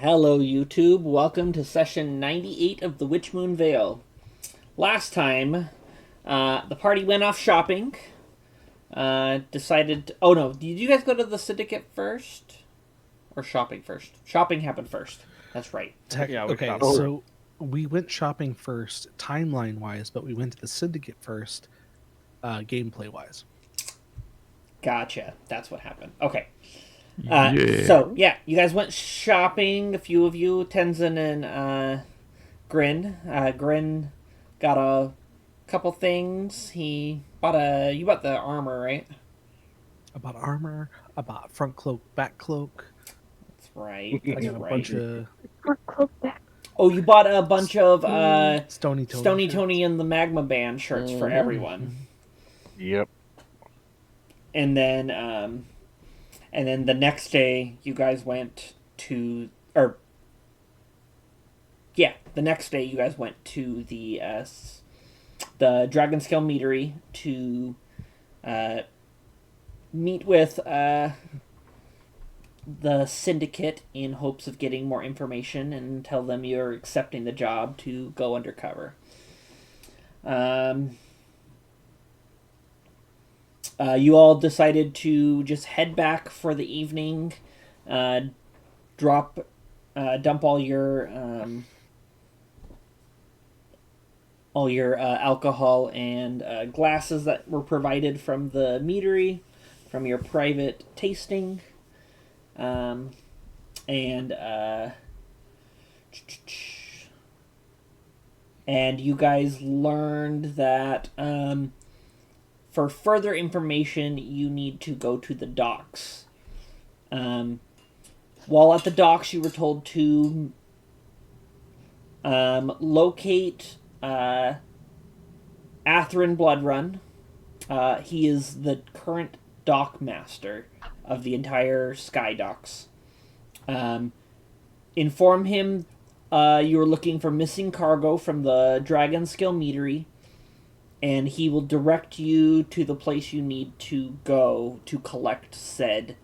Hello, YouTube. Welcome to session 98 of the Witch Moon Vale. Last time, the party went off shopping. Decided. Oh no, did you guys go to the syndicate first? Or shopping first? Shopping happened first. That's right. Okay, so we went shopping first, timeline-wise, but we went to the syndicate first, gameplay-wise. Gotcha. That's what happened. Okay. So, you guys went shopping, a few of you, Tenzin and Grin. Grin got a couple things. You bought the armor, right? I bought armor, I bought front cloak, back cloak. That's right. I got a bunch of... Front cloak, back. Oh, you bought a bunch of Stony Tony and the Magma Band shirts for everyone. Yep. And then the next day you guys went to the Dragonscale Meadery to meet with the syndicate in hopes of getting more information and tell them you're accepting the job to go undercover. You all decided to just head back for the evening, dump all your alcohol and glasses that were provided from the meadery, from your private tasting, and you guys learned that for further information, you need to go to the docks. While at the docks, you were told to locate Atherin Bloodrun. He is the current dock master of the entire Sky Docks. Inform him you are looking for missing cargo from the Dragonscale Meadery, and he will direct you to the place you need to go to collect said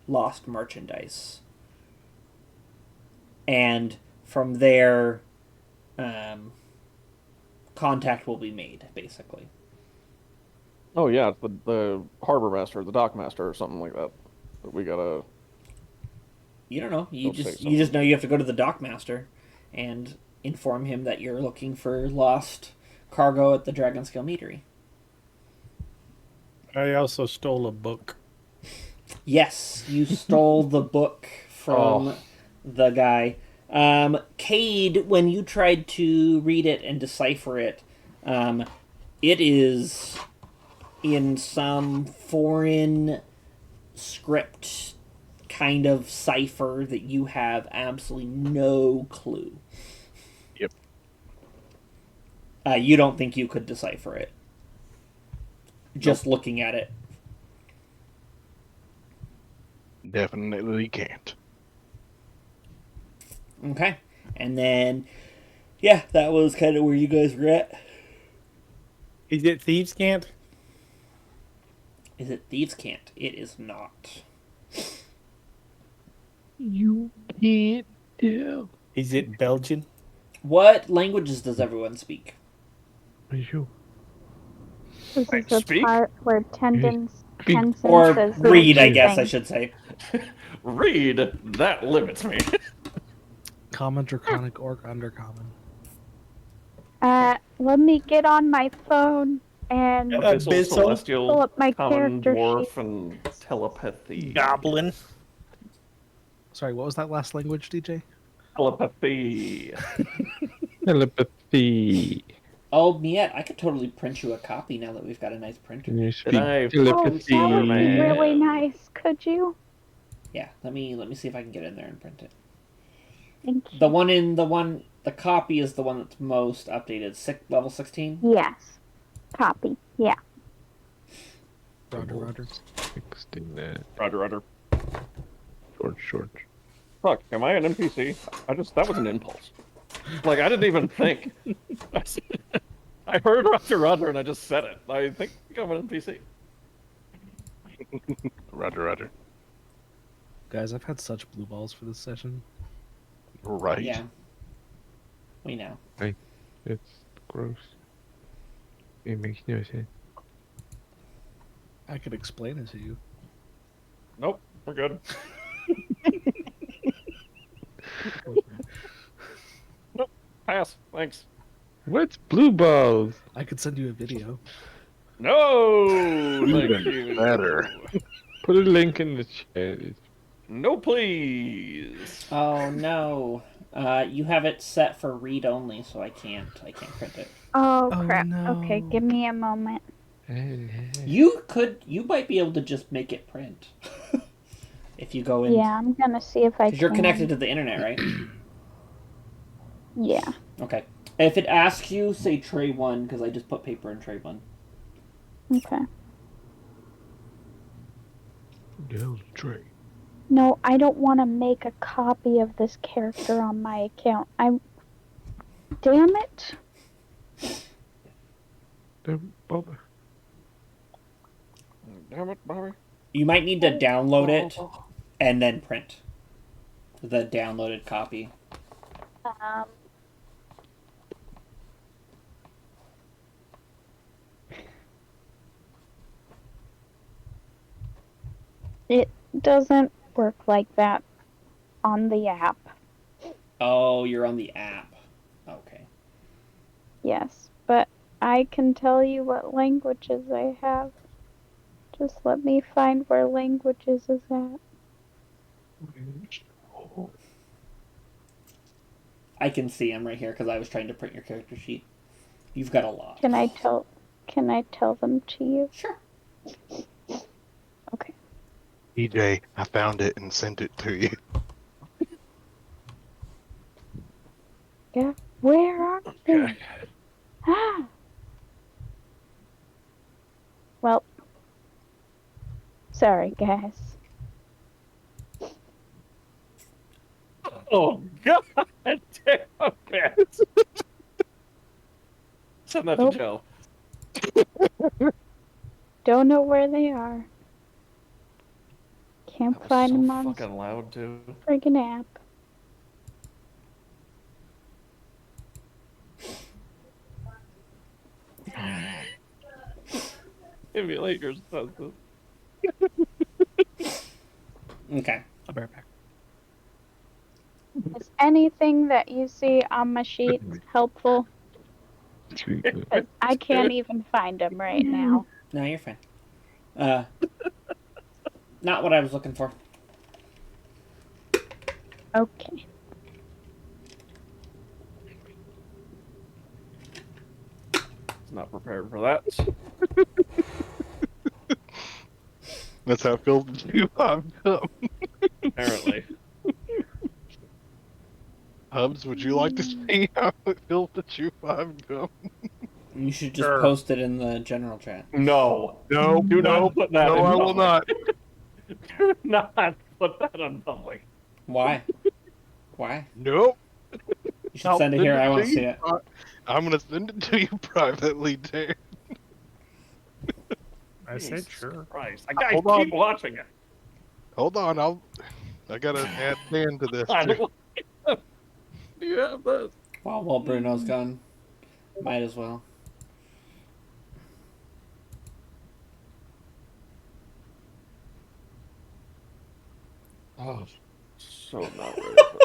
lost merchandise. And from there, contact will be made, basically. Oh yeah, it's the harbor master, the dock master, or something like that. But we gotta. You don't know. You just know you have to go to the dock master and inform him that you're looking for lost cargo at the Dragonscale Meadery. I also stole a book. Yes, you stole the book from the guy. Cade, when you tried to read it and decipher it, it is in some foreign script kind of cipher that you have absolutely no clue. Yep. You don't think you could decipher it. Just looking at it. Definitely can't. Okay. And then, yeah, that was kind of where you guys were at. Is it Thieves' Cant? Is it Thieves' Cant? It is not. You can't do. Is it Belgian? What languages does everyone speak? You. This I is the speak? part where Tenzin Or says read, I guess I thing. should say. Read, that limits me. Common, Draconic, Orc, Undercommon. Let me get on my phone and Abyssal, Abyssal. celestial, pull up my common, character dwarf, sheet. and telepathy. Goblin. Sorry, what was that last language, DJ? Telepathy. Telepathy. Oh, Miette, I could totally print you a copy now that we've got a nice printer. Can you speak I Oh, telepathy? that would be man. really nice. Could you? Yeah, let me see if I can get in there and print it. Thank you. The copy is the one that's most updated. Level 16? Yes. Copy. Yeah. Roger. Fixing that. Roger. Short. Fuck, am I an NPC? That was an impulse. Like, I didn't even think. I heard Roger, and I just said it. I think I'm an NPC. Roger. Guys, I've had such blue balls for this session. Right. Yeah. We know. It's gross. It makes no sense. I could explain it to you. Nope, we're good. Nope, pass. Thanks. What's blue balls? I could send you a video. No, thank Even you. better. Put a link in the chat. No, please. Oh no. You have it set for read only, so I can't print it. Oh, Oh, crap. no. Okay, give me a moment. You might be able to just make it print. If you go in. Yeah, I'm gonna see if I Because can. you're connected to the internet, right? Yeah. Okay. If it asks you, say tray 1, because I just put paper in tray 1. Okay. No tray. No, I don't want to make a copy of this character on my account. Damn it. Don't bother. Damn it, Bobby. You might need to download it and then print the downloaded copy. Um. It doesn't work like that on the app. Oh, you're on the app. Okay. Yes, but I can tell you what languages I have. Just let me find where languages is at. I can see him right here because I was trying to print your character sheet. You've got a lot. Can I tell them to you? Sure. Okay. EJ, I found it and sent it to you. Yeah. Where are they? Okay. Ah. Well. Sorry, guys. Oh, God damn it. Send that Nope. to Joe. Don't know where they are. Can't That was find so them on fucking loud, too. friggin' app. Emulators does this. Okay. I'll be right back. Is anything that you see on my sheet helpful? Treatment. 'Cause I can't even find them right now. No, you're fine. Not what I was looking for. Okay. It's not prepared for that. That's how it feels to chew hub gum. Apparently. Hubs, would you like to see how it feels to chew 5 gum? You should just Sure. post it in the general chat. No. No, Do not put that no, in I will public. not. Do not put that on public. Why? Why? Nope. You should send it here. I want to see it. I'm gonna send it to you privately, Dan. I said Jesus sure. Christ. I gotta Hold on. keep watching it. Hold on, I gotta add Dan to this. I Too. don't like- Do you have this? While Bruno's gone, might as well. Oh, so not ready for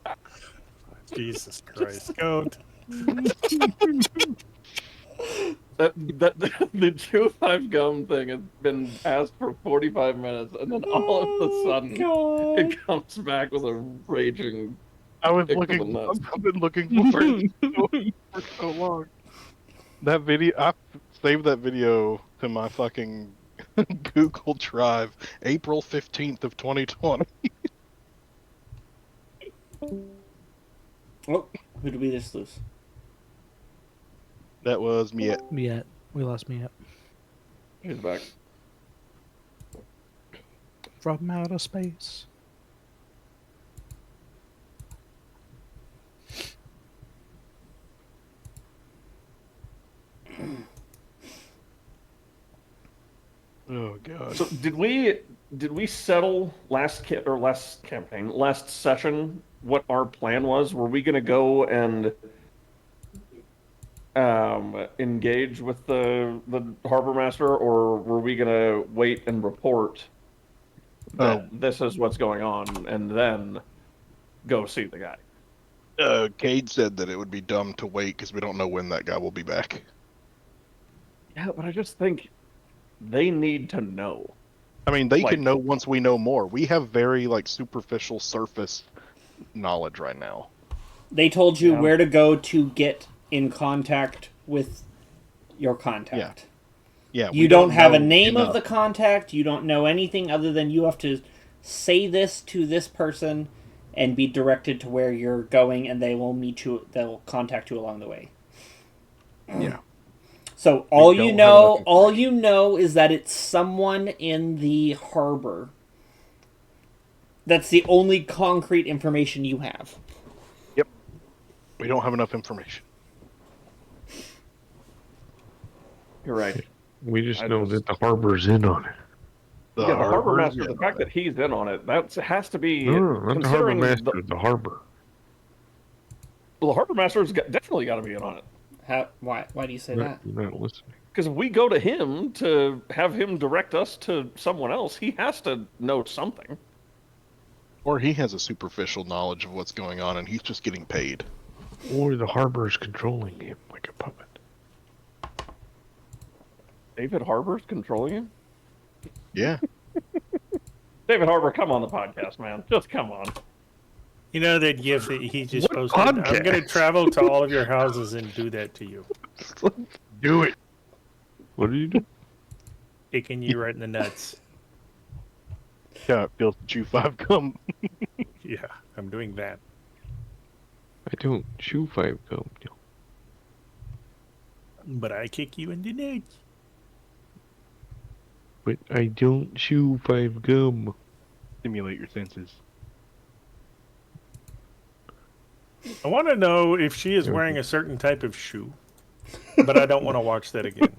that. Jesus Christ. Goat. The Chew 5 gum thing has been asked for 45 minutes, and then all of a sudden God. it comes back with a raging. I was Dick looking. of a nuts. I've been looking for it for so long. That video, I saved that video to my fucking Google Drive, April 15th of 2020. Oh, who did we just lose? That was me. Miette. We lost Miette. He's back. From outer space. Oh god. So did we settle last session what our plan was? Were we going to go and engage with the harbor master, or were we going to wait and report that this is what's going on and then go see the guy? Cade said that it would be dumb to wait because we don't know when that guy will be back. Yeah, but I just think they need to know. I mean, they can know once we know more. We have very superficial surface knowledge right now. They told you where to go to get in contact with your contact. Yeah. You don't have a name of the contact. You don't know anything other than you have to say this to this person and be directed to where you're going, and they will meet you. They'll contact you along the way. Yeah. So all you know is that it's someone in the harbor. That's the only concrete information you have. Yep. We don't have enough information. You're right. We just know that the harbor's in on it. The harbor master, the fact that he's in on it, that has to be... No, not the harbor master, the harbor. Well, the harbor master's definitely got to be in on it. Why do you say that? You're not listening. Because if we go to him to have him direct us to someone else, he has to know something. Or he has a superficial knowledge of what's going on, and he's just getting paid. Or the harbor's controlling him like a puppet. David Harbour's controlling him? Yeah. David Harbour, come on the podcast, man. Just come on. You know that gift that he just What posted? podcast? I'm going to travel to all of your houses and do that to you. Do it. What do you do? Kicking you right in the nuts. Yeah, it feels to chew 5 gum. Yeah, I'm doing that. I don't chew 5 gum. No. But I kick you in the nuts. But I don't chew 5 gum. Stimulate your senses. I want to know if she is wearing a certain type of shoe. But I don't want to watch that again.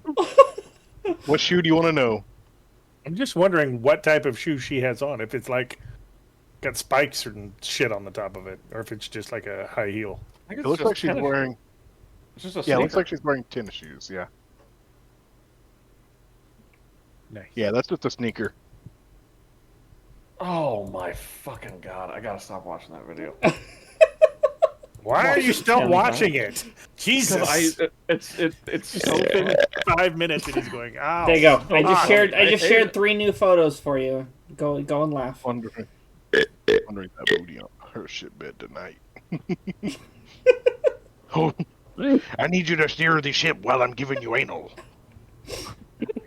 What shoe do you want to know? I'm just wondering what type of shoe she has on. If it's got spikes and shit on the top of it, or if it's just like a high heel. It looks like she's wearing... It's just a Yeah, it looks sneaker. like she's wearing tennis shoes, yeah. Nice. Yeah, that's just a sneaker. Oh my fucking god! I gotta stop watching that video. Why are you still watching it? Jesus! It's so been 5 minutes and he's going, ow. There you go. I just hate shared it. 3 new photos for you. Go and laugh. Wondering that booty on her shit bed tonight. Oh, I need you to steer the ship while I'm giving you anal.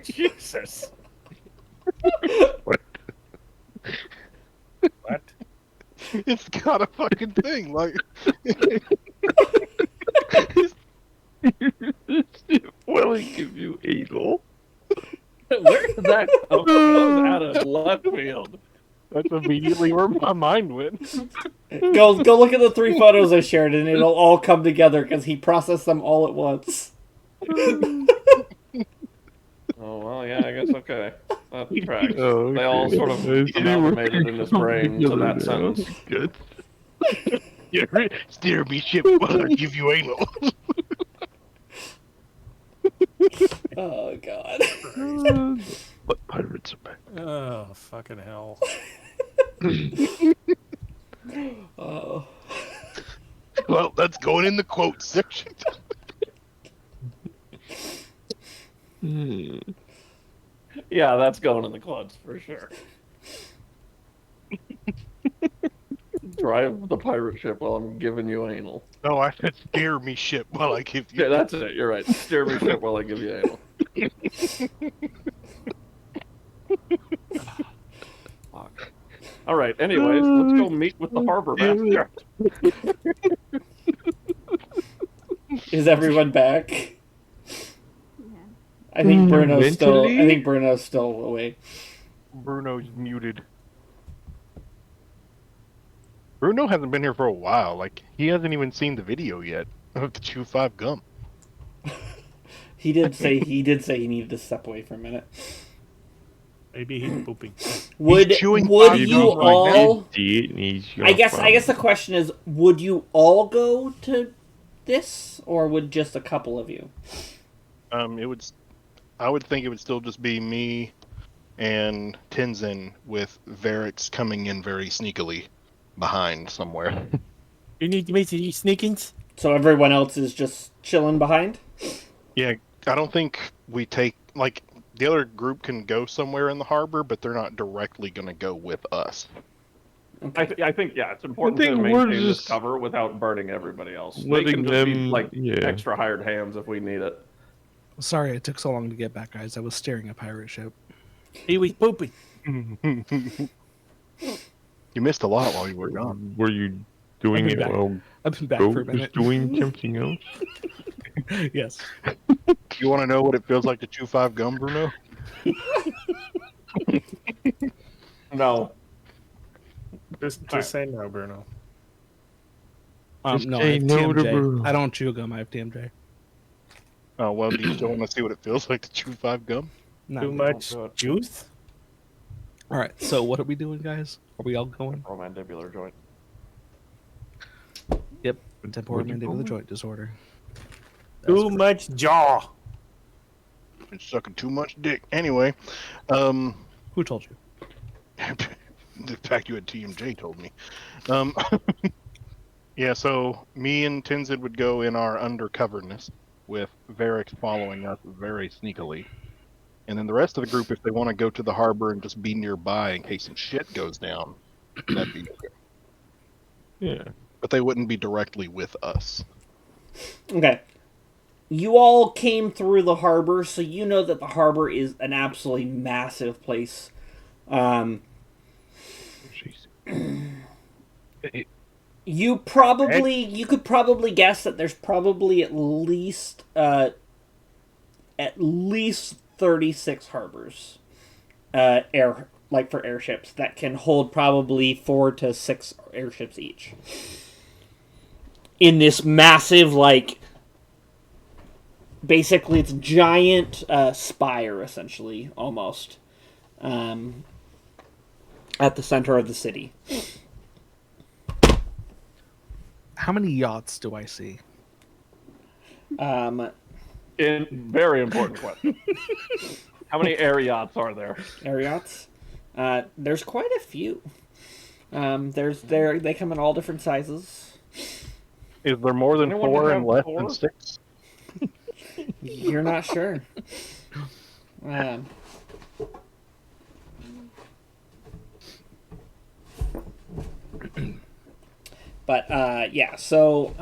Jesus. What? What? It's got a fucking thing, like... Well, I give you anal. Where did that come from? That was out of left field. That's immediately where my mind went. Go look at the 3 photos I shared, and it'll all come together because he processed them all at once. Oh, well, yeah, I guess, okay. That tracks. Oh, They all okay. sort of amalgamated in his brain to that sentence. Good. Steer me ship while I give you anal. Oh god. But pirates are back. Oh, fucking hell. Oh. Well, that's going in the quote section. Yeah, that's going in the clubs for sure. Drive the pirate ship while I'm giving you anal. No, I said steer me ship while I give you Yeah, that's it. You're right. Steer me ship while I give you anal. Fuck. All right. Anyways, let's go meet with the harbor master. Is everyone back? I think Bruno's still awake. Bruno's muted. Bruno hasn't been here for a while. Like, he hasn't even seen the video yet of the Chew 5 gum. He did say he needed to step away for a minute. Maybe he's pooping. Would chewing would five you gums right now. all? See it, and he's your I guess the problem. question is, would you all go to this, or would just a couple of you? It would. I would think it would still just be me and Tenzin, with Varix coming in very sneakily behind somewhere. You need to make these sneakings? So everyone else is just chilling behind? Yeah, I don't think we take like the other group can go somewhere in the harbor, but they're not directly going to go with us. I think yeah, it's important think to we're maintain this just cover without burning everybody else. They letting can just be them- like yeah. extra hired hands if we need it. Sorry it took so long to get back, guys. I was steering a pirate ship. He was pooping. You missed a lot while you were gone. Were you doing I'll be it back. while I've been back for a Goat was minute. doing something else? Yes. You want to know what it feels like to chew 5 gum, Bruno? No. Just say no, Bruno. Just No, I say have no to TMJ. Bruno. I don't chew gum. I have TMJ. Oh well, do you still want to see what it feels like to chew 5 gum? No. Too much do it. juice? All right. So what are we doing, guys? Are we all going? Romandibular joint. Yep. Temporal Where'd you mandibular go? joint disorder. Too much jaw. It's sucking too much dick. Anyway, Who told you? the fact you had TMJ told me. Yeah, so me and Tenzin would go in our undercoverness, with Varix following us very sneakily. And then the rest of the group, if they want to go to the harbor and just be nearby in case some shit goes down, that'd be okay. Yeah. But they wouldn't be directly with us. Okay. You all came through the harbor, so you know that the harbor is an absolutely massive place. You could probably guess that there's probably at least 36 harbors, for airships that can hold probably 4 to 6 airships each. In this massive, basically it's giant spire, essentially, almost, at the center of the city. How many yachts do I see? Very important question. How many air yachts are there? Air yachts? There's quite a few. They come in all different sizes. Is there more than Anyone 4 have and less 4? than 6? You're not sure. But yeah, so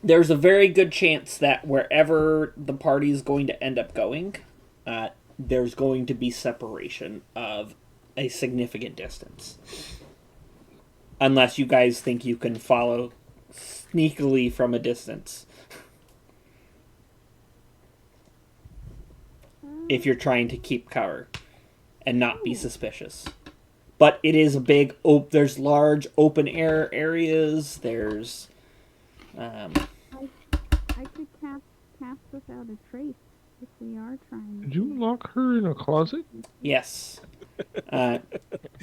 there's a very good chance that wherever the party is going to end up going, there's going to be separation of a significant distance. Unless you guys think you can follow sneakily from a distance. If you're trying to keep cover and not be suspicious. But it is a big, there's large open air areas, there's... I could cast without a trace if we are trying. Did you lock her in a closet? Yes.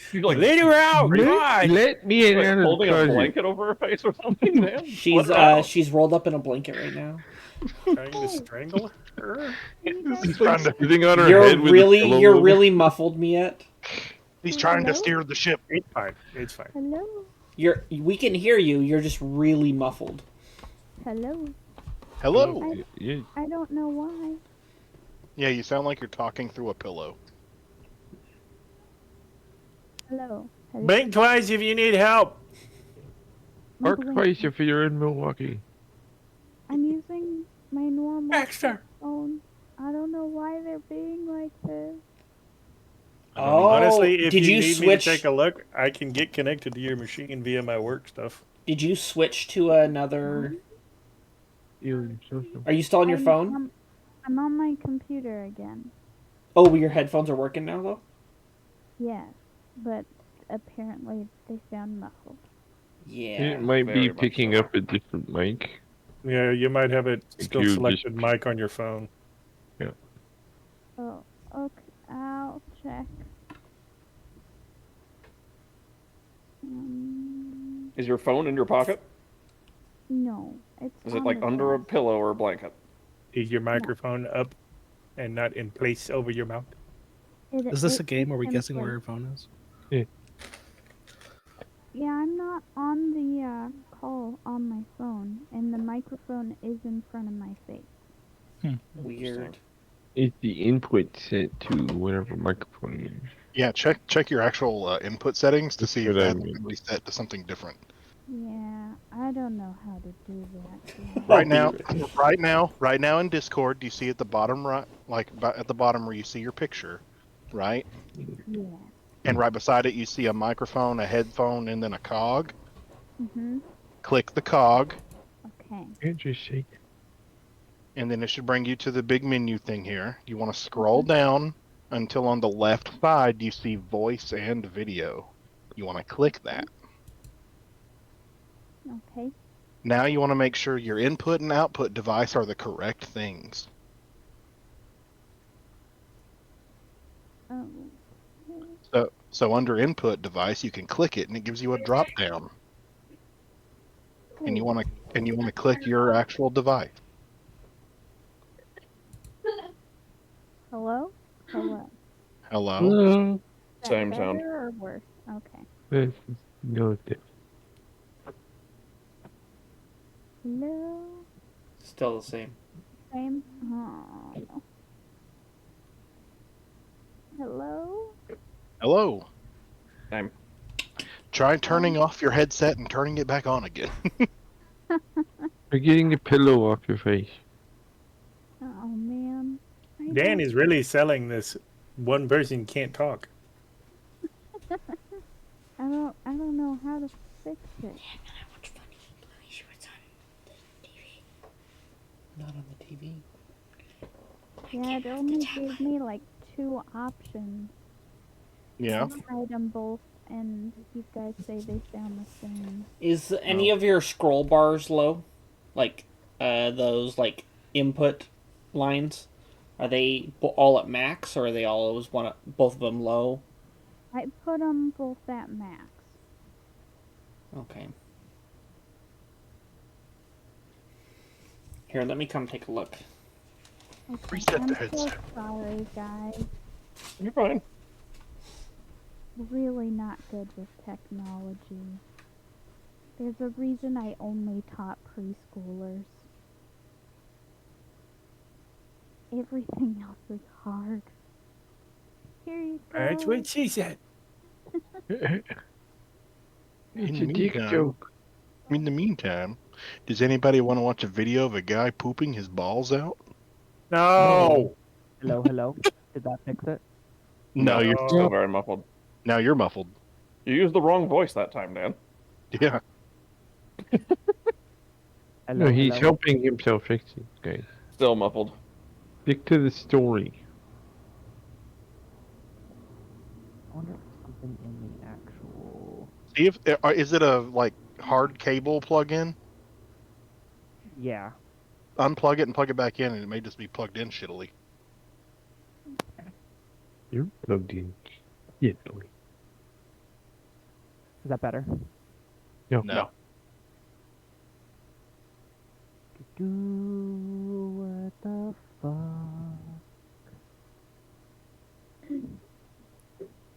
She's like, Let her out! Come on! Let me in like out of the holding a closet. blanket over her face or something, man. Let her out. She's rolled up in a blanket right now. Trying to strangle her? She's like sitting on her You're head with a pillow over. really muffled, Miette. He's trying to Hello? steer the ship. It's fine. It's fine. Hello? We can hear you, you're just really muffled. Hello? Hello? Yeah. I don't know why. Yeah, you sound like you're talking through a pillow. Hello? Hello? Blink twice if you need help. Park Blink. twice if you're in Milwaukee. I'm using my normal Baxter. phone. I don't know why they're being like this. Oh, Honestly, if did you you need switch? me to take a look, I can get connected to your machine via my work stuff. Did you switch to another? You're so simple. Are you still on your phone? I'm on my computer again. Oh, your headphones are working now, though. Yes, but apparently they sound muffled. Yeah. It might very be much picking so. up a different mic. Yeah, you might have it still you selected just- mic on your phone. Oh, okay. I'll check. Is your phone in your pocket? No, it's Is it on like the under a desk. pillow or a blanket? Is your microphone up and not in place over your mouth? Is this a game? Are we in guessing where place. your phone is? Yeah, I'm not on the call on my phone, and the microphone is in front of my face. Weird. Is the input set to whatever microphone you use? Yeah, check your actual input settings to That's see if what I that's mean. reset to something different. Yeah, I don't know how to do that. Right now in Discord, do you see at the bottom right, at the bottom where you see your picture, right? Yeah. And right beside it, you see a microphone, a headphone, and then a cog. Mhm. Click the cog, Okay. Can't just say and then it should bring you to the big menu thing here. You want to scroll down until on the left side you see voice and video. You want to click that. Okay. Now you want to make sure your input and output device are the correct things. Oh. So under input device, you can click it and it gives you a drop down. And you want to click your actual device. Hello? Hello. Hello? hello. Is that Same better sound. or worse? Okay. This is no different. Hello. Still the same. Same. Oh. No. Hello. Hello? Same. Try turning off your headset and turning it back on again. You're getting the pillow off your face. Oh man. I Dan don't- is really selling this. One person can't talk. I don't know how to fix it. Not on the TV. Yeah, it only gave me like 2 options. Yeah. I tried them both, and you guys say they sound the same. Is any of your scroll bars low? Like, those, like, input lines? Are they all at max, or are they always both of them low? I put them both at max. Okay. Here, let me come take a look. Okay. Reset the I'm so headset. sorry, guys. You're fine. Really not good with technology. There's a reason I only taught preschoolers. Everything else is hard. Here you go. That's what she said. It's In a the dick meantime- joke. In the meantime, does anybody want to watch a video of a guy pooping his balls out? No. Hello, hello. Did that fix it? No, you're still very muffled. now you're muffled. You used the wrong voice that time, Dan. Yeah. Hello, No, he's hello. helping himself fix it, guys. Still muffled. Stick to the story. I wonder if there's something in the actual. See if is it a like hard cable plug-in? Yeah. Unplug it and plug it back in, and it may just be plugged in shittily. You're plugged in. Yeah, boy. Is that better? No. What the fuck?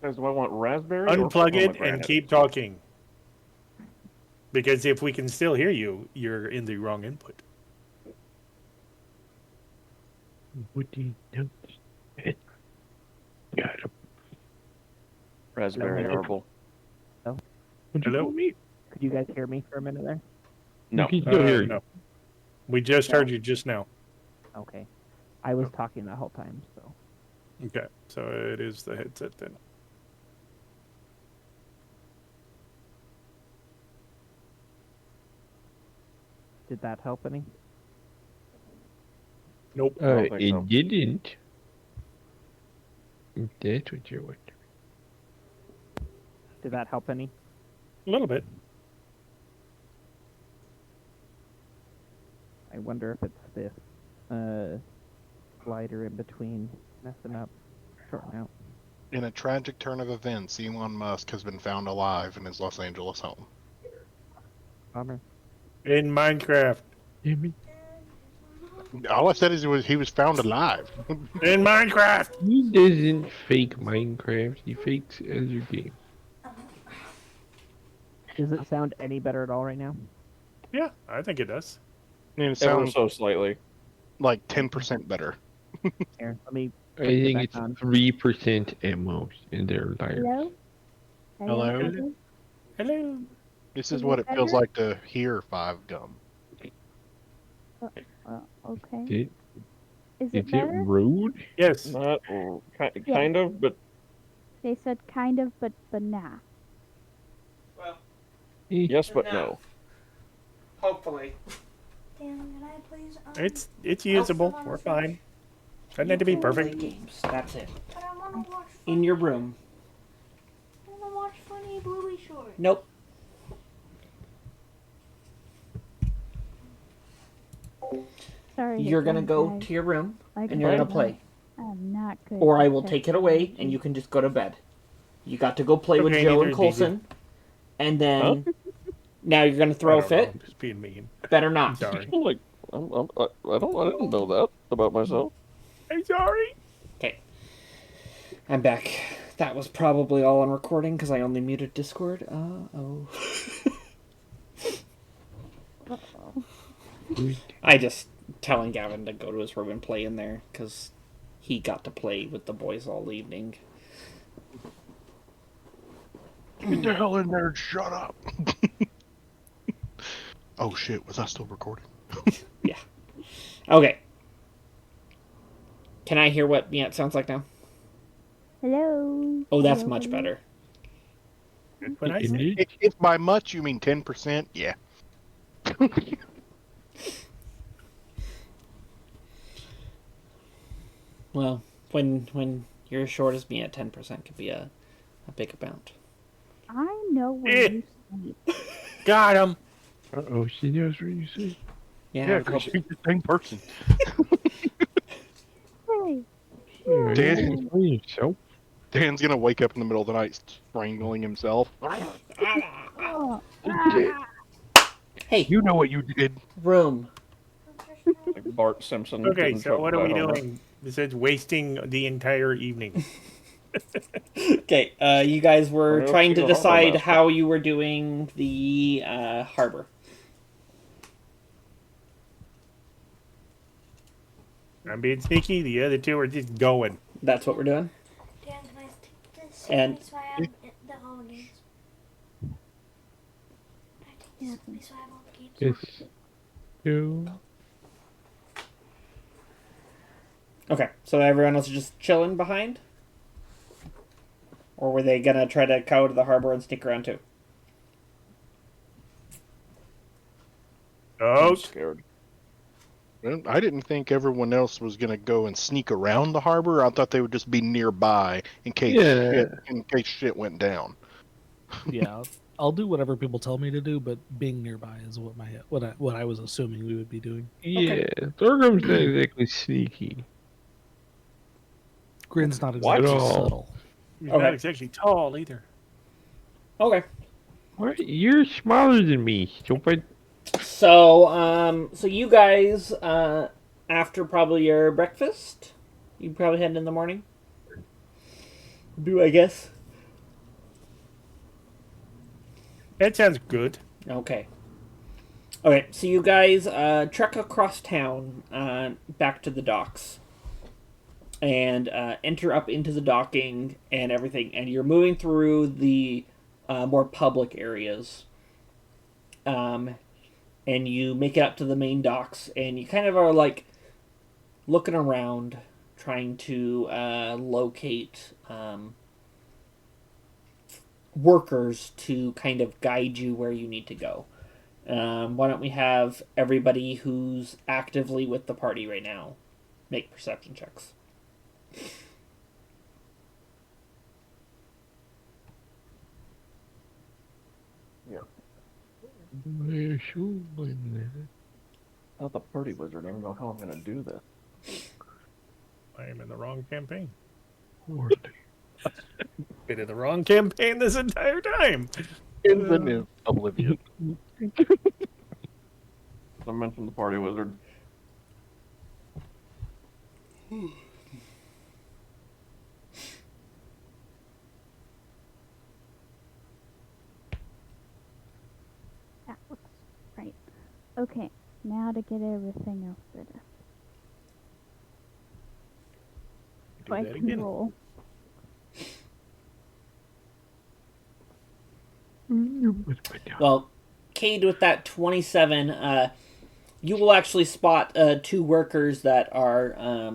Guys, do I want raspberry? or Unplug it and pomegranate? keep talking. Because if we can still hear you, you're in the wrong input. What do you know? Got him. Raspberry Hello. herbal. What'd you Hello? call me? Could you guys hear me for a minute there? No. You can still hear you. No. We just heard you just now. Okay. I was talking the whole time, so. Okay, so it is the headset then. Did that help any? Nope. I don't think It so. didn't. If that's what you're wondering. Did that help any? A little bit. I wonder if it's this glider in between messing up, shorting out. In a tragic turn of events, Elon Musk has been found alive in his Los Angeles home. Bummer. In Minecraft. Damn it. All I said is he was found alive. In Minecraft. He doesn't fake Minecraft. He fakes other games. Does it sound any better at all right now? Yeah, I think it does. And it Ever sounds so slightly. like 10% better. Here, let me. I put it think back it's on. 3% at most, and they're liars. Hello? Hello? Hello? Hello. This Is is what it it feels better? like to hear 5 gum. Okay. Is Is it it better? rude? Yes. Not kind of, but They said kind of, but nah. yes, but no. Hopefully. Dan, can I please? It's usable. We're fine. Doesn't need to be You can play perfect. games. That's it. But I want to watch. In your room. I want to watch funny Bluey shorts. Nope. Sorry. You're gonna again, go guys. to your room Like and you're I gonna said, play. I'm not good. Or I with will take it away and technology. you can just go to bed. You got to go play with Okay, Joe neither and is Colson. And then now you're gonna throw a I don't know, fit. I'm just being mean. Better I'm not. sorry. Like, I didn't know that about myself. I'm sorry. Okay. I'm back. That was probably all on recording because I only muted Discord. Uh-oh. I just telling Gavin to go to his room and play in there because he got to play with the boys all evening. Get the hell in there and shut up. Oh shit, was I still recording? Yeah. Okay. Can I hear what it sounds like now? Hello. Oh, that's Hello, much hello. better. That's what I said. Indeed. If by much you mean 10%, yeah. Well, when you're as short as me at 10% could be a big amount. I know where you sleep. Got him. Uh-oh, she knows what you say. Yeah, I because hope- you're the same person. Hey. Yeah, Dan- you can play yourself. Dan's gonna wake up in the middle of the night strangling himself. Oh, Hey, You know what you did. room. Like Bart Simpson. Okay, getting so choked what are by we Homer. doing? Besides wasting the entire evening. Okay, you guys were Well, trying see to the harbor decide master. how you were doing the harbor. I'm being sneaky. The other two are just going. That's what we're doing. Dan, can I take this? And- so I have the holidays. Can I take this with me so I have all the games? Yes. You. Okay, so everyone else is just chilling behind? Or were they gonna try to go to the harbor and sneak around too? I'm Oh, scared. Well, I didn't think everyone else was gonna go and sneak around the harbor. I thought they would just be nearby in case shit went down. Yeah, I'll do whatever people tell me to do, but being nearby is what I was assuming we would be doing. Yeah, Thorgrim's not exactly sneaky. Grin's not What? exactly At all. subtle. he's Okay. not exactly tall either. Okay. What? You're smaller than me, stupid. So you guys, after probably your breakfast, you probably head in the morning. Do I guess? That sounds good. Okay. Okay, so you guys trek across town back to the docks. And enter up into the docking and everything. And you're moving through the more public areas. And you make it up to the main docks. And you kind of are like looking around, trying to locate workers to kind of guide you where you need to go. Why don't we have everybody who's actively with the party right now make perception checks? not the party wizard. I don't know how I'm gonna do this. I am in the wrong campaign. Lordy. Been in the wrong campaign this entire time. Infinite oblivion. I mentioned the party wizard. That looks right. Okay, now to get everything else set up. Do So I that can again. roll. Well, Cade, with that 27, you will actually spot two workers that are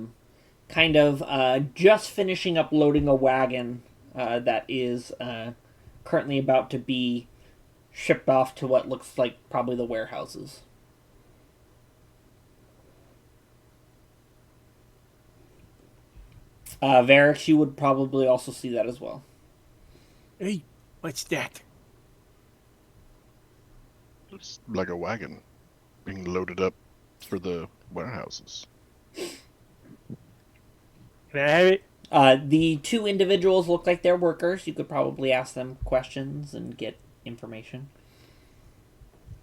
kind of just finishing up loading a wagon that is currently about to be shipped off to what looks like probably the warehouses. Varix, you would probably also see that as well. Hey, what's that? It's like a wagon being loaded up for the warehouses. Can I have it? The two individuals look like they're workers. You could probably ask them questions and get information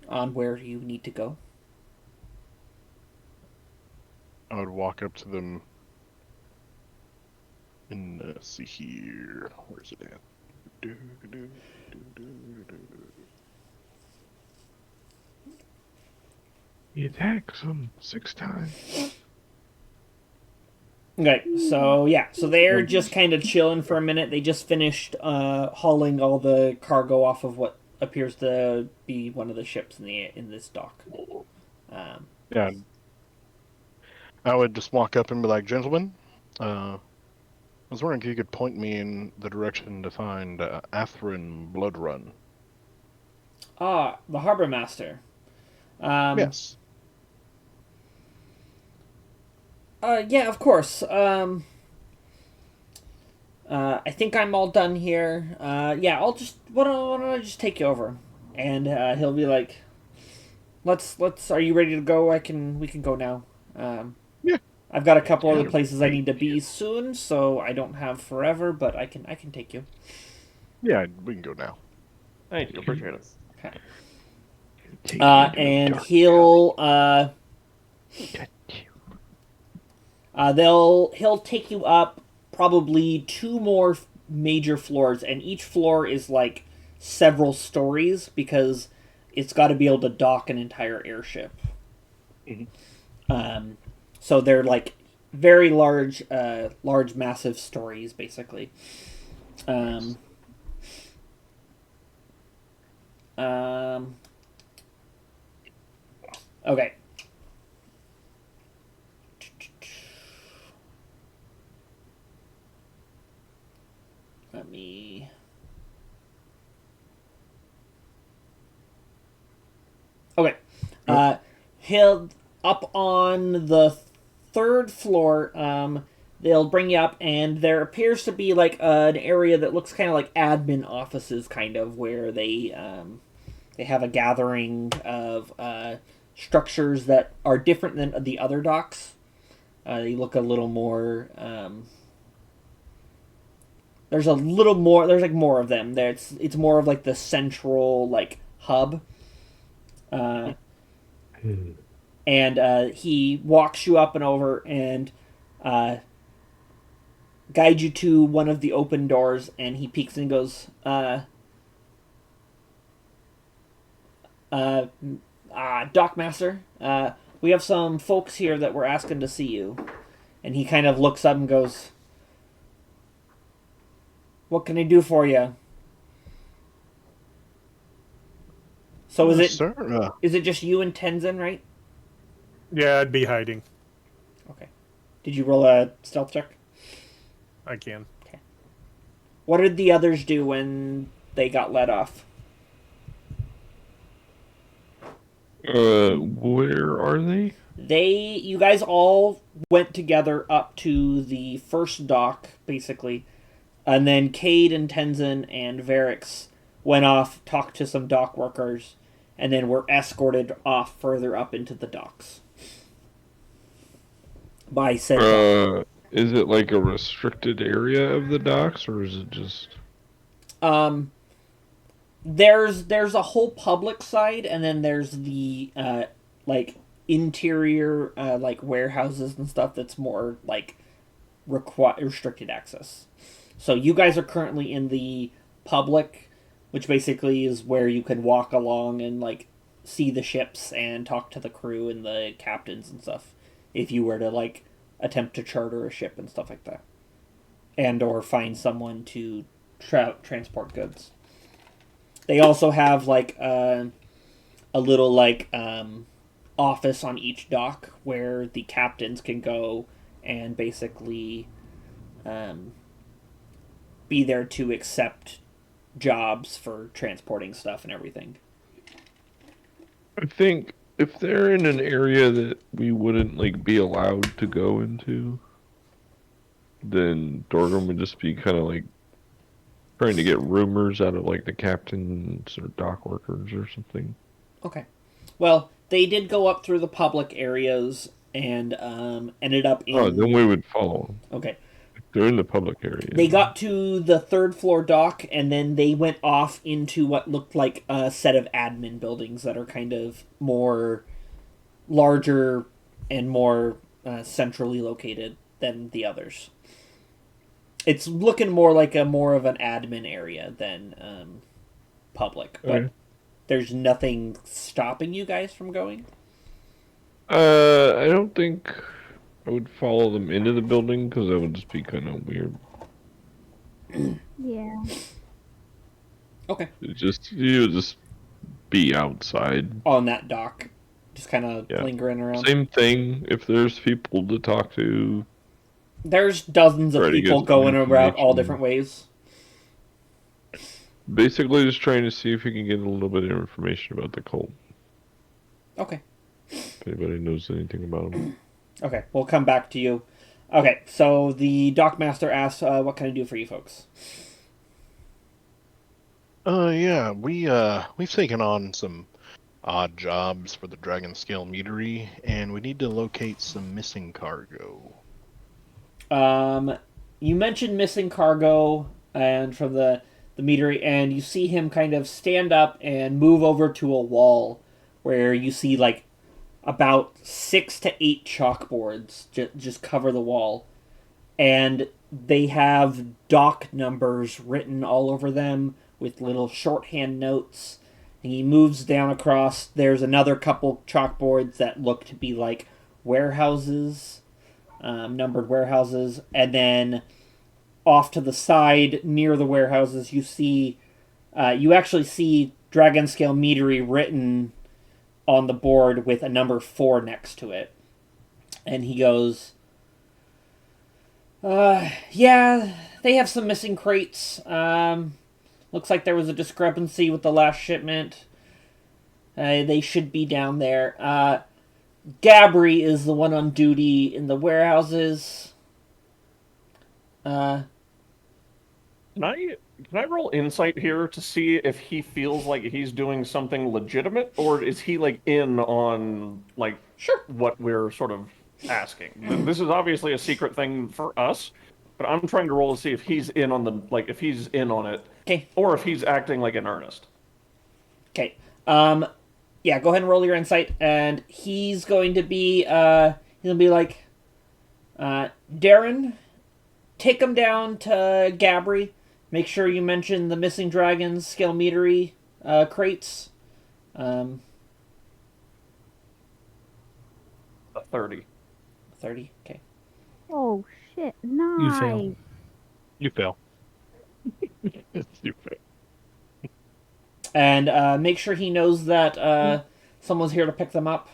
on where you need to go. I would walk up to them and see here. Where's it at? He attacks him 6 times. Okay, so yeah, so they're just kind of chilling for a minute. They just finished hauling all the cargo off of what appears to be one of the ships in this dock. Yeah. I would just walk up and be like, gentlemen, I was wondering if you could point me in the direction to find Atherin Bloodrun. Ah, the harbor master. Yes. Yeah, of course. I think I'm all done here. Yeah, why don't I just take you over? And he'll be like, let's. Are you ready to go? We can go now. Yeah. I've got a couple other places I need to be soon, so I don't have forever, but I can take you. Yeah, we can go now. Thank you, appreciate it. Okay. Take me to a And dark he'll alley. he'll take you up probably two more major floors, and each floor is like several stories because it's got to be able to dock an entire airship. Mhm. So they're like very large, massive stories, basically. Okay. Let me. Okay. He'll up on the third floor. They'll bring you up, and there appears to be like an area that looks kind of like admin offices, kind of where they have a gathering of structures that are different than the other docks. They look a little more. There's a little more. There's like more of them. It's more of like the central like hub. And he walks you up and over and guides you to one of the open doors, and he peeks and goes, Dockmaster, we have some folks here that were asking to see you. And he kind of looks up and goes, what can I do for you? So is it just you and Tenzin, right? Yeah, I'd be hiding. Okay. Did you roll a stealth check? I can. Okay. What did the others do when they got let off? Where are they? You guys all went together up to the first dock, basically. And then Cade and Tenzin and Varix went off, talked to some dock workers, and then were escorted off further up into the docks. by said dock. Is it like a restricted area of the docks, or is it just? There's a whole public side, and then there's the like interior like warehouses and stuff that's more like restricted access. So you guys are currently in the public, which basically is where you can walk along and like see the ships and talk to the crew and the captains and stuff. If you were to like attempt to charter a ship and stuff like that, and or find someone to transport goods. They also have like a little like office on each dock where the captains can go and basically be there to accept jobs for transporting stuff and everything. I think if they're in an area that we wouldn't like be allowed to go into, then Dorgan would just be kind of like trying to get rumors out of like the captains or dock workers or something. Okay. Well, they did go up through the public areas and ended up in... Oh, then we would follow them. Okay. They're in the public area. They got to the third floor dock, and then they went off into what looked like a set of admin buildings that are kind of more larger and more centrally located than the others. It's looking more like more of an admin area than public, but Okay. There's nothing stopping you guys from going? I don't think I would follow them into the building because that would just be kind of weird. Yeah. Okay. You would just be outside. On that dock. Just kind of Yeah. lingering around. Same thing. If there's people to talk to, There's dozens of Try to people get going around all information. different ways. basically just trying to see if we can get a little bit of information about the cult. Okay. If anybody knows anything about them. Okay, we'll come back to you. Okay, so the dockmaster asks, what can I do for you folks? Yeah, we've taken on some odd jobs for the Dragon Scale Meadery, and we need to locate some missing cargo. You mentioned missing cargo and from the meadery, and you see him kind of stand up and move over to a wall where you see like about 6 to 8 chalkboards just cover the wall, and they have dock numbers written all over them with little shorthand notes. And he moves down across. There's another couple chalkboards that look to be like warehouses, numbered warehouses, and then off to the side near the warehouses you actually see Dragon Scale Meadery written on the board with a number 4 next to it. And he goes, yeah, they have some missing crates. Looks like there was a discrepancy with the last shipment. They should be down there. Gabri is the one on duty in the warehouses. Can I roll insight here to see if he feels like he's doing something legitimate, or is he like in on like Sure. what we're sort of asking? This is obviously a secret thing for us, but I'm trying to roll to see if he's in on if he's in on it, Okay. or if he's acting like in earnest. Okay. Yeah, go ahead and roll your insight, and he's going to be like, Darren, take him down to Gabri. Make sure you mention the missing dragons, scale meadery, crates. A 30. 30, okay. Oh shit! You Nice. fail. You fail. You fail. And make sure he knows that someone's here to pick them up.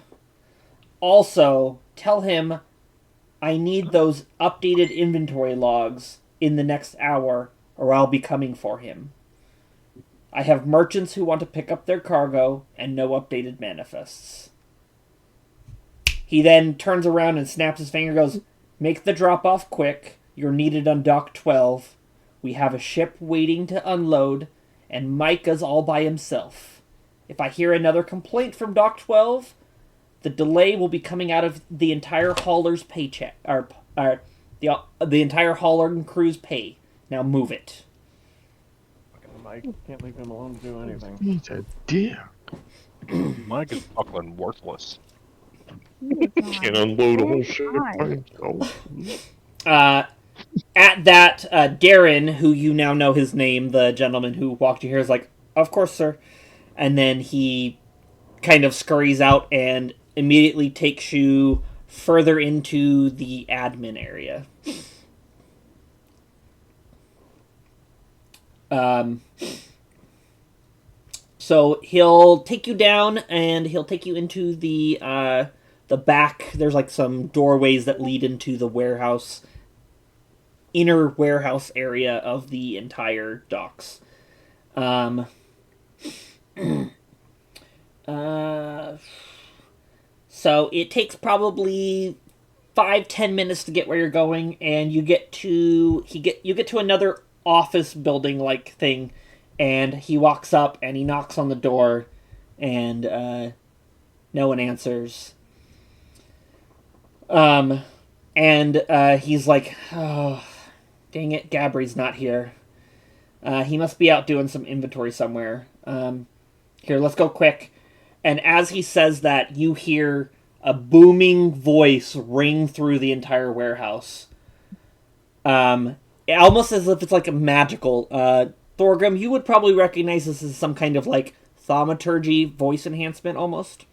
Also, tell him I need those updated inventory logs in the next hour, or I'll be coming for him. I have merchants who want to pick up their cargo, and no updated manifests. He then turns around and snaps his finger and goes, make the drop-off quick. You're needed on Dock 12. We have a ship waiting to unload, and Micah's all by himself. If I hear another complaint from Dock 12, The delay will be coming out of the entire hauler's paycheck, or the entire hauler and crew's pay. Now move it. Mike can't leave him alone to do anything. He's a dear. Mike is fucking worthless. Can't unload a whole ship Hi. by himself. At that, Darren, who you now know his name, the gentleman who walked you here, is like, "Of course, sir." And then he kind of scurries out and immediately takes you further into the admin area. So he'll take you down and he'll take you into the back. There's like some doorways that lead into the warehouse, inner warehouse area of the entire docks. So it takes probably 5-10 minutes to get where you're going, and you get to another office building like thing, and he walks up and he knocks on the door, and no one answers. He's like, "Oh, dang it, Gabri's not here. He must be out doing some inventory somewhere. Here, let's go quick." And as he says that, you hear a booming voice ring through the entire warehouse. Almost as if it's like a magical. Thorgrim, you would probably thorgrim this as some kind of like thaumaturgy voice enhancement almost.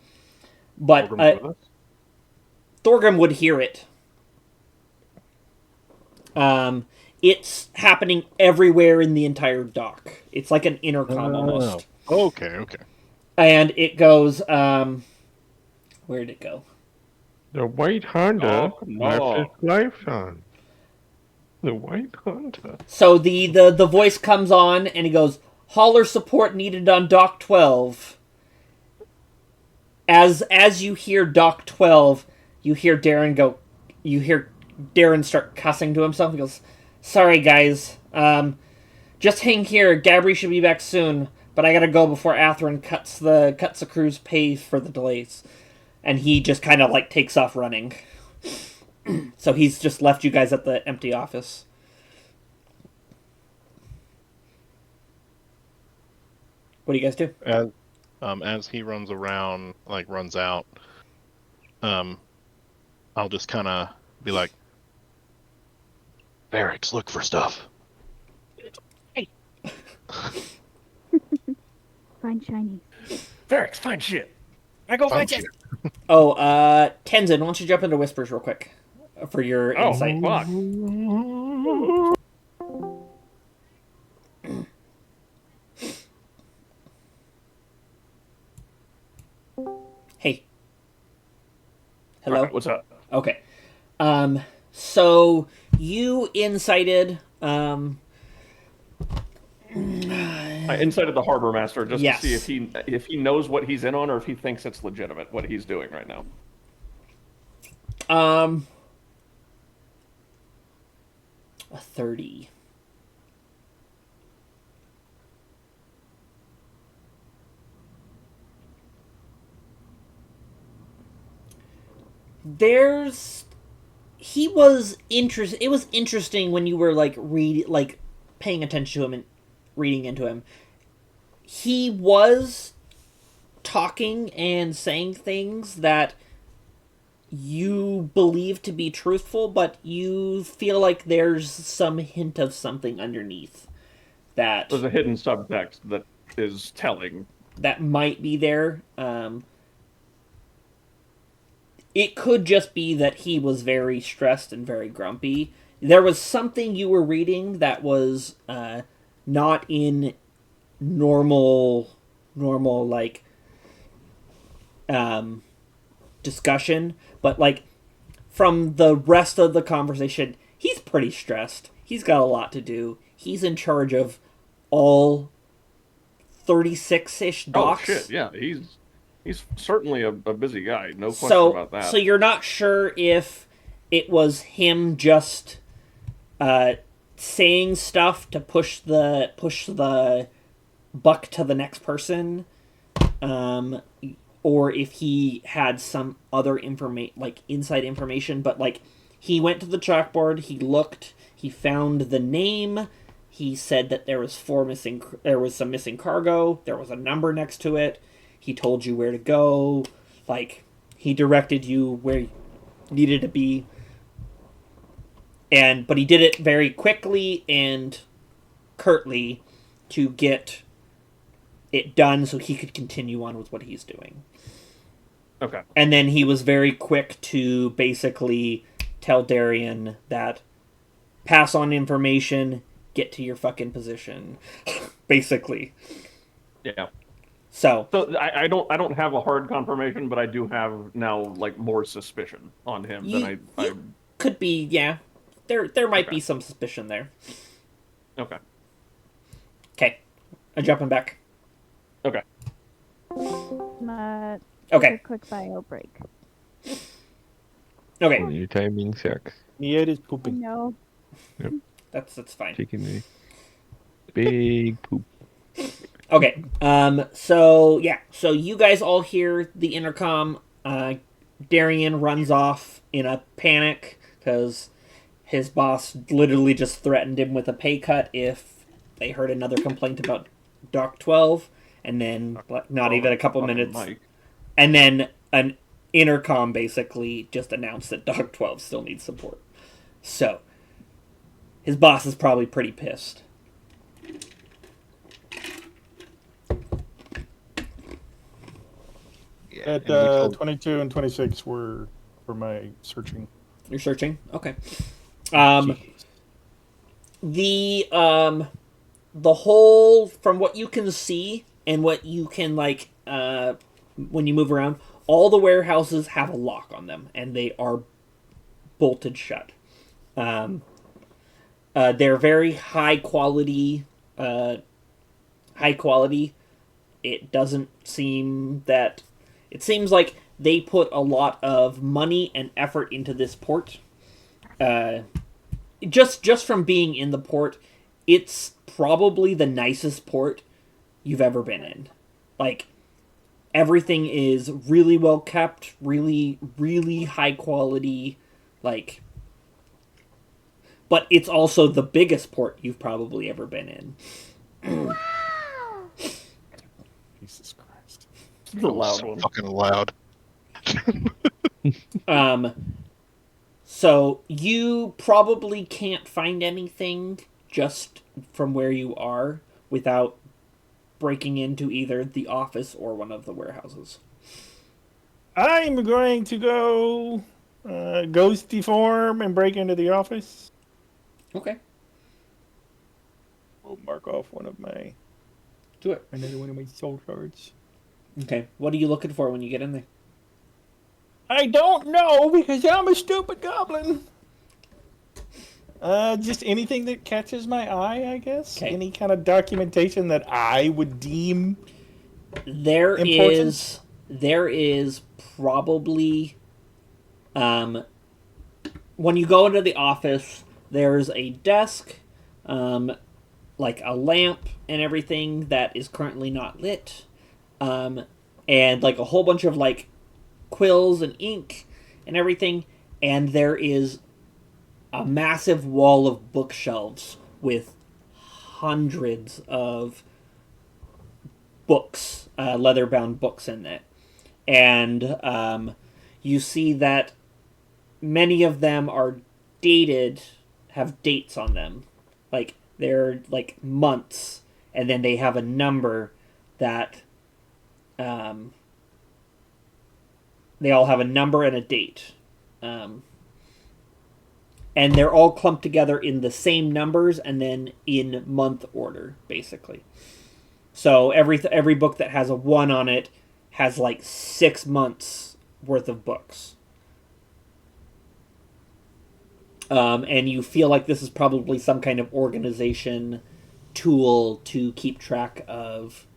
But Thorgrim would hear it. It's happening everywhere in the entire dock. It's like an intercom almost. Okay. And it goes, where'd it go? The white Honda Oh, no. left its lights on. The white Honda. So the voice comes on and he goes, "Hauler support needed on Dock 12. As you hear Dock 12, you hear Darren start cussing to himself. He goes, "Sorry guys, just hang here. Gabri should be back soon. But I gotta go before Atherin cuts the crew's pay for the delays." And he just kind of like takes off running. So he's just left you guys at the empty office. What do you guys do? As he runs around, like runs out, I'll just kind of be like, "Barracks, look for stuff." Find shiny. Ferrex, find shit. I go find shit. Oh, Tenzin, why don't you jump into Whispers real quick for your insight? Fuck. Hey. Hello? Alright, what's up? Okay. So you incited, I incited the harbor master just Yes. to see if he knows what he's in on or if he thinks it's legitimate what he's doing right now. A 30. It was interesting when you were paying attention to him and reading into him. He was talking and saying things that you believe to be truthful, but you feel like there's some hint of something underneath that There's a hidden subtext that is telling. that might be there. It could just be that he was very stressed and very grumpy. There was something you were reading that was not in normal discussion, but like from the rest of the conversation, he's pretty stressed. He's got a lot to do. He's in charge of all 36-ish docks. Oh shit! Yeah, he's certainly a busy guy. No question about that. So you're not sure if it was him just saying stuff to push the buck to the next person, or or if he had some other inside information, but like he went to the chalkboard, he looked, he found the name, he said that there was some missing cargo, there was a number next to it, he told you where to go, like he directed you where you needed to be. But he did it very quickly and curtly to get it done so he could continue on with what he's doing. Okay. And then he was very quick to basically tell Darian that pass on information, get to your fucking position. Basically. Yeah. So I don't have a hard confirmation, but I do have now like more suspicion on him than I could be, yeah. There might Okay. be some suspicion there. Okay. Okay. I'm jumping back. Okay. Okay. A quick bio break. Okay. Your timing sucks. Mia is pooping. No. That's fine. Taking a big poop. Okay. So you guys all hear the intercom. Darian runs off in a panic because his boss literally just threatened him with a pay cut if they heard another complaint about Doc 12, and then not even a couple minutes, and then an intercom basically just announced that Doc 12 still needs support. So his boss is probably pretty pissed. At 22 and 26 were for my searching. You're searching? Okay. The whole, from what you can see and what you can when you move around, all the warehouses have a lock on them and they are bolted shut. They're very high quality. It doesn't seem that. It seems like they put a lot of money and effort into this port. Just from being in the port, it's probably the nicest port you've ever been in. Like, everything is really well kept, really, really high quality, like... But it's also the biggest port you've probably ever been in. Jesus Christ. It's a loud So one. fucking loud. So you probably can't find anything just from where you are without breaking into either the office or one of the warehouses. I'm going to go ghosty form and break into the office. Okay. We'll mark off one of my... Do it. Another one of my soul cards. Okay. What are you looking for when you get in there? I don't know because I'm a stupid goblin. Just anything that catches my eye, I guess. Okay. Any kind of documentation that I would deem There important? is probably when you go into the office, there's a desk, like a lamp and everything that is currently not lit, and like a whole bunch of like quills and ink and everything, and there is a massive wall of bookshelves with hundreds of books, leather-bound books in it. And you see that many of them are dated, have dates on them. Like, they're like months, and then they have a number that they all have a number and a date. And they're all clumped together in the same numbers and then in month order, basically. So every book that has a 1 on it has like 6 months worth of books. And you feel like this is probably some kind of organization tool to keep track of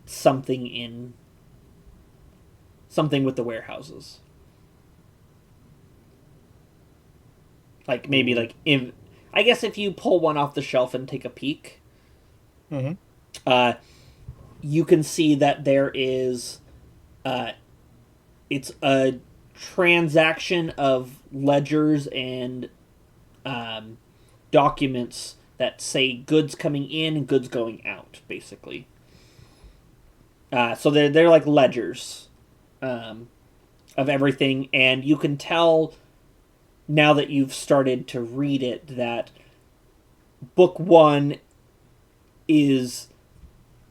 something with the warehouses. Like maybe like I guess if you pull one off the shelf and take a peek, Mm-hmm. you can see that there is it's a transaction of ledgers and documents that say goods coming in and goods going out, basically. So they're like ledgers of everything, and you can tell now that you've started to read it that book 1 is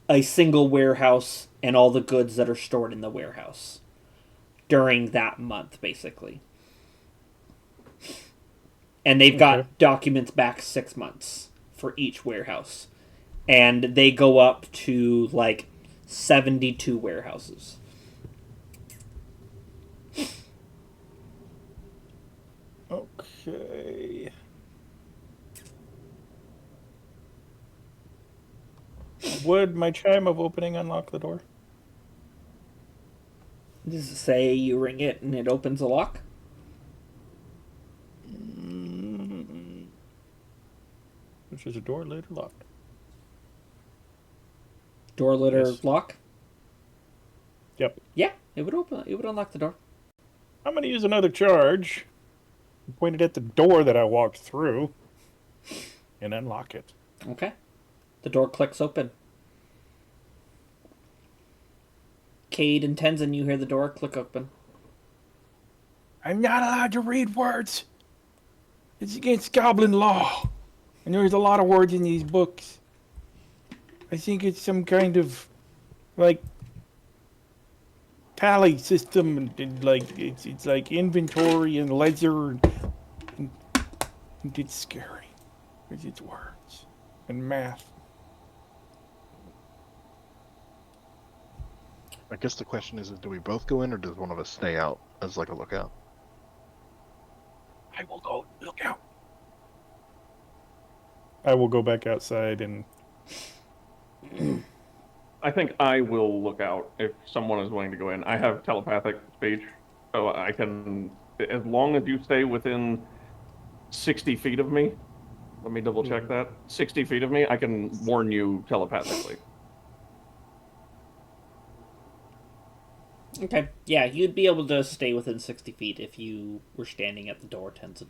a single warehouse and all the goods that are stored in the warehouse during that month, basically. And they've got documents back 6 months for each warehouse. And they go up to like 72 warehouses. Okay. Would my chime of opening unlock the door? Does it say you ring it and it opens a lock? Which is a door lid or locked? Door lid or Yes. lock? Yep. Yeah, it would open. It would unlock the door. I'm going to use another charge. Point it at the door that I walked through. And unlock it. Okay. The door clicks open. Cade and Tenzin, you hear the door click open. I'm not allowed to read words. It's against goblin law. And there's a lot of words in these books. I think it's some kind of, like, tally system. And like, it's like inventory and ledger. And it's scary. Because it's words. And math. I guess the question is do we both go in or does one of us stay out as like a lookout? I will go look out. I will go back outside and... I think I will look out if someone is willing to go in. I have telepathic speech, so I can, as long as you stay within 60 feet of me, let me double check that, 60 feet of me, I can warn you telepathically. Okay. Yeah, you'd be able to stay within 60 feet if you were standing at the door, Tenzin.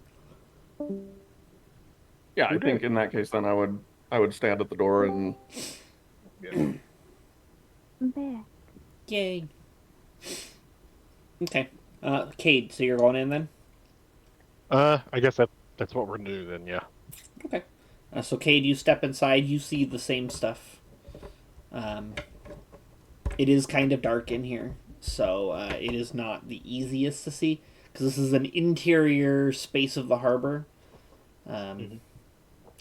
Yeah, I think in that case then I would stand at the door and... I'm back. Yay. Okay. Cade, so you're going in then? I guess that's what we're gonna do then, yeah. Okay. So Cade, you step inside, you see the same stuff. It is kind of dark in here, so it is not the easiest to see, because this is an interior space of the harbor.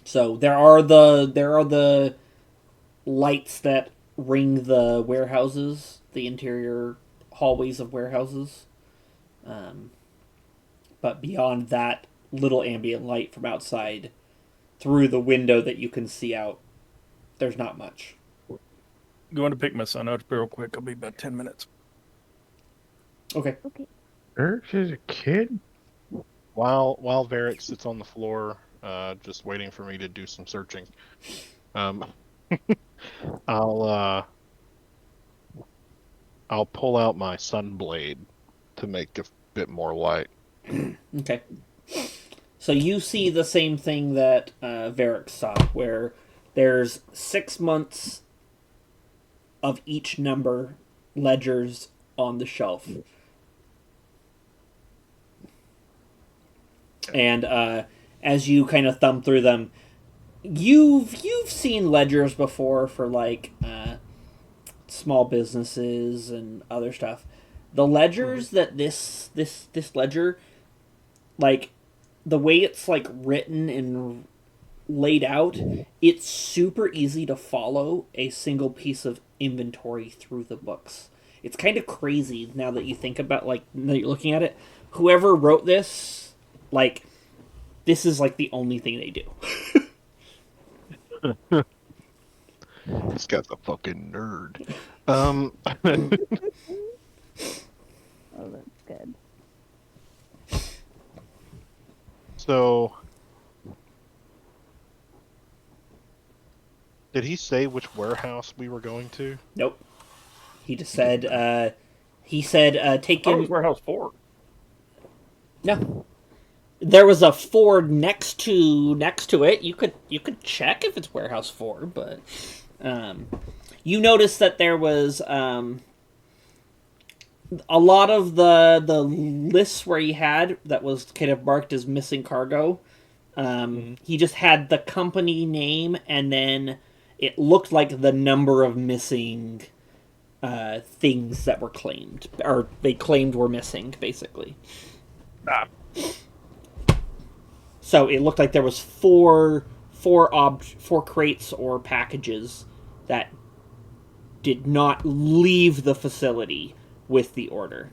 So there are the lights that ring the warehouses, the interior hallways of warehouses. But beyond that little ambient light from outside, through the window that you can see out, there's not much. Going to pick my son up real quick. I'll be about 10 minutes. Okay. Okay. Eric's is a kid? While Varric sits on the floor, just waiting for me to do some searching, I'll pull out my sunblade to make a bit more light. Okay. So you see the same thing that Varric saw, where there's 6 months of each number ledgers on the shelf. And as you kind of thumb through them, you've seen ledgers before for like small businesses and other stuff. The ledgers that this ledger, like the way it's like written and laid out, it's super easy to follow a single piece of inventory through the books. It's kind of crazy now that you think about, like, now you're looking at it. Whoever wrote this, like, this is like the only thing they do. This guy's a fucking nerd. Oh, that's good. So, did he say which warehouse we were going to? Nope. He just said He said, take Oh, him... it's warehouse 4. No. There was a 4 next to it. You could check if it's warehouse 4, but you noticed that there was a lot of the lists where he had that was kind of marked as missing cargo. He just had the company name, and then it looked like the number of missing things that were claimed, or they claimed were missing, basically. Ah. So it looked like there was four crates or packages that did not leave the facility with the order.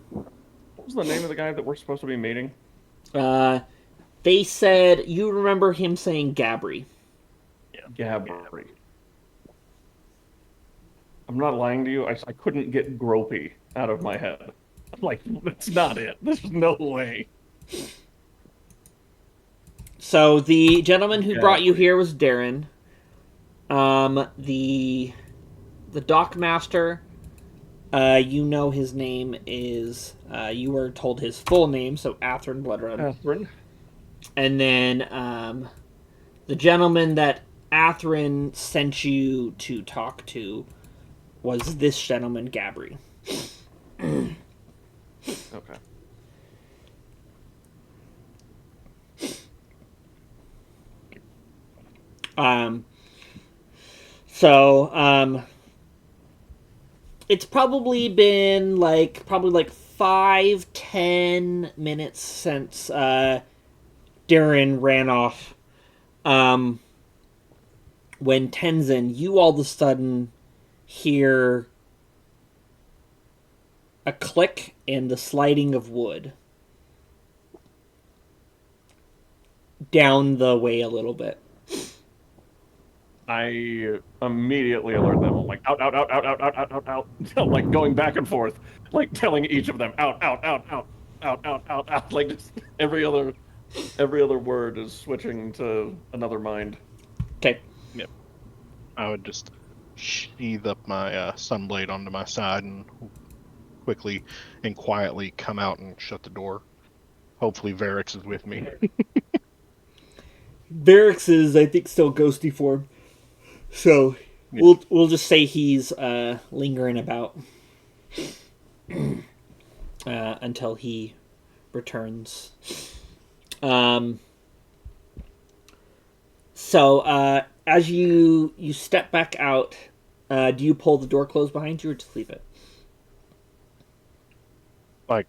What was the name of the guy that we're supposed to be meeting? They said, you remember him saying Gabri. Gabri. I'm not lying to you. I couldn't get Gropey out of my head. I'm like, that's not it. There's no way. So the gentleman who brought you here was Darren. The dock master, you know his name is, you were told his full name, so Atherin Bloodrun. Atherin. And then the gentleman that Atherin sent you to talk to was this gentleman, Gabri. Okay. It's probably been like 5-10 minutes since Darren ran off. When Tenzin, you all of a sudden hear a click and the sliding of wood down the way a little bit. I immediately alert them. I'm like, out, out, out, out, out, out, out, out, out. I'm like going back and forth, like telling each of them, out, out, out, out, out, out, out, out. Like just every other word is switching to another mind. Okay. Yep. I would just sheath up my sunblade onto my side and quickly and quietly come out and shut the door. Hopefully Varix is with me. Varix is, I think, still ghosty form. So we'll just say he's lingering about until he returns. So as you step back out, do you pull the door closed behind you or just leave it? Like,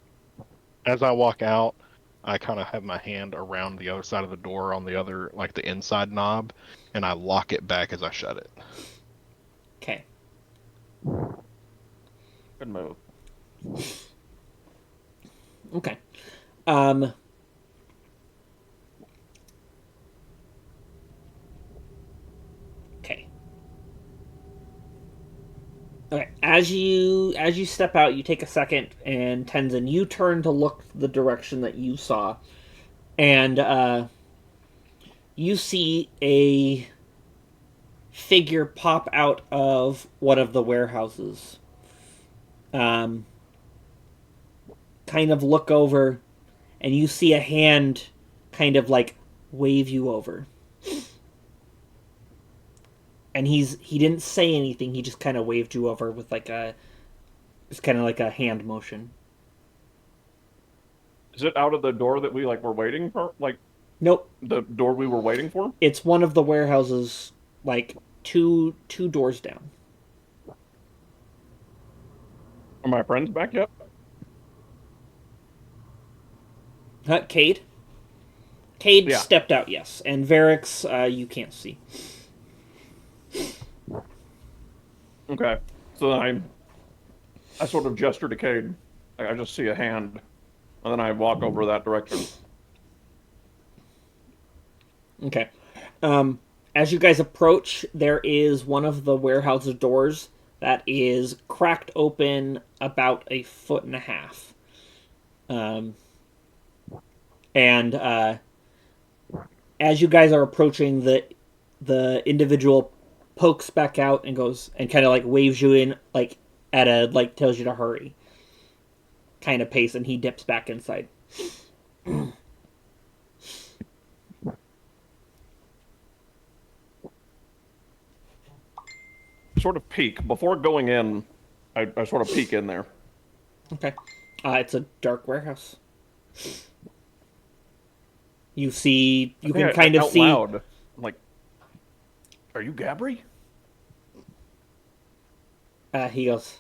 as I walk out, I kind of have my hand around the other side of the door on the other, like the inside knob, and I lock it back as I shut it. Okay. Good move. Okay. Okay. Okay. As you step out, you take a second, and Tenzin, you turn to look the direction that you saw, and you see a figure pop out of one of the warehouses. Kind of look over, and you see a hand kind of like wave you over. And he didn't say anything, he just kind of waved you over with just kind of like a hand motion. Is it out of the door that we were waiting for? Like, nope. The door we were waiting for? It's one of the warehouses, like two doors down. Are my friends back yet? Cade? Cade stepped out, yes. And Varix, you can't see. Okay. So then I sort of gesture to Cade. I just see a hand, and then I walk over that direction. Okay. As you guys approach, there is one of the warehouse's doors that is cracked open about 1.5 feet. And as you guys are approaching, the individual pokes back out and goes and kind of like waves you in, like at a, like, tells you to hurry kind of pace, and he dips back inside. Sort of peek before going in. I sort of peek in there. Okay. It's a dark warehouse. You see, you can kind of out see. Loud, I'm like, are you Gabri? He goes,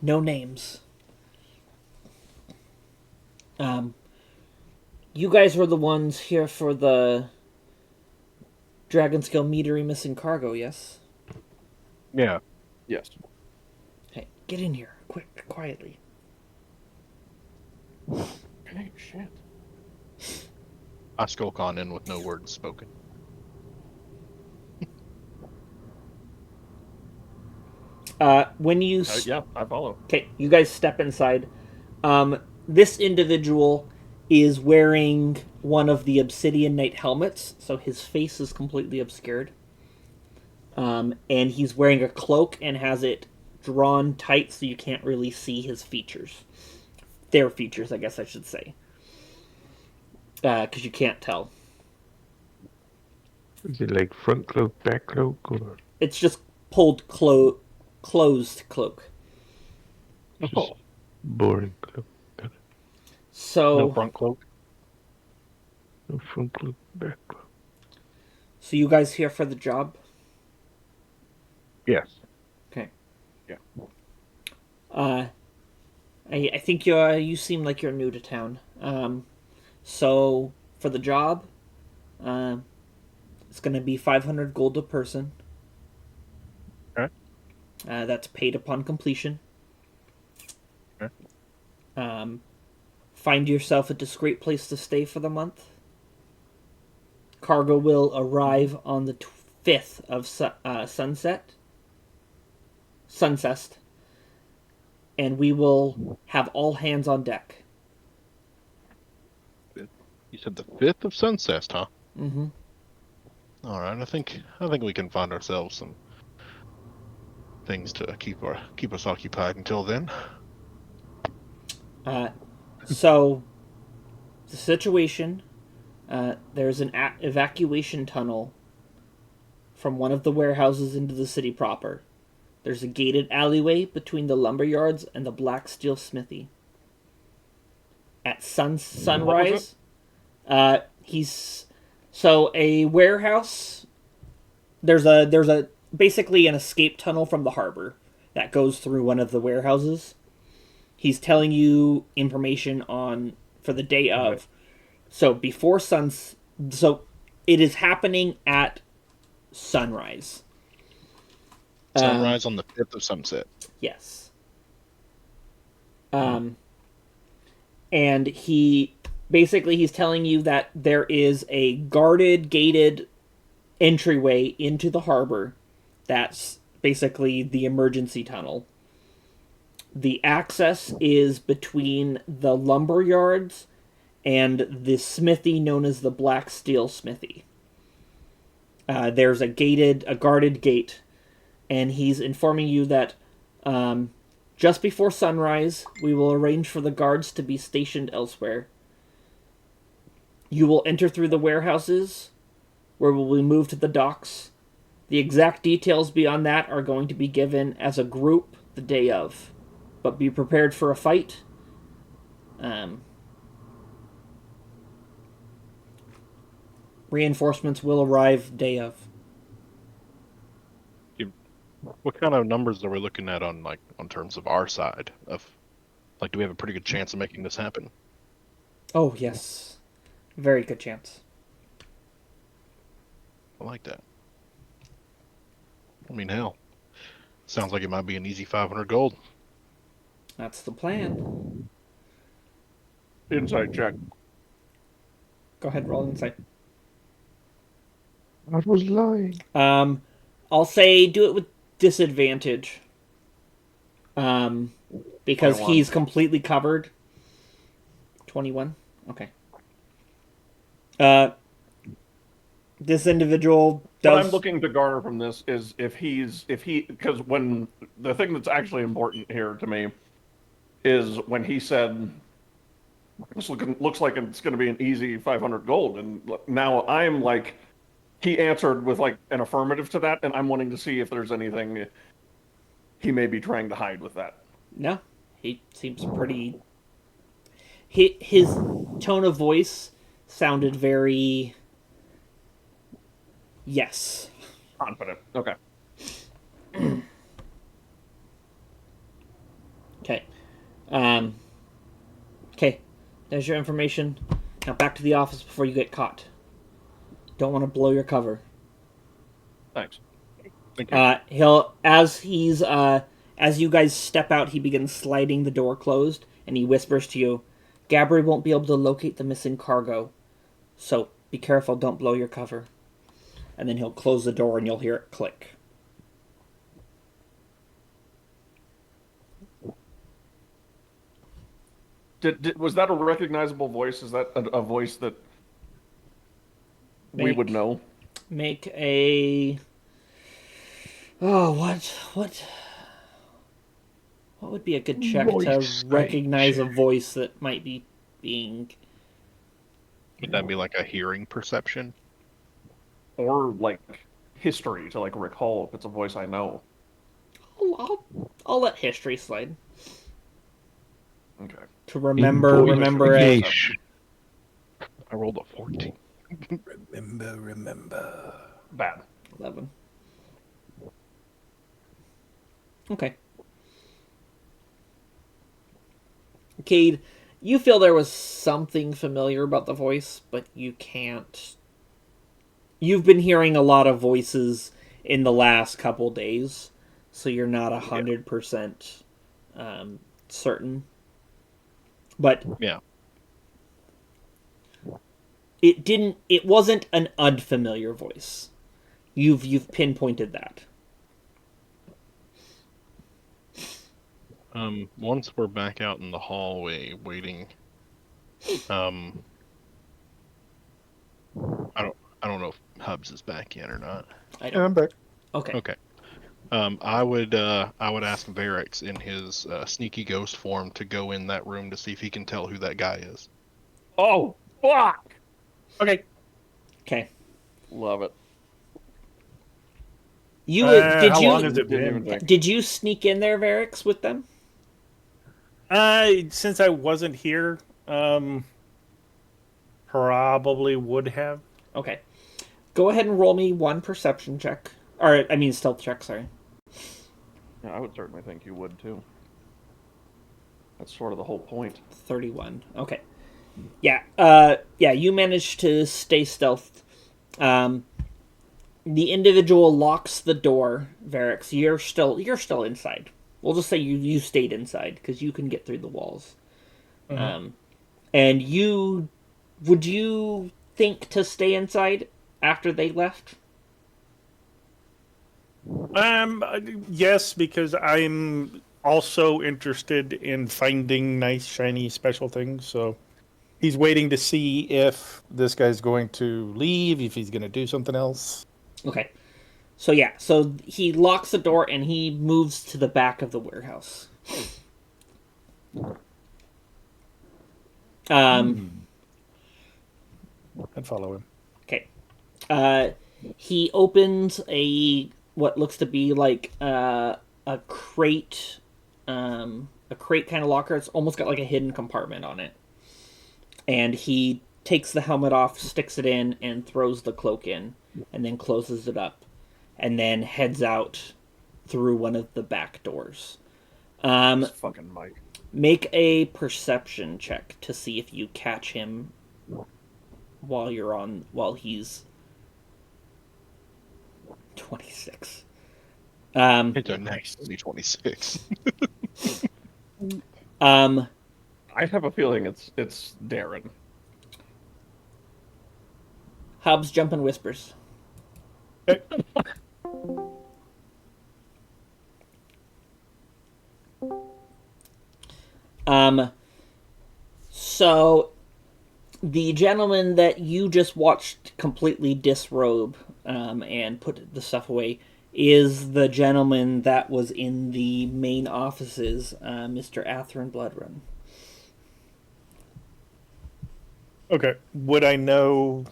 no names. You guys were the ones here for the Dragonskill meadery missing cargo, yes? Yeah. Yes. Hey, get in here, quick, quietly. Okay, shit. I skulk on in with no words spoken. When you... Yeah, I follow. Okay, you guys step inside. This individual is wearing one of the Obsidian Knight helmets, so his face is completely obscured. And he's wearing a cloak and has it drawn tight so you can't really see his features. Their features, I guess I should say. Because you can't tell. Is it like front cloak, back cloak, or It's just pulled closed cloak. just boring cloak? So, No front cloak. No front cloak, back cloak. so you guys here for the job? Yes. Okay. Yeah. I think you seem like you're new to town. So for the job, it's going to be 500 gold a person. Okay. That's paid upon completion. Okay. Find yourself a discreet place to stay for the month. Cargo will arrive on the 5th of Suncest. And we will have all hands on deck. You said the 5th of Suncest, huh? Mm-hmm. All right. I think we can find ourselves some things to keep us occupied until then. So, the situation, there's an evacuation tunnel from one of the warehouses into the city proper. There's a gated alleyway between the lumber yards and the black steel smithy. At sunrise, a warehouse. There's a basically an escape tunnel from the harbor that goes through one of the warehouses. He's telling you information on for the day of. Okay. So before so it is happening at sunrise. Sunrise on the 5th of Sunset. Yes. And he's telling you that there is a guarded, gated entryway into the harbor. That's basically the emergency tunnel. The access is between the lumber yards and the smithy known as the Black Steel Smithy. There's a guarded gate, and he's informing you that just before sunrise, we will arrange for the guards to be stationed elsewhere. You will enter through the warehouses, where we will move to the docks. The exact details beyond that are going to be given as a group the day of. But be prepared for a fight. Reinforcements will arrive day of. What kind of numbers are we looking at on terms of our side of, do we have a pretty good chance of making this happen? Oh yes, very good chance. I like that. I mean, hell, sounds like it might be an easy 500 gold. That's the plan. Insight check. Go ahead, roll insight. I was lying. I'll say do it with disadvantage. Because 21. he's completely covered. 21? Okay. This individual What does. I'm looking to garner from this is if because when the thing that's actually important here to me is when he said looks like it's going to be an easy 500 gold, and now I'm like he answered with like an affirmative to that, and I'm wanting to see if there's anything he may be trying to hide with that. No, he seems pretty. His tone of voice sounded very. Yes. Confident. Okay. Okay. Okay. There's your information. Now back to the office before you get caught. Don't want to blow your cover. Thanks. Thank you. He'll as you guys step out, he begins sliding the door closed, and he whispers to you, "Gabriel won't be able to locate the missing cargo, so be careful. Don't blow your cover." And then he'll close the door, and you'll hear it click. Was that a recognizable voice? Is that a voice that we would know? Make a. Oh, what would be a good check to recognize a voice that might be being. Would that be like a hearing perception? Or like history to like recall if it's a voice I know. I'll let history slide. Okay. To remember it. I rolled a 14. Remember. Bad. 11. Okay. Cade, you feel there was something familiar about the voice, but you can't. You've been hearing a lot of voices in the last couple days, so you're not 100% certain. But yeah, it wasn't an unfamiliar voice. You've pinpointed that. Once we're back out in the hallway waiting, I don't know if Hubs is back yet or not. Yeah, I'm back. Okay. Okay. I would ask Varix in his sneaky ghost form to go in that room to see if he can tell who that guy is. Oh, fuck! Okay. Okay. Love it. How long has it been? Did you sneak in there, Varix, with them? Since I wasn't here, probably would have. Okay. Go ahead and roll me one perception check. Or, I mean, stealth check, sorry. Yeah, I would certainly think you would, too. That's sort of the whole point. 31. Okay. Yeah, you managed to stay stealthed. The individual locks the door, Varix. You're still inside. We'll just say you stayed inside, because you can get through the walls. Mm-hmm. And would you think to stay inside after they left? Yes, because I'm also interested in finding nice, shiny, special things. So he's waiting to see if this guy's going to leave, if he's going to do something else. Okay. So he locks the door and he moves to the back of the warehouse. I'd follow him. Okay. He opens what looks to be like a crate kind of locker. It's almost got like a hidden compartment on it. And he takes the helmet off, sticks it in, and throws the cloak in, and then closes it up, and then heads out through one of the back doors. Fucking Mike. Make a perception check to see if you catch him while he's 26. It's a nice 26. I have a feeling it's Darren. Hubs jump and whispers. So The gentleman that you just watched completely disrobe and put the stuff away is the gentleman that was in the main offices, Mr. Atherin Bloodrun. Okay. Would I know?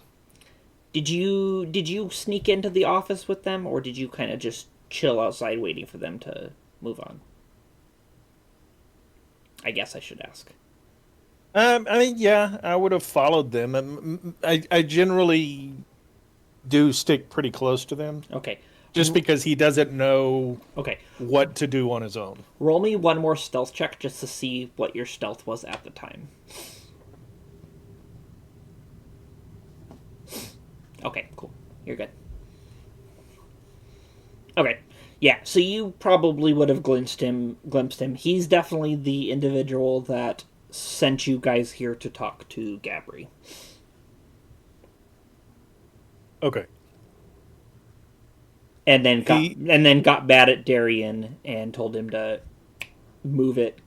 Did you sneak into the office with them, or did you kind of just chill outside waiting for them to move on? I guess I should ask. I mean, yeah, I would have followed them. I generally do stick pretty close to them, Okay. just because he doesn't know Okay. what to do on his own. Roll me one more stealth check just to see what your stealth was at the time. Okay, cool. You're good. Okay. Yeah, so you probably would have glimpsed him. He's definitely the individual that sent you guys here to talk to Gabri. Okay. And then got bad at Darien and told him to move it,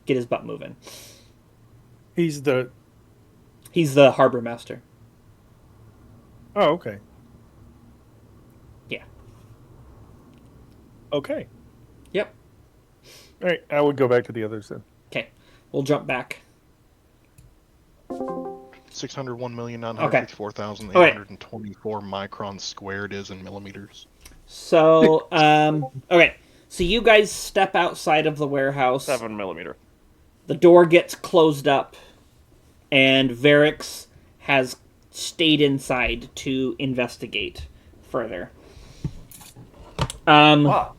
get his butt moving. He's the harbor master. Oh, okay. Yeah. Okay. Yep. All right, I would go back to the others then. Okay, we'll jump back. 601,954,824 microns squared is in millimeters. So, okay. So you guys step outside of the warehouse. 7 millimeter. The door gets closed up, and Varix has stayed inside to investigate further. Wow.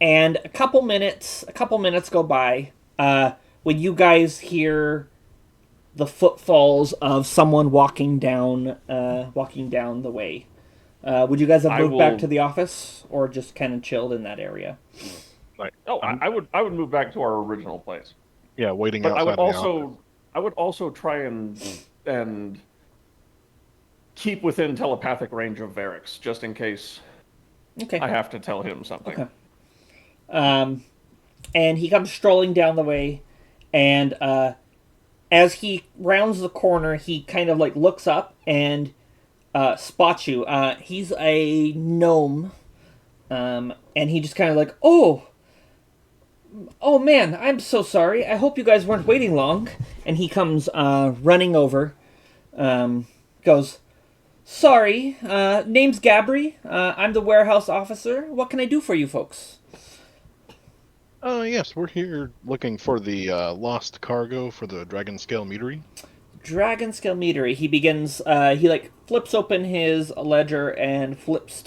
And a couple minutes go by when you guys hear the footfalls of someone walking down the way. Would you guys have moved back to the office, or just kind of chilled in that area? I would move back to our original place. Yeah, waiting But outside. I would also try and keep within telepathic range of Varix, just in case I have to tell him something. Okay. And he comes strolling down the way, and as he rounds the corner, he kind of like looks up and spots you. He's a gnome, and he just kind of like, oh man, I'm so sorry. I hope you guys weren't waiting long. And he comes running over, goes, sorry, name's Gabri. I'm the warehouse officer. What can I do for you folks? Yes, we're here looking for the lost cargo for the Dragon Scale Meadery. Dragon Scale Meadery. He begins, he like flips open his ledger and flips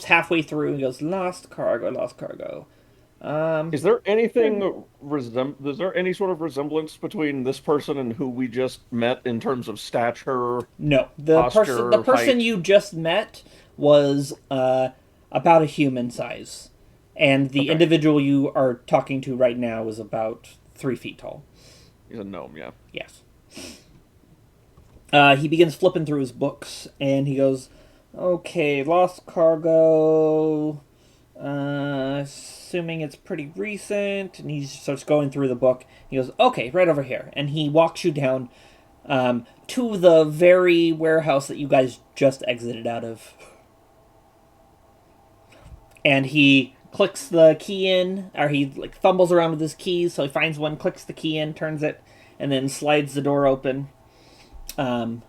halfway through and goes, lost cargo. Is there anything is there any sort of resemblance between this person and who we just met in terms of stature? No, the person height? you just met was about a human size, and the individual you are talking to right now is about 3 feet tall. He's a gnome, yeah. Yes. He begins flipping through his books, and he goes, "Okay, lost cargo. Assuming it's pretty recent." And he starts going through the book. He goes, "Okay, right over here." And he walks you down to the very warehouse that you guys just exited out of. And he clicks the key in, or he like fumbles around with his keys, so he finds one, clicks the key in, turns it, and then slides the door open. And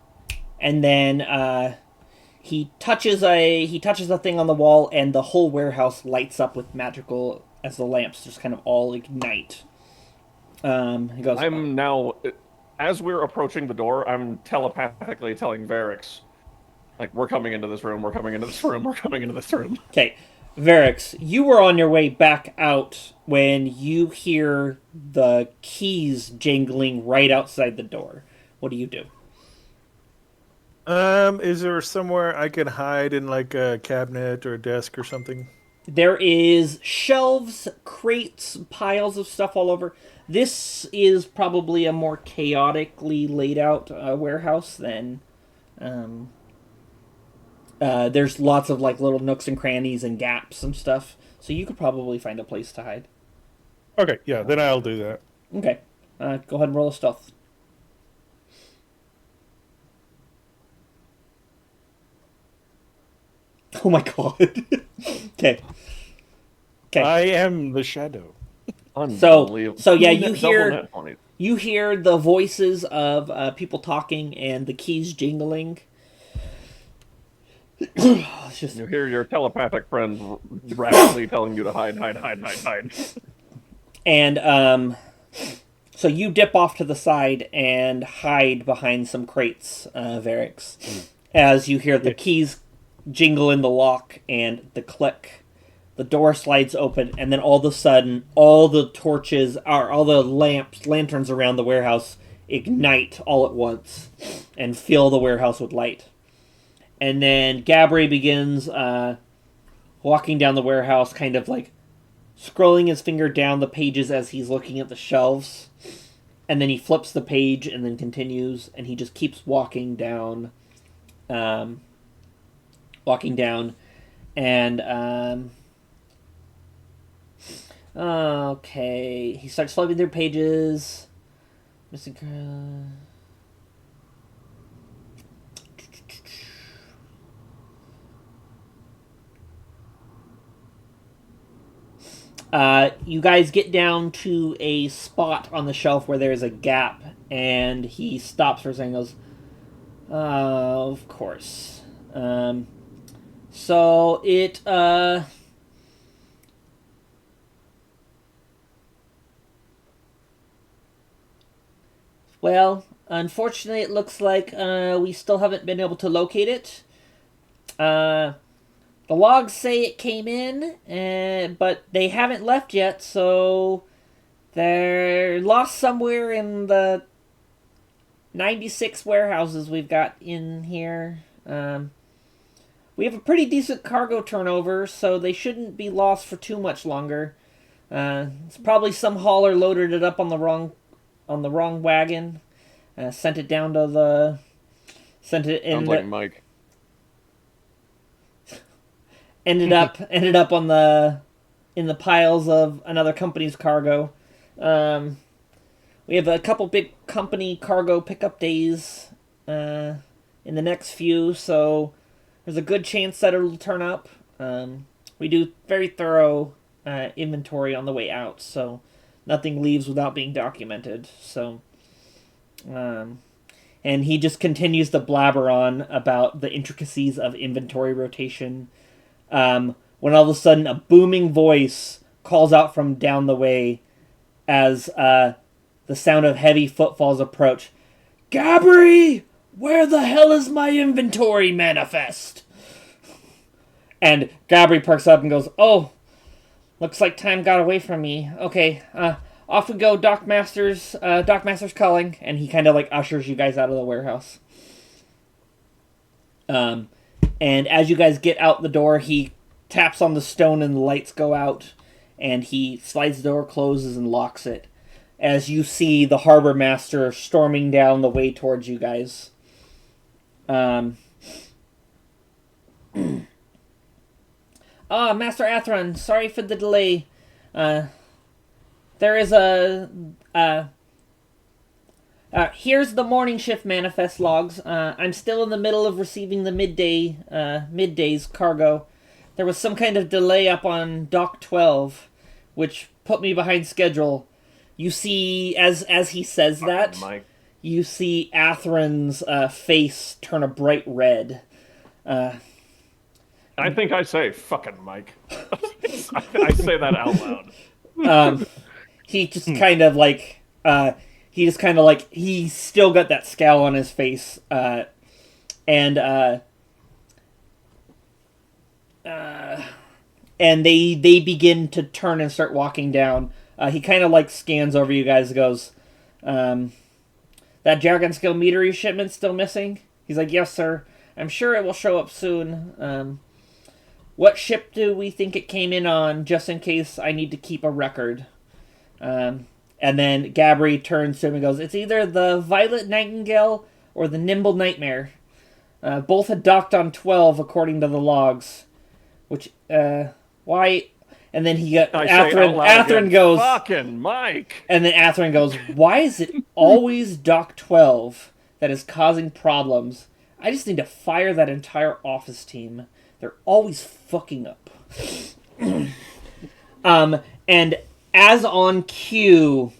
then he touches a thing on the wall, and the whole warehouse lights up with magical, as the lamps just kind of all ignite. He goes, I'm now, as we're approaching the door, I'm telepathically telling Varix, like, we're coming into this room, we're coming into this room, we're coming into this room. Okay, Varix, you were on your way back out when you hear the keys jingling right outside the door. What do you do? Is there somewhere I can hide in like a cabinet or a desk or something? There is shelves, crates, piles of stuff all over. This is probably a more chaotically laid out warehouse than... there's lots of like little nooks and crannies and gaps and stuff. So you could probably find a place to hide. Okay, yeah, then I'll do that. Okay. Go ahead and roll a stealth. Oh my god. Okay. Okay. I am the shadow. Unbelievable. So yeah, Double net 20. you hear the voices of people talking and the keys jingling. It's just, You hear your telepathic friend rapidly telling you to hide. and so you dip off to the side and hide behind some crates, Varix, as you hear the keys jingle in the lock and the click. The door slides open, and then all of a sudden, all the torches, or all the lanterns around the warehouse ignite all at once and fill the warehouse with light. And then Gabri begins walking down the warehouse, kind of like scrolling his finger down the pages as he's looking at the shelves. And then he flips the page and then continues, and he just keeps walking down. And okay, he starts flipping through pages. Missing. You guys get down to a spot on the shelf where there's a gap, and he stops for a second and goes, of course. So it, well, unfortunately it looks like we still haven't been able to locate it. The logs say it came in, but they haven't left yet, so they're lost somewhere in the 96 warehouses we've got in here. We have a pretty decent cargo turnover, so they shouldn't be lost for too much longer. It's probably some hauler loaded it up on the wrong wagon, sent it down to the... Sounds like Mike. Ended up on in the piles of another company's cargo. We have a couple big company cargo pickup days in the next few, so there's a good chance that it'll turn up. We do very thorough inventory on the way out, so nothing leaves without being documented. So, and he just continues to blabber on about the intricacies of inventory rotation. When all of a sudden a booming voice calls out from down the way as the sound of heavy footfalls approach. Gabri! Where the hell is my inventory manifest? And Gabri perks up and goes, oh, looks like time got away from me. Okay, off we go, Doc Master's calling. And he kind of like ushers you guys out of the warehouse. And as you guys get out the door, he taps on the stone and the lights go out, and he slides the door, closes, and locks it. As you see the harbor master storming down the way towards you guys. Master Athron, sorry for the delay. There is here's the morning shift manifest logs. I'm still in the middle of receiving the midday's cargo. There was some kind of delay up on Dock 12, which put me behind schedule. You see, as he says that, you see Athron's face turn a bright red. I think I say fucking Mike. I say that out loud. He just kind of like... he's still got that scowl on his face, and they begin to turn and start walking down. He kind of like scans over you guys and goes, that Jargon Skill metery shipment still missing? He's like, yes, sir. I'm sure it will show up soon. What ship do we think it came in on, just in case I need to keep a record? And then Gabri turns to him and goes, it's either the Violet Nightingale or the Nimble Nightmare. Both had docked on 12, according to the logs. Which, why... And then Athron goes... fucking Mike! And then Athron goes, why is it always dock 12 that is causing problems? I just need to fire that entire office team. They're always fucking up. And as on cue,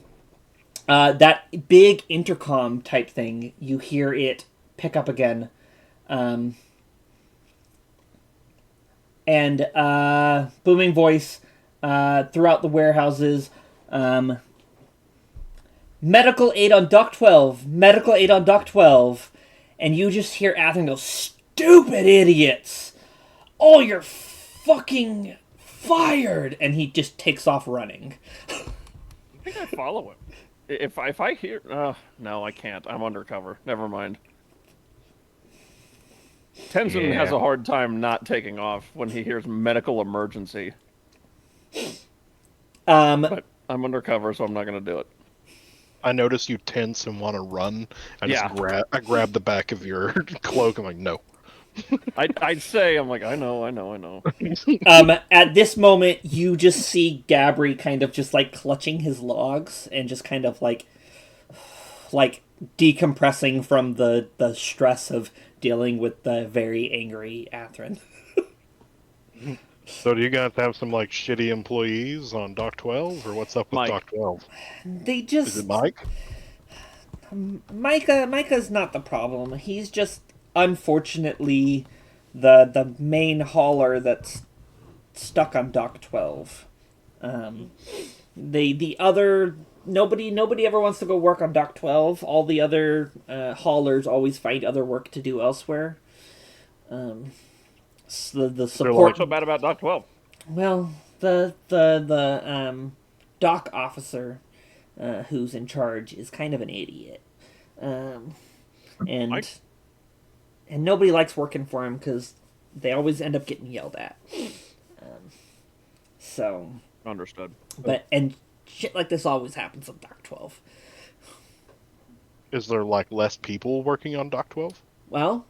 that big intercom type thing, you hear it pick up again. And booming voice throughout the warehouses. Medical aid on Dock 12. Medical aid on Dock 12. And you just hear Athen go, stupid idiots! Oh, you're fucking fired! And he just takes off running. I think I follow him. If I hear... no, I can't. I'm undercover. Never mind. Tenzin has a hard time not taking off when he hears medical emergency. But I'm undercover, so I'm not going to do it. I notice you tense and want to run. I grab the back of your cloak. I'm like, no. I'd say, I'm like, I know. At this moment, you just see Gabri kind of just like clutching his logs and just kind of like decompressing from the stress of dealing with the very angry Atherin. So do you guys have some like shitty employees on Dock 12, or what's up with Mike. Dock 12? They just... Is it Mike? Micah's not the problem. He's just, unfortunately, the main hauler that's stuck on Dock 12. The other... Nobody ever wants to go work on Dock 12. All the other haulers always find other work to do elsewhere. So the support... What's so bad about Dock 12? Well, the dock officer who's in charge is kind of an idiot. And nobody likes working for him because they always end up getting yelled at. So... Understood. And shit like this always happens on Dock 12. Is there like less people working on Dock 12? Well,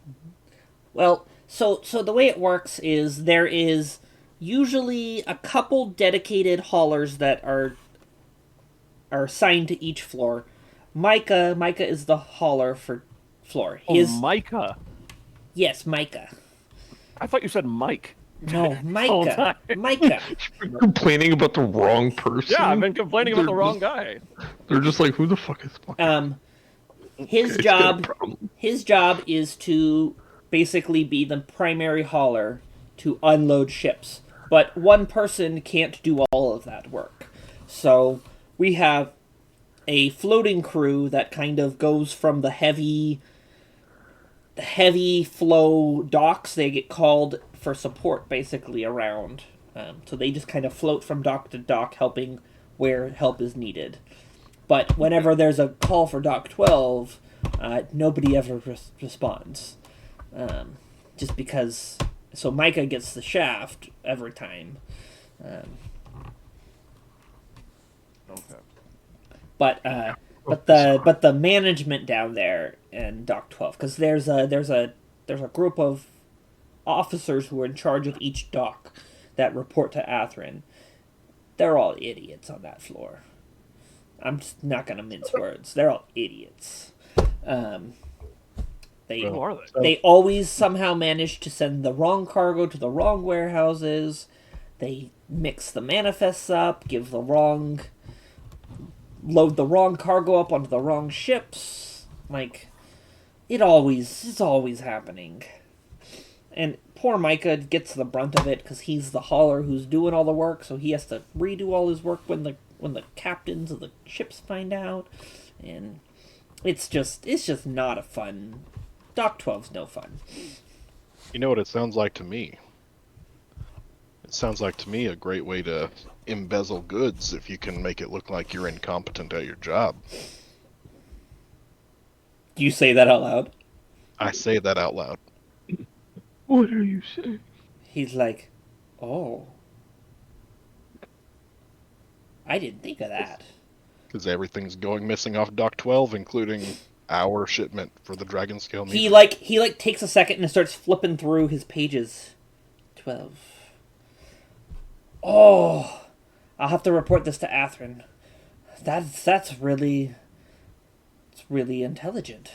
so the way it works is there is usually a couple dedicated haulers that are assigned to each floor. Micah is the hauler for floor. Micah. Yes, Micah. I thought you said Mike. No, Micah. Micah. You're complaining about the wrong person. Yeah, I've been complaining about the wrong guy. They're just like, who the fuck is fucking... His job is to basically be the primary hauler to unload ships. But one person can't do all of that work. So we have a floating crew that kind of goes from the heavy flow docks. They get called for support basically around. So they just kind of float from dock to dock, helping where help is needed. But whenever there's a call for Dock 12, nobody ever responds. Just because... So Micah gets the shaft every time. Okay. But the management down there in Dock 12, because there's a group of officers who are in charge of each dock that report to Atherin. They're all idiots on that floor. I'm just not gonna mince words. They're all idiots. Who are they? They always somehow manage to send the wrong cargo to the wrong warehouses. They mix the manifests up, load the wrong cargo up onto the wrong ships. Like, it's always happening. And poor Micah gets the brunt of it because he's the hauler who's doing all the work, so he has to redo all his work when the captains of the ships find out. And it's just not a fun... Dock 12's no fun. You know what it sounds like to me? It sounds like to me a great way to embezzle goods if you can make it look like you're incompetent at your job. Do you say that out loud? I say that out loud. What are you saying? He's like, oh. I didn't think of that. Because everything's going missing off Dock 12, including our shipment for the Dragon Scale meter. He takes a second and starts flipping through his pages. 12. Oh, I'll have to report this to Atherin. It's really intelligent.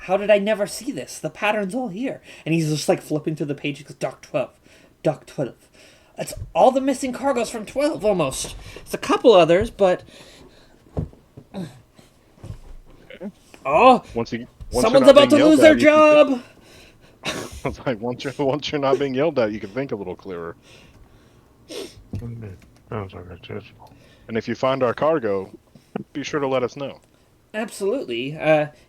how did I never see this? The pattern's all here. And he's just like flipping through the page. He goes, Dock 12. Dock 12. It's all the missing cargoes from 12 almost. It's a couple others, but... Oh, Once someone's you're not about to being yelled lose their at, you can job! It's like once you're not being yelled at, you can think a little clearer. Sounds like a test. And if you find our cargo, be sure to let us know. Absolutely.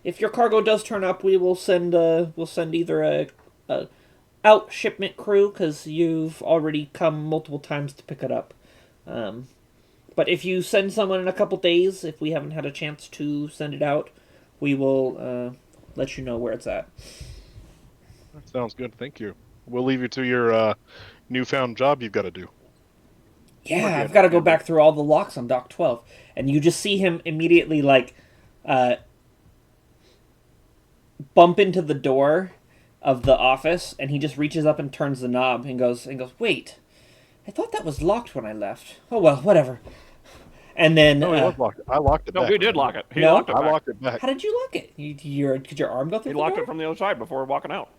If your cargo does turn up, we will send either a out shipment crew, because you've already come multiple times to pick it up. But if you send someone in a couple days, if we haven't had a chance to send it out, we will let you know where it's at. That sounds good. Thank you. We'll leave you to your newfound job you've got to do. Yeah, I've got to go back through all the locks on Dock 12. And you just see him immediately, like, bump into the door of the office, and he just reaches up and turns the knob and goes, wait, I thought that was locked when I left. Oh, well, whatever. And then... No, it was locked. I locked it No, back. he did lock it. He No? locked it I back. locked it back. How did you lock it? Could your arm go through He the locked door? it from the other side before walking out.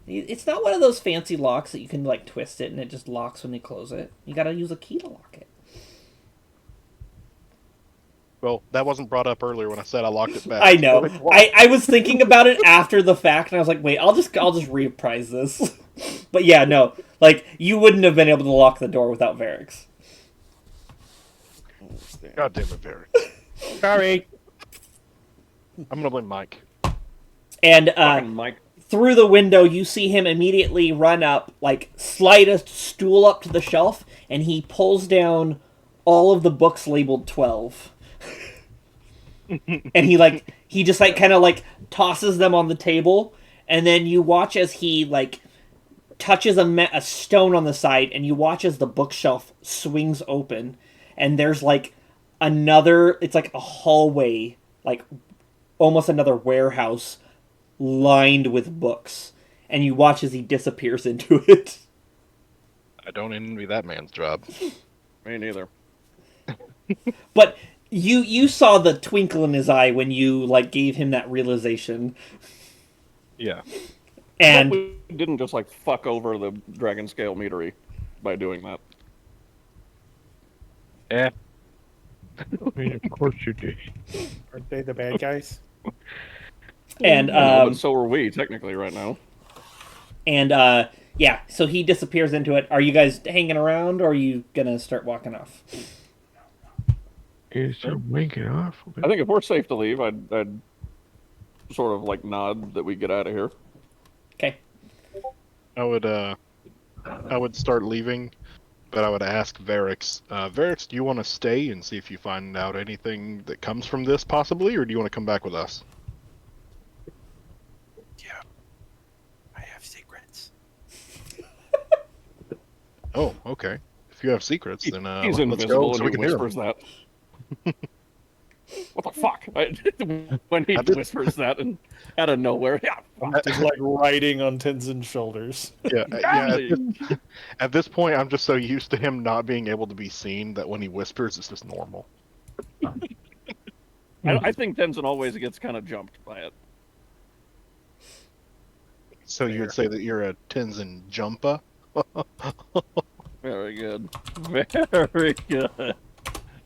It's not one of those fancy locks that you can, like, twist it and it just locks when you close it. You gotta use a key to lock it. Well, that wasn't brought up earlier when I said I locked it back. I know. So it's I was thinking about it after the fact, and I was like, wait, I'll just reprise this. But yeah, no. Like, you wouldn't have been able to lock the door without Varix. God damn it, Barry. Sorry. I'm gonna blame Mike. And Fucking Mike. through the window, you see him immediately run up, like, slide a stool up to the shelf, and he pulls down all of the books labeled 12. And he just kind of tosses them on the table, and then you watch as he touches a stone on the side, and you watch as the bookshelf swings open, and there's it's like a hallway, almost another warehouse lined with books, and you watch as he disappears into it. I don't envy that man's job. Me neither. But you saw the twinkle in his eye when you gave him that realization. Yeah. And we didn't just fuck over the dragon scale meadery by doing that. Eh. I mean, of course you did. Aren't they the bad guys? and No, but so are we technically right now. And yeah, so he disappears into it. Are you guys hanging around, or are you gonna start walking off? Is there winking off? I think if we're safe to leave, I'd sort of nod that we get out of here. Okay. I would start leaving, but I would ask Varix, Varix, do you want to stay and see if you find out anything that comes from this, possibly, or do you want to come back with us? Yeah. I have secrets. Oh, okay. If you have secrets, then He's let's go invisible so we and can he hear 'em. whispers that. What the fuck? When he whispers that and out of nowhere, yeah. Just riding on Tenzin's shoulders. Yeah, yeah. At this point, I'm just so used to him not being able to be seen that when he whispers, it's just normal. I think Tenzin always gets kind of jumped by it. So you would say that you're a Tenzin jumper? Very good. Very good.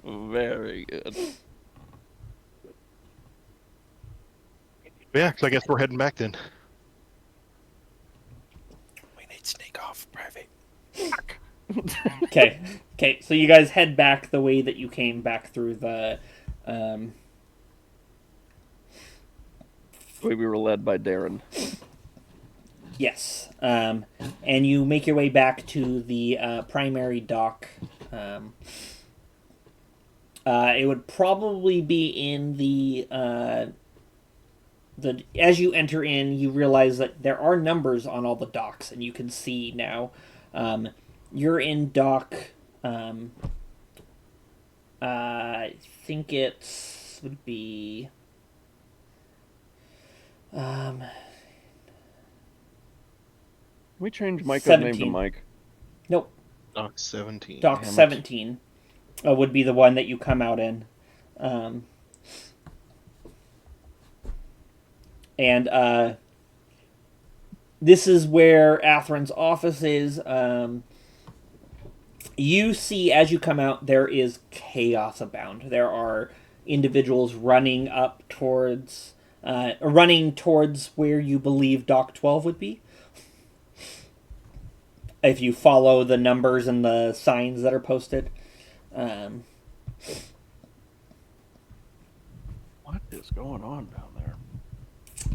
Very good. Yeah, so I guess we're heading back then. We need sneak off, Private. Okay. Okay. So you guys head back the way that you came back through the. The way we were led by Darren. Yes. And you make your way back to the primary dock. It would probably be in the as you enter in, you realize that there are numbers on all the docks, and you can see now. You're in dock. I think would be. We changed Micah's name to 17. Mike. Nope. Dock 17. Dock Damn it. 17 would be the one that you come out in. And this is where Atherin's office is. You see, as you come out, there is chaos abound. There are individuals running up towards, running towards where you believe Dock 12 would be. If you follow the numbers and the signs that are posted. What is going on down there?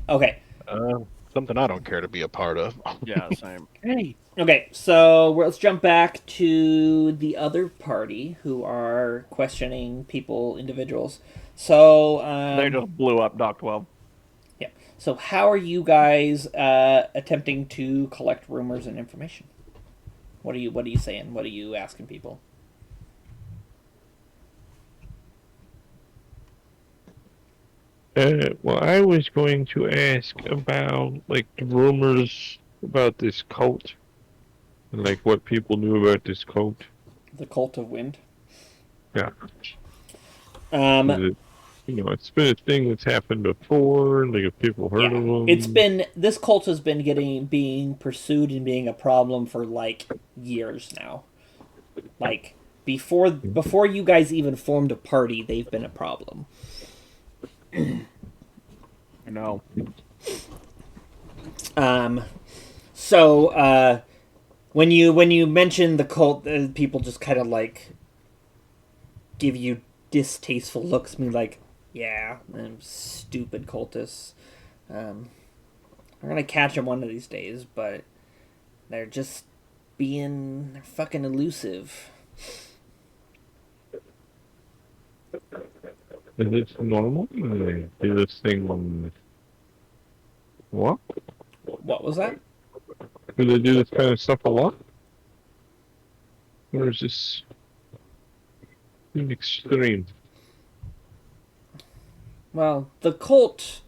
Okay. Something I don't care to be a part of. Yeah, same. Hey, Okay, so let's jump back to the other party who are questioning people, individuals. So, They just blew up Dock 12. yeah. So, how are you guys attempting to collect rumors and information? What are you saying? What are you asking people? Well, I was going to ask about like the rumors about this cult, and like what people knew about this cult. The Cult of Wind. Yeah. Um, Is it, it's been a thing that's happened before. Like, have people heard of them? It's been this cult has been being pursued and being a problem for like years now. Like before you guys even formed a party, they've been a problem. I know. So when you mention the cult, people just kind of like give you distasteful looks. Me like, yeah, stupid cultists. We're gonna catch them one of these days, but they're just they're fucking elusive. Is it normal? They do this thing on what? What was that? Do they do this kind of stuff a lot? Or is this an extreme? Well, the cult,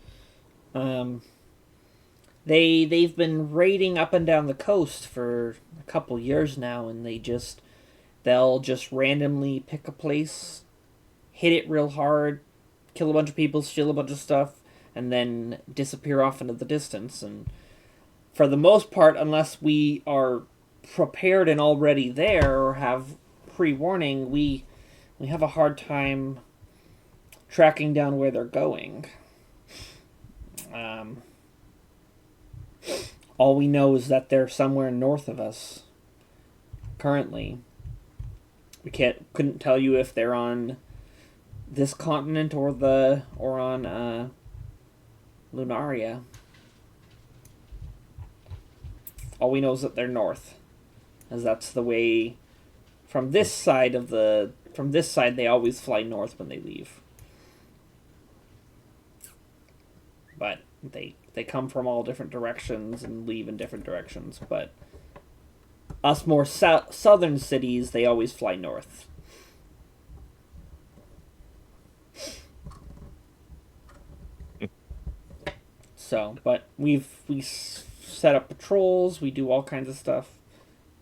they've been raiding up and down the coast for a couple years now, and they'll just randomly pick a place, hit it real hard, kill a bunch of people, steal a bunch of stuff, and then disappear off into the distance. And for the most part, unless we are prepared and already there or have pre-warning, we have a hard time tracking down where they're going. All we know is that they're somewhere north of us currently. We couldn't tell you if they're on this continent or on Lunaria. All we know is that they're north, as that's the way. From this side they always fly north when they leave. But they come from all different directions and leave in different directions. But us more southern cities, they always fly north. So, but we set up patrols, we do all kinds of stuff,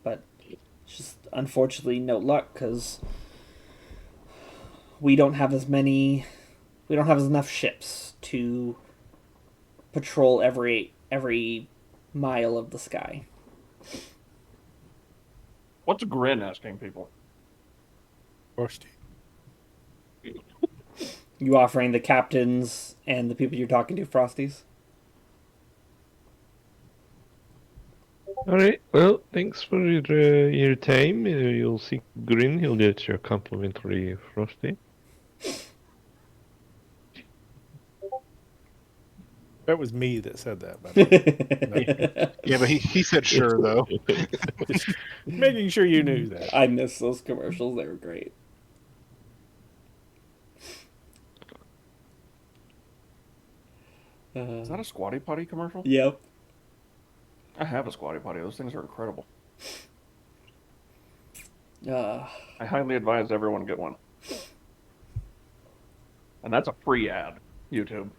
but it's just unfortunately no luck because we don't have enough ships to patrol every mile of the sky. What's Grin asking people? Rusty. You offering the captains and the people you're talking to Frosties? All right. Well, thanks for your time. You'll see Grin. He'll get your complimentary Frosty. That was me that said that, by the way. Yeah, but he said sure though. Just making sure you knew that. I miss those commercials. They were great. Is that a Squatty Potty commercial? Yep. I have a Squatty Potty. Those things are incredible. Uh, I highly advise everyone get one. And that's a free ad, YouTube.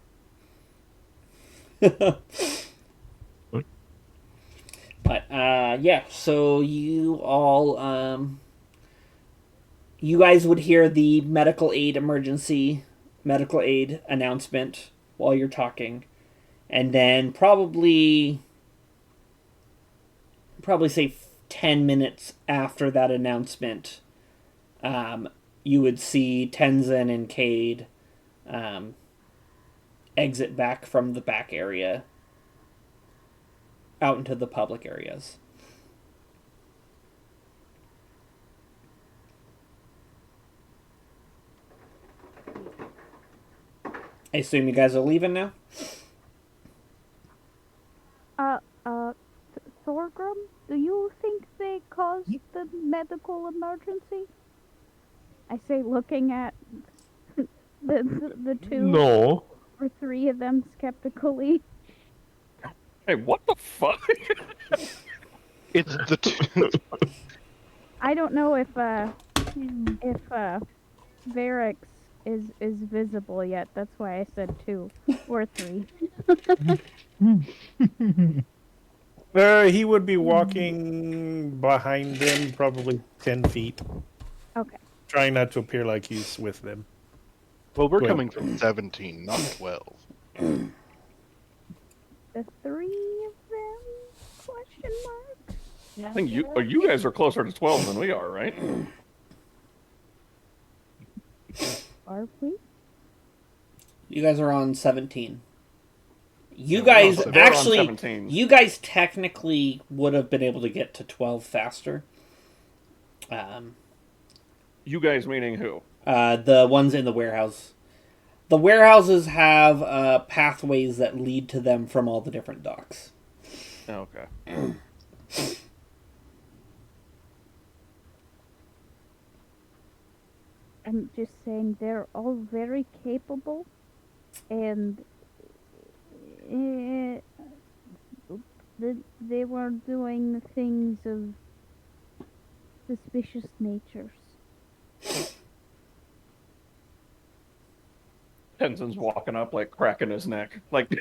But yeah, so you all you guys would hear the medical aid announcement while you're talking, and then probably say 10 minutes after that announcement, you would see Tenzin and Cade exit back from the back area out into the public areas. I assume you guys are leaving now? Thorgrim, do you think they caused the medical emergency? I say, looking at the two No. or three of them skeptically. Hey, what the fuck? It's the two. I don't know if Varix is visible yet. That's why I said 2 or 3. He would be walking behind them, probably 10 feet. Okay. Trying not to appear like he's with them. Well, we're Go ahead. coming from 17, not 12. The 3 of them? Question mark. I think you guys are closer to 12 than we are, right? Are we? You guys are on 17. You Yeah, guys we're on actually, 17. you guys technically would have been able to get to 12 faster. You guys meaning who? The ones in the warehouse. The warehouses have pathways that lead to them from all the different docks. Okay. I'm just saying they're all very capable, and they were doing things of suspicious natures. Tenzin's walking up, like, cracking his neck. Like,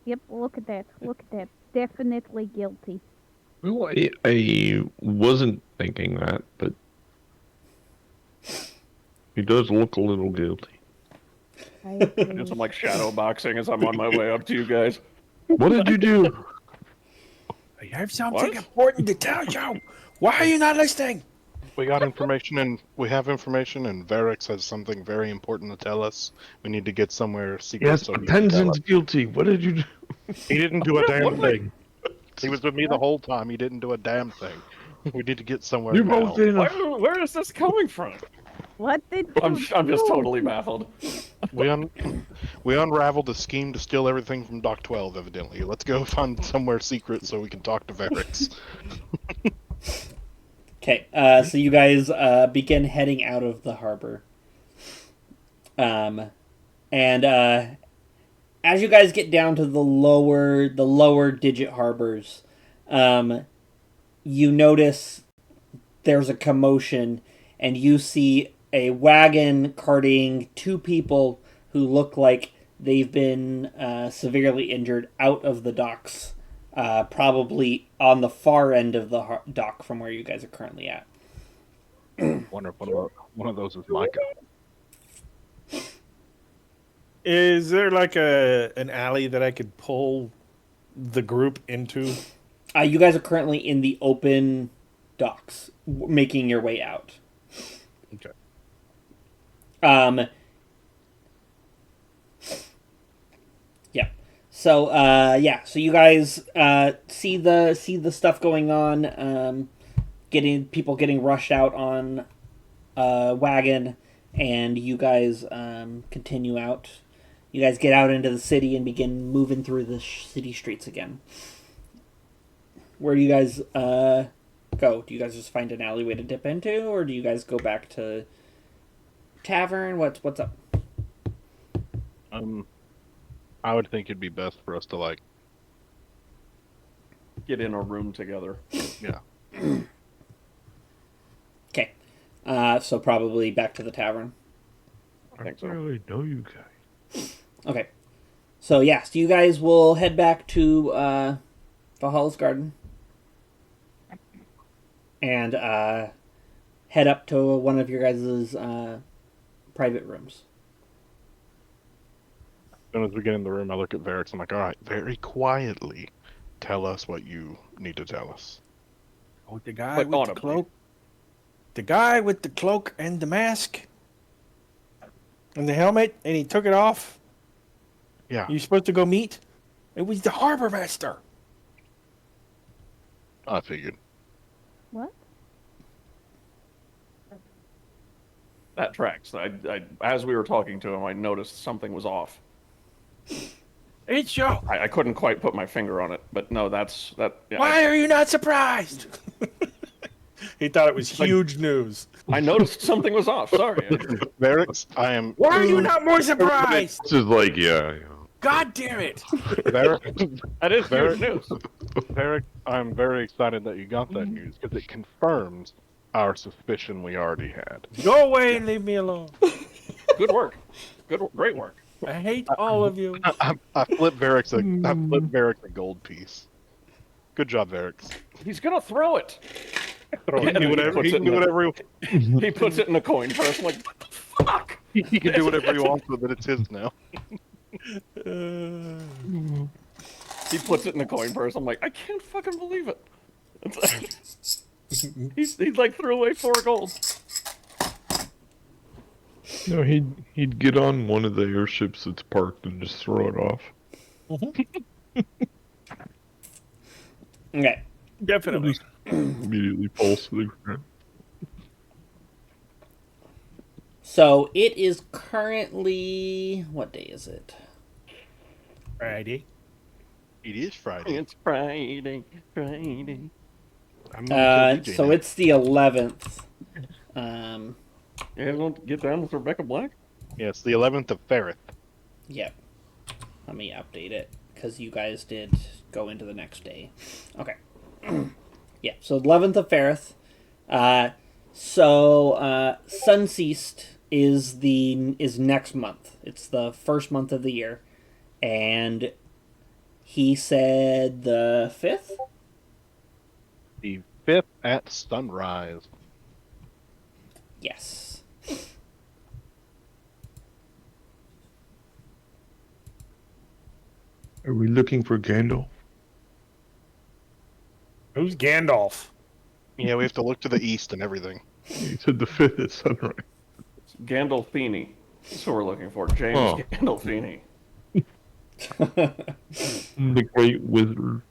Yep, look at that. Look at that. Definitely guilty. Well, I wasn't thinking that, but he does look a little guilty. I agree. do some, like, shadow boxing as I'm on my way up to you guys. What did you do? I have something What? important to tell you. Why are you not listening? We got information, and we have information, and Varix has something very important to tell us. We need to get somewhere secret. Yes, so he can tell Tenzin's us. guilty. What did you do? He didn't do a damn What am I- thing. He was with me the whole time. He didn't do a damn thing. We need to get somewhere You're now. both in a... Where is this coming from? What did I'm you just do? totally baffled. We unraveled a scheme to steal everything from Dock 12, evidently. Let's go find somewhere secret so we can talk to Varix. Okay, so you guys begin heading out of the harbor. And as you guys get down to the lower digit harbors, you notice there's a commotion, and you see a wagon carting 2 people who look like they've been severely injured out of the docks. Probably on the far end of the dock from where you guys are currently at. Wonder if one of those is Micah. Is there like an alley that I could pull the group into? You guys are currently in the open docks, making your way out. Okay. Yeah. So so you guys see the stuff going on, people getting rushed out on a wagon, and you guys continue out. You guys get out into the city and begin moving through the city streets again. Where do you guys go? Do you guys just find an alleyway to dip into, or do you guys go back to tavern? What's up? I would think it'd be best for us to, like, Get in a room together. yeah. Okay. So probably back to the tavern. I think so. really know you guys. Okay. So you guys will head back to Valhalla's Garden and head up to one of your guys' private rooms. soon as we get in the room, I look at Varix. I'm like, all right, very quietly, tell us what you need to tell us. Oh, the guy But with the audibly. cloak. The guy with the cloak and the mask. And the helmet, and he took it off. Yeah. You're supposed to go meet? It was the harbor master. I figured. What? That tracks. As we were talking to him, I noticed something was off. It's Joe. I couldn't quite put my finger on it, but no, that. Yeah, Why are you not surprised? He thought it was huge news. I noticed something was off. Sorry. Varix, I am. Why are you not more surprised? This is like, yeah. God damn it. Varix, That is huge news. Varix, I'm very excited that you got that news because it confirms our suspicion we already had. Go away and leave me alone. Good work. Great work. I hate all of you. I flipped Varix a gold piece. Good job, Varix. He's gonna throw it. He can do whatever. He puts it in a coin purse. I'm like, what the fuck? He can do whatever he wants with it. It's his now. He puts it in a coin purse. I'm like, I can't fucking believe it. He like threw away 4 gold. No, he'd get on one of the airships that's parked and just throw it off. Okay. Definitely. Immediately falls to the ground. So it is currently, what day is it? Friday. It is Friday. It's Friday. Friday. So it's the 11th. You guys want to get down with Rebecca Black? Yeah, it's the 11th of Ferrith. Yep. Let me update it because you guys did go into the next day. Okay. Yeah. So 11th of Ferrith. Sunceased is next month. It's the first month of the year, and he said the 5th. The 5th at sunrise. Yes. Are we looking for Gandalf? Who's Gandalf? Yeah, we have to look to the east and everything. He said the 5th at sunrise. It's Gandolfini. That's what we're looking for. James Oh. Gandolfini. The Great Wizard.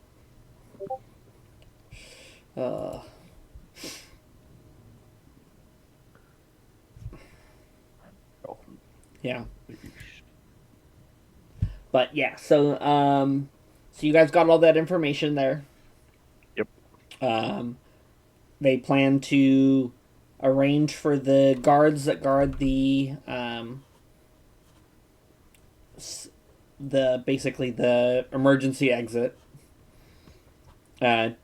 Yeah. But yeah, so you guys got all that information there. Yep. They plan to arrange for the guards that guard the basically the emergency exit to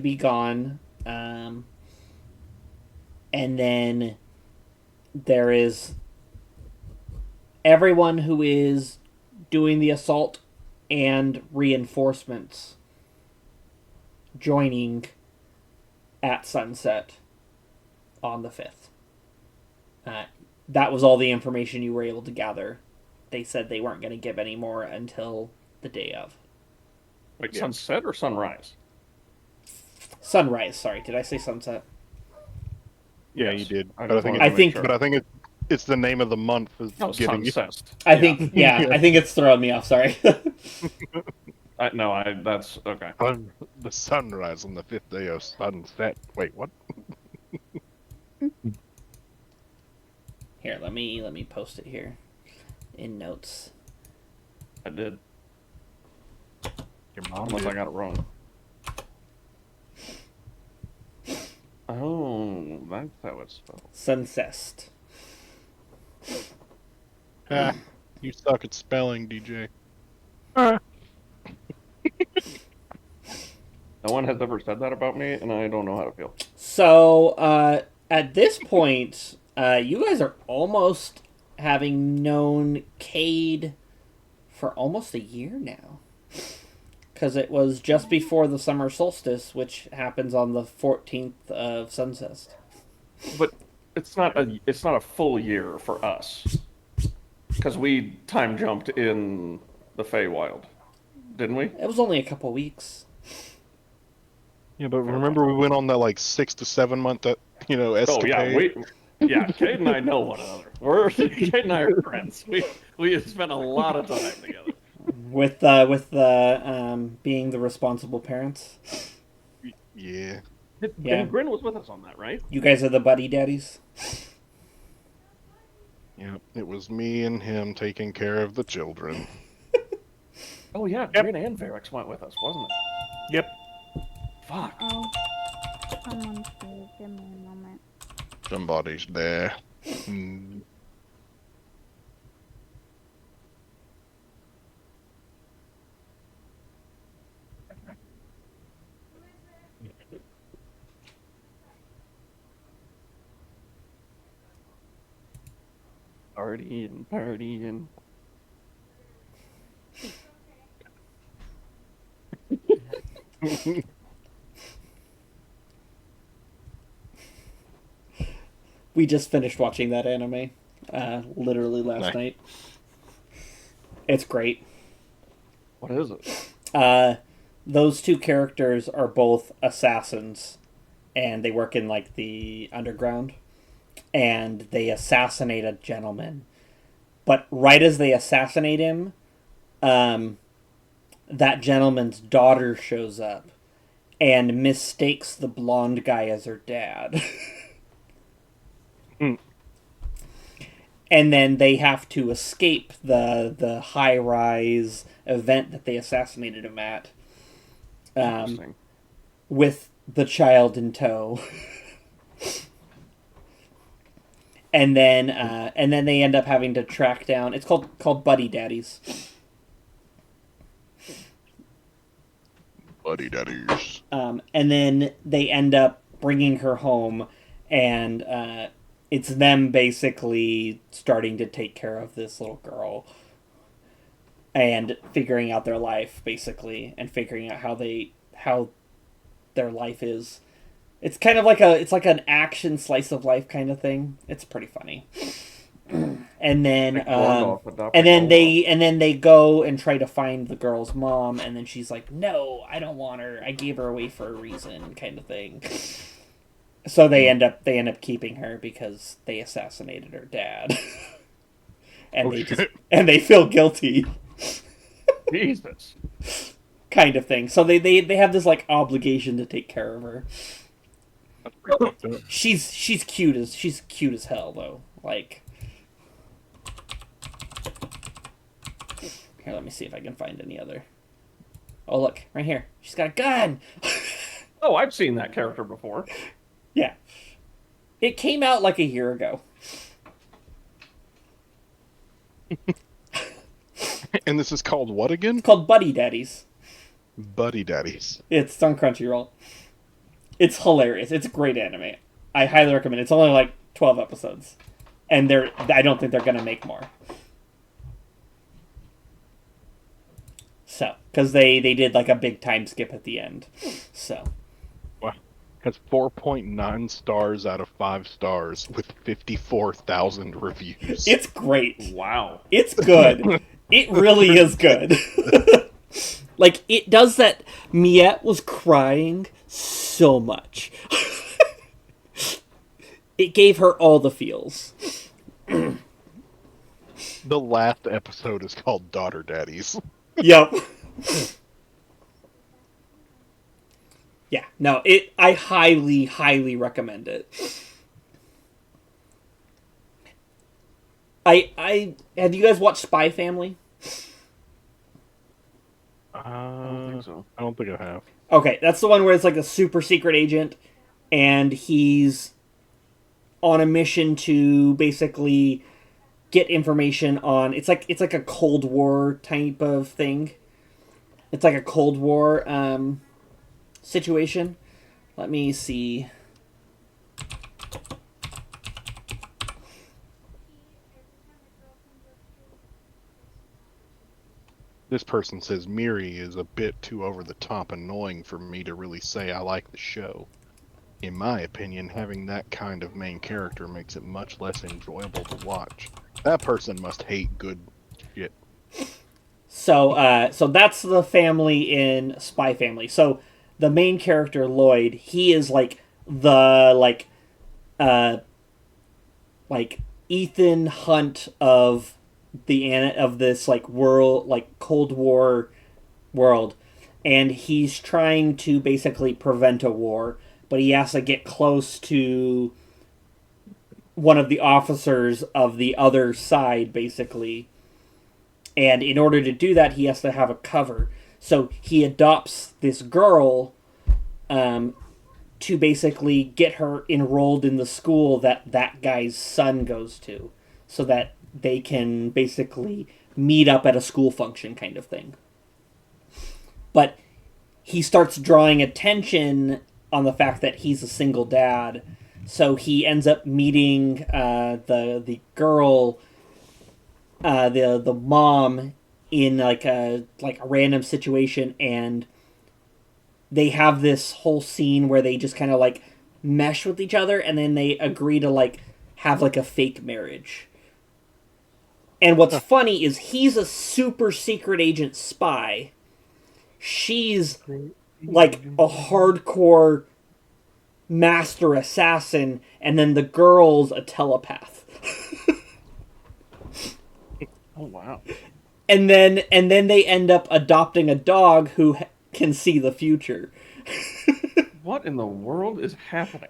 be gone, and then there is everyone who is doing the assault and reinforcements joining at sunset on the 5th. That was all the information you were able to gather. They said they weren't going to give any more until the day of. Wait, sunset or sunrise? Sunrise, sorry. Did I say sunset? Yeah, Yes. you did. I But just I wanted to think, make but I think it's the name of the month is No, getting you. sunset. I think, yeah, I think it's throwing me off, sorry. That's okay. The sunrise on the 5th day of sunset. Wait, what? Here, let me post it here in notes. I did. Your mom Unless did. I got it wrong. Oh, that's how it's spelled. Suncest. Ah, you suck at spelling, DJ. No one has ever said that about me, and I don't know how to feel. So, at this point, you guys are almost having known Cade for almost a year now. Because it was just before the summer solstice, which happens on the 14th of Suncest. But it's not a full year for us. Because we time jumped in the Feywild, didn't we? It was only a couple weeks. Yeah, but remember we went on that like 6 to 7 month, escapade. Kate and I know one another. Kate and I are friends. We have spent a lot of time together. With being the responsible parents. Yeah. Yeah. And Grin was with us on that, right? You guys are the buddy daddies? Yeah, it was me and him taking care of the children. Oh yeah, Grin and Varix went with us, wasn't it? Yep. Fuck. Oh, someone's here. Give me a moment. Somebody's there. Hmm. Partying. We just finished watching that anime, literally last night. It's great. What is it? Those two characters are both assassins, and they work in like the underground, and they assassinate a gentleman. But right as they assassinate him, that gentleman's daughter shows up and mistakes the blonde guy as her dad. And then they have to escape the high-rise event that they assassinated him at, with the child in tow. And then they end up having to track down. It's called Buddy Daddies. Buddy daddies. And then they end up bringing her home, and it's them basically starting to take care of this little girl and figuring out their life, basically, and figuring out how their life is. It's kind of like an action slice of life kind of thing. It's pretty funny. And then they go and try to find the girl's mom, and then she's like, "No, I don't want her. I gave her away for a reason," kind of thing. So they end up keeping her because they assassinated her dad. And they feel guilty. Jesus. Kind of thing. So they have this like obligation to take care of her. She's cute as hell though. Like, here, let me see if I can find any other. Oh, look, right here. She's got a gun. Oh, I've seen that character before. Yeah. It came out like a year ago. And this is called what again? It's called Buddy Daddies. Buddy daddies. It's on Crunchyroll. It's hilarious. It's a great anime. I highly recommend it. It's only like 12 episodes. And I don't think they're going to make more. So, because they did like a big time skip at the end. So. Wow. Has 4.9 stars out of 5 stars with 54,000 reviews. It's great. Wow. It's good. It really is good. Like, it does that. Miette was crying so much. It gave her all the feels. The last episode is called Daughter Daddies. Yep. Yeah, no, I highly, highly recommend it. I have you guys watched Spy Family? I don't think so. I don't think I have. Okay, that's the one where it's like a super secret agent, and he's on a mission to basically get information on. It's like a Cold War type of thing. It's like a Cold War situation. Let me see. This person says Miri is a bit too over the top annoying for me to really say I like the show. In my opinion, having that kind of main character makes it much less enjoyable to watch. That person must hate good shit. So so that's the family in Spy Family. So the main character Lloyd, he is like the uh like Ethan Hunt of this like world, like Cold War world, and he's trying to basically prevent a war, but he has to get close to one of the officers of the other side, basically. And in order to do that, he has to have a cover. So he adopts this girl to basically get her enrolled in the school that guy's son goes to, so that they can basically meet up at a school function kind of thing. But he starts drawing attention on the fact that he's a single dad, so he ends up meeting the girl, the mom, in like a random situation, and they have this whole scene where they just kind of like mesh with each other, and then they agree to like have like a fake marriage. And what's funny is he's a super secret agent spy. She's like a hardcore master assassin, and then the girl's a telepath. Oh wow. And then they end up adopting a dog who can see the future. What in the world is happening?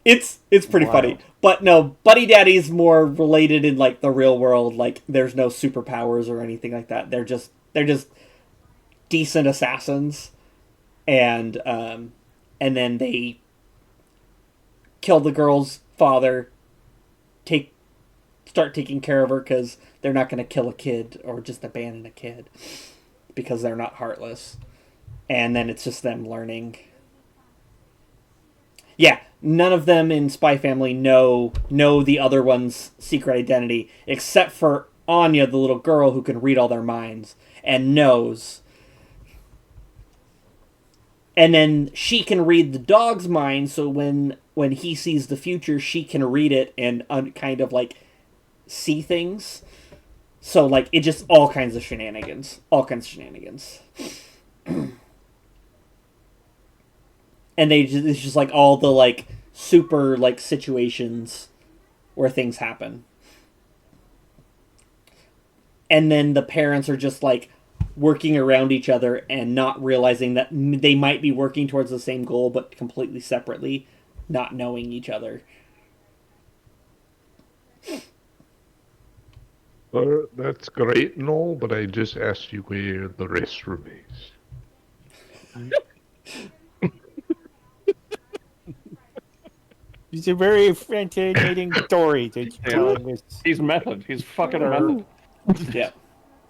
It's pretty funny. But no, Buddy Daddy's more related in like the real world. Like there's no superpowers or anything like that. They're just decent assassins, and then they kill the girl's father, start taking care of her because they're not going to kill a kid or just abandon a kid because they're not heartless. And then it's just them learning. Yeah, none of them in Spy Family know the other one's secret identity, except for Anya, the little girl who can read all their minds and knows. And then she can read the dog's mind, so when he sees the future, she can read it and kind of like see things. So like it just all kinds of shenanigans. And it's just like all the like super like situations where things happen. And then the parents are just like working around each other and not realizing that they might be working towards the same goal but completely separately, not knowing each other. That's great and all, but I just asked you where the restroom is. It's a very fascinating story that you're telling us. He's method. He's fucking method. Yeah.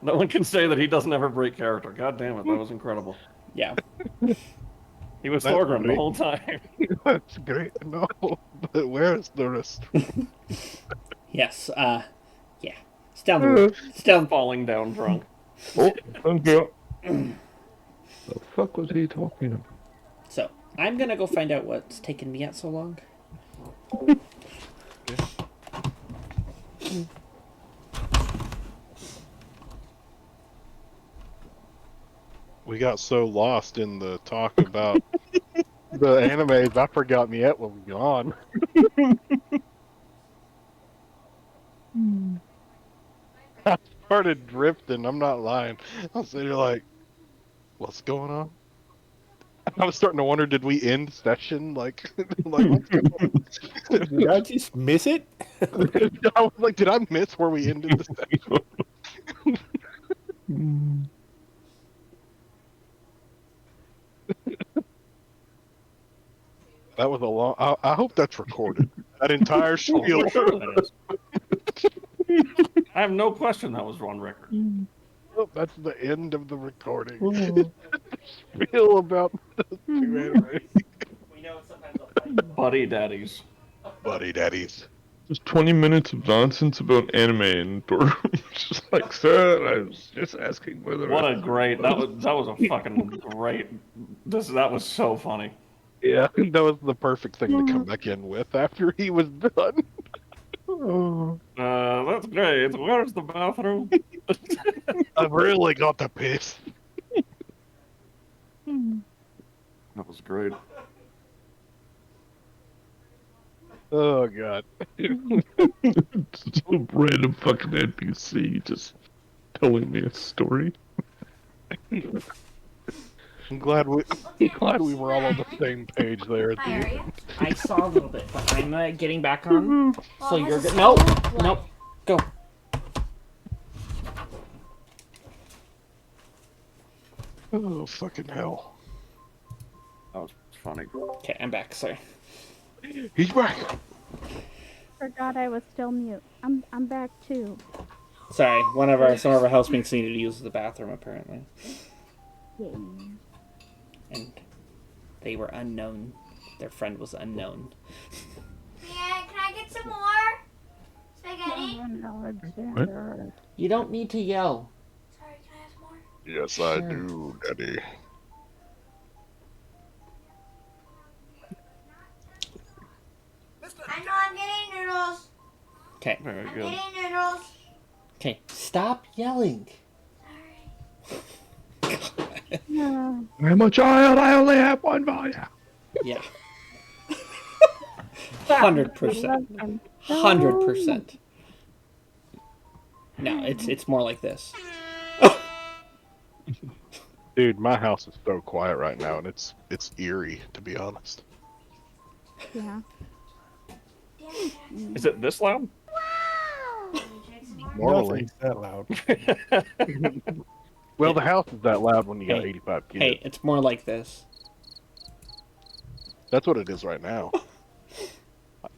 No one can say that he doesn't ever break character. God damn it, that was incredible. Yeah. He was That's Thorgrim the great. whole time. That's great. No, but where's the restroom? Yes. Yeah. It's down the road. It's down. Falling down drunk. Oh, okay. The fuck was he talking about? So I'm gonna go find out what's taken me out so long. We got so lost in the talk about the animes, I forgot Miette was gone. I started drifting. I'm not lying. I was sitting there like, what's going on? I was starting to wonder, did we end session? Like what's going on? Did I just miss it? I was like, did I miss where we ended the session? That was a long. I hope that's recorded. That entire spiel. I have no question that was on record. Oh, that's the end of the recording. Spiel about the two anime. We know sometimes I'll fight. Buddy daddies. Buddy daddies. Just 20 minutes of nonsense about anime and Dorm. Just like, sir, I was just asking whether. What a great that was a fucking great. That was so funny. Yeah, that was the perfect thing to come back in with after he was done. That's great. Where's the bathroom? I've really got to piss. That was great. Oh god. Some random fucking NPC just telling me a story. I'm glad we were all on the same page there at the Hi, are end. you? I saw a little bit, but I'm getting back on. Well, So it has you're a good. smell Nope. of blood. Nope. Go. Oh fucking hell. That was funny. Okay, I'm back. Sorry. He's back. Forgot I was still mute. I'm back too. Sorry. Some of our housemates needed to use the bathroom apparently, Yay. and they were unknown. Their friend was unknown. Yeah, can I get some more spaghetti? Alexander. You don't need to yell. Sorry, can I have some more? Yes, I do, Daddy. I know I'm getting noodles. Okay. Very I'm good. getting noodles. Okay. Stop yelling. Sorry. I'm a child. I only have one volume. Yeah. 100%. 100%. No, it's more like this. Dude, my house is so quiet right now, and it's eerie, to be honest. Yeah. Is it this loud? Normally. Nothing's that loud. Well, the house is that loud when you got Hey. 85 kids. Hey, it's more like this. That's what it is right now.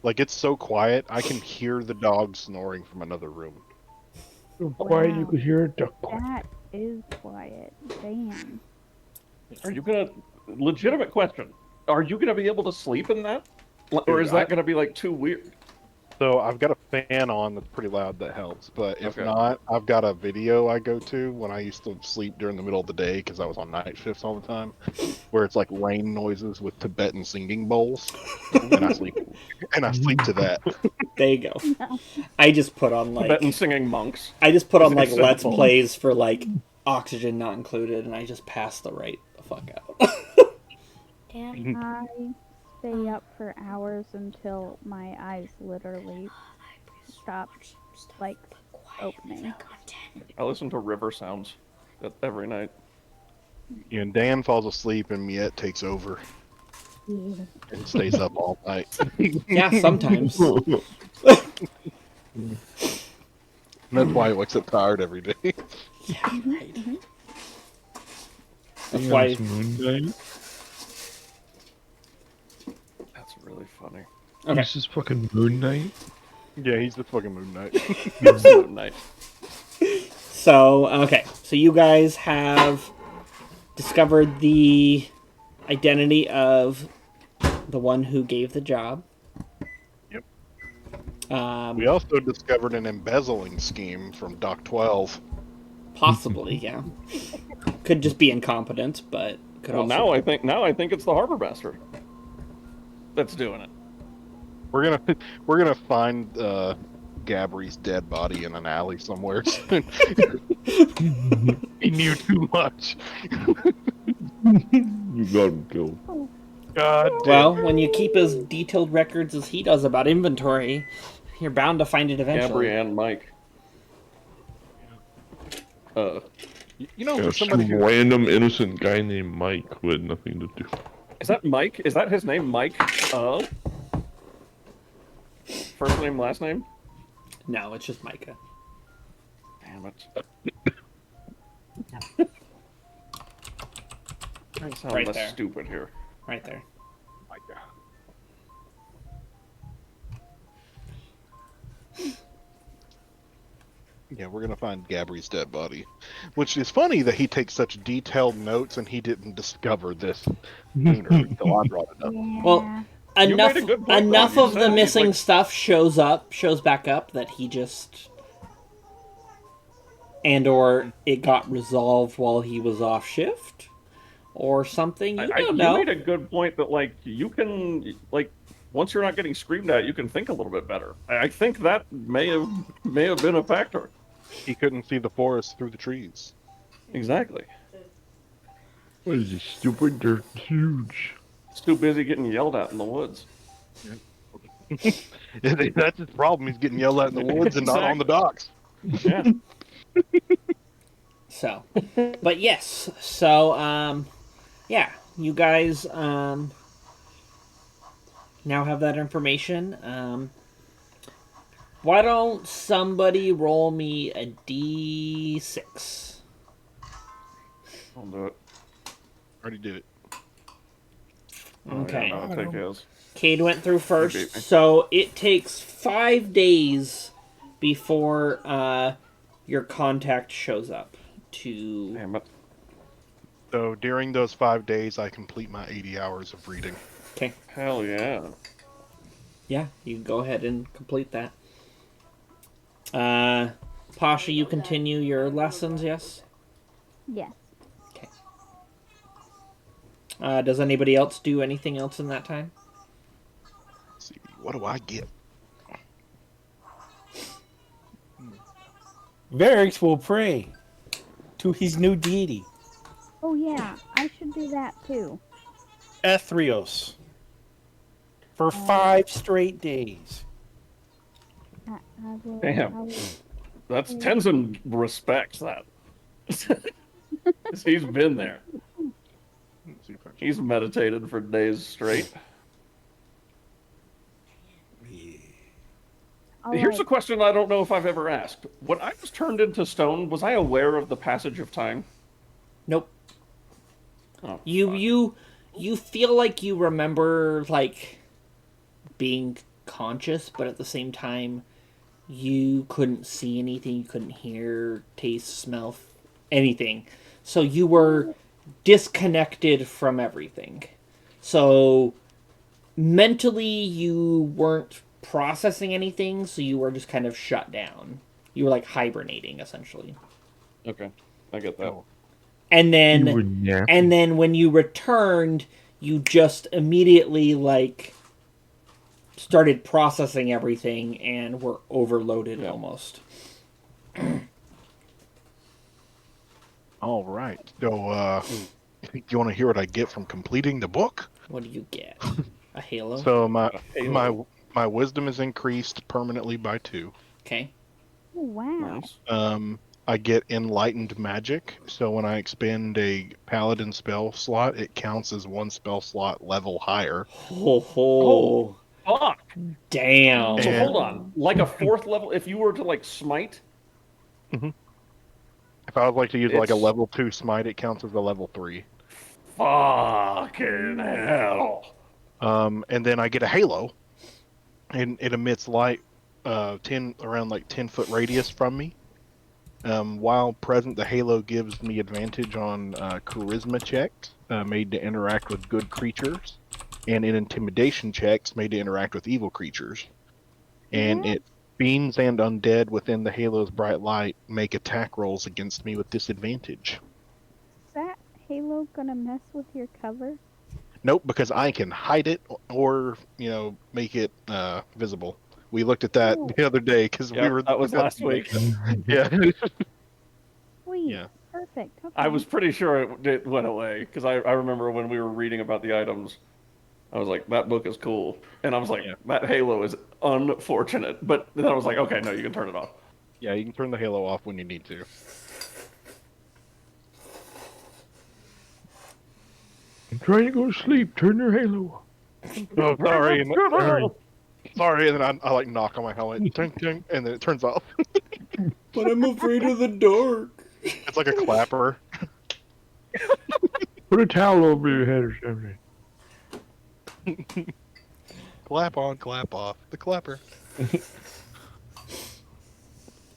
Like, it's so quiet, I can hear the dog snoring from another room. So quiet you Wow. could hear a duck. That is quiet. Damn. Are you gonna? Legitimate question. Are you gonna be able to sleep in that? Or is Dude, that gonna be like too weird? So I've got a fan on that's pretty loud that helps, but if Okay. not, I've got a video I go to when I used to sleep during the middle of the day because I was on night shifts all the time, where it's like rain noises with Tibetan singing bowls, and I sleep to that. There you go. I just put on Tibetan like singing monks. I just put on It's like let's simple. plays for like oxygen not included, and I just pass the fuck out. Damn. I stay up for hours until my eyes literally stop, like, opening. I listen to river sounds every night. And Dan falls asleep and Miette takes over and stays up all night. Yeah, sometimes. And that's why he wakes up tired every day. Yeah, right. That's Yeah, why. it's Moon Knight. That's really funny. Okay. This is fucking Moon Knight. Yeah, he's the fucking Moon Knight. Good night. So okay, so you guys have discovered the identity of the one who gave the job. Yep. Um, We also discovered an embezzling scheme from Doc 12. possibly, yeah. Could just be incompetent, but could Well, also. now I think it's the harbor master that's doing it. We're gonna find Gabri's dead body in an alley somewhere soon. He knew too much. You got him killed. God damn. Well, when you keep as detailed records as he does about inventory, you're bound to find it eventually. Gabri and Mike. You know, Yeah, for some somebody who random innocent guy named Mike who had nothing to do. Is that Mike? Is that his name, Mike? First name, last name? No, it's just Micah. Damn it. I sound Right less there. stupid here. Right there. my God. Yeah, we're gonna find Gabri's dead body, which is funny that he takes such detailed notes and he didn't discover this sooner until I brought it up. Yeah. Well, You enough made a good point, enough though. You of said the he's missing like- stuff shows back up that he just or it got resolved while he was off shift or something. You don't know. You made a good point that, like, you can, like, once you're not getting screamed at, you can think a little bit better. I think that may have been a factor. He couldn't see the forest through the trees. Exactly. What is he, stupid? They're huge. He's too busy getting yelled at in the woods. That's his problem. He's getting yelled at in the woods and not on the docks. Yeah. So, but yes. So, yeah, you guys now have that information. Why don't somebody roll me a d6? I'll do it. Already did it. Okay. I'll take his. Cade went through beat me. first, so it takes 5 days before your contact shows up to... Damn it. So during those 5 days, I complete my 80 hours of reading. Okay. Hell yeah. Yeah, you can go ahead and complete that. Pasha, you continue your lessons, yes? Yes. Does anybody else do anything else in that time? Let's see, what do I get? Varix will pray to his new deity, Oh yeah, I should do that too. Ethrios, for 5 straight days. I will, Damn. I will- That's Tenzin respects that. 'Cause he's been there. Let's see if I can- He's meditated for days straight. Here's a Alright. question I don't know if I've ever asked. When I was turned into stone, was I aware of the passage of time? Nope. Oh, You feel like you remember, like, being conscious, but at the same time, you couldn't see anything, you couldn't hear, taste, smell, anything. So you were disconnected from everything. So mentally, you weren't processing anything, so you were just kind of shut down. You were like hibernating, essentially. okay. I get that. And You were then, napping. when you returned, you just immediately like started processing everything and were overloaded almost. All right. So, you want to hear what I get from completing the book? What do you get? A halo? So my Halo. my wisdom is increased permanently by 2. Okay. Oh wow. Nice. I get enlightened magic. So when I expend a paladin spell slot, it counts as 1 spell slot level higher. Ho ho. Fuck! Damn. So And- hold on. Like a 4th level, if you were to like smite, If I would like to use like a It's- level 2 smite, it counts as a level 3. fucking hell. And then I get a halo, and it emits light 10-foot radius from me. While present, the halo gives me advantage on charisma checks made to interact with good creatures, and in intimidation checks made to interact with evil creatures. And it fiends and undead within the halo's bright light make attack rolls against me with disadvantage. Is that halo gonna mess with your cover? Nope, because I can hide it or make it visible. We looked at that the other day because Yeah, we were. that was last week. Yeah. Sweet. Yeah. Perfect. Okay. I was pretty sure it went away because I remember when we were reading about the items, I was like, that book is cool. And I was like, that halo is unfortunate. But then I was like, okay, no, you can turn it off. Yeah, you can turn the halo off when you need to. I'm trying to go to sleep. Turn your halo. Oh, sorry. Sorry, and then I like knock on my helmet, ting, ting, and then it turns off. But I'm afraid of the dark. It's like a clapper. Put a towel over your head or something. Clap on, clap off. The clapper.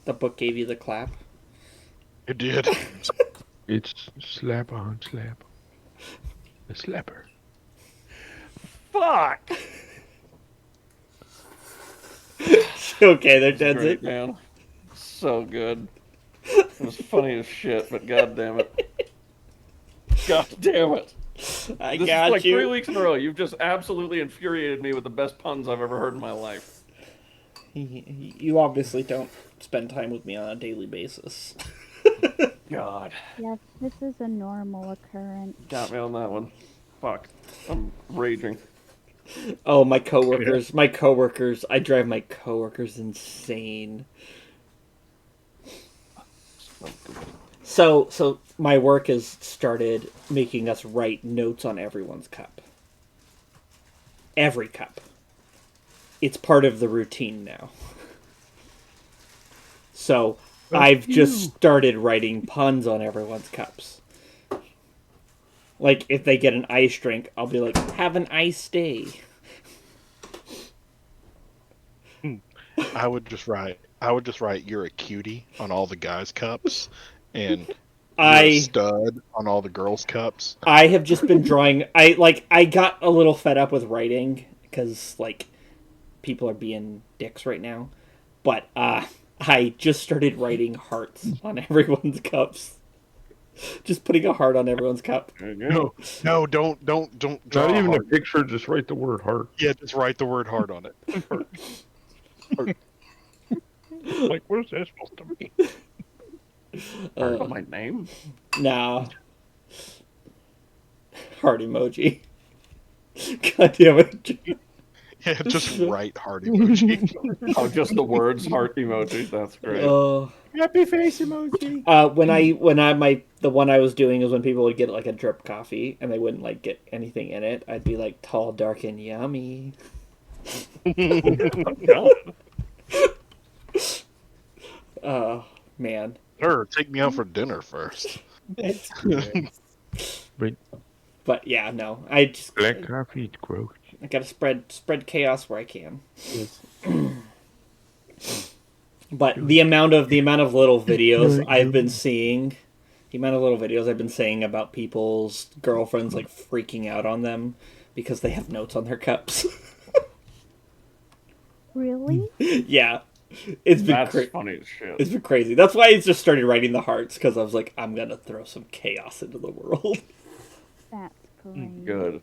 The book gave you the clap. It did. It's slap on slap. The slapper. Fuck! Okay, there, that's Great, it. man. So good. It was funny as shit, but god damn it. God damn it. I This got is like you. 3 weeks in a row. You've just absolutely infuriated me with the best puns I've ever heard in my life. You obviously don't spend time with me on a daily basis. God, Yes, this is a normal occurrence. got me on that one. Fuck, I'm raging. Oh, my coworkers. My coworkers. I drive my coworkers insane. So my work has started making us write notes on everyone's cup. Every cup. It's part of the routine now. So I've just started writing puns on everyone's cups. Like if they get an ice drink, I'll be like, "Have an ice day." I would just write you're a cutie on all the guys' cups, and you're a I stud on all the girls' cups. I have just been drawing. I got a little fed up with writing because like people are being dicks right now, but I just started writing hearts on everyone's cups. Just putting a heart on everyone's cup. No, don't draw Not a even heart. a picture, just write the word heart. Yeah, just write the word heart on it. Like, what is that supposed to mean? Heart on my name? Nah. Heart emoji. God damn it. Yeah, just write heart emoji. Oh, just the words heart emoji. That's great. Happy face emoji. The one I was doing is when people would get like a drip coffee and they wouldn't like get anything in it. I'd be like tall, dark, and yummy. Oh man. Sure, take me out for dinner first. That's good. But yeah, no. I just Black coffee, it's gross. I gotta spread chaos where I can. Yes. But the amount of little videos I've been seeing, about people's girlfriends like freaking out on them because they have notes on their cups. Really? Yeah, it's been funny as shit. It's been crazy. That's why I just started writing the hearts because I was like, I'm gonna throw some chaos into the world. That's great. Good.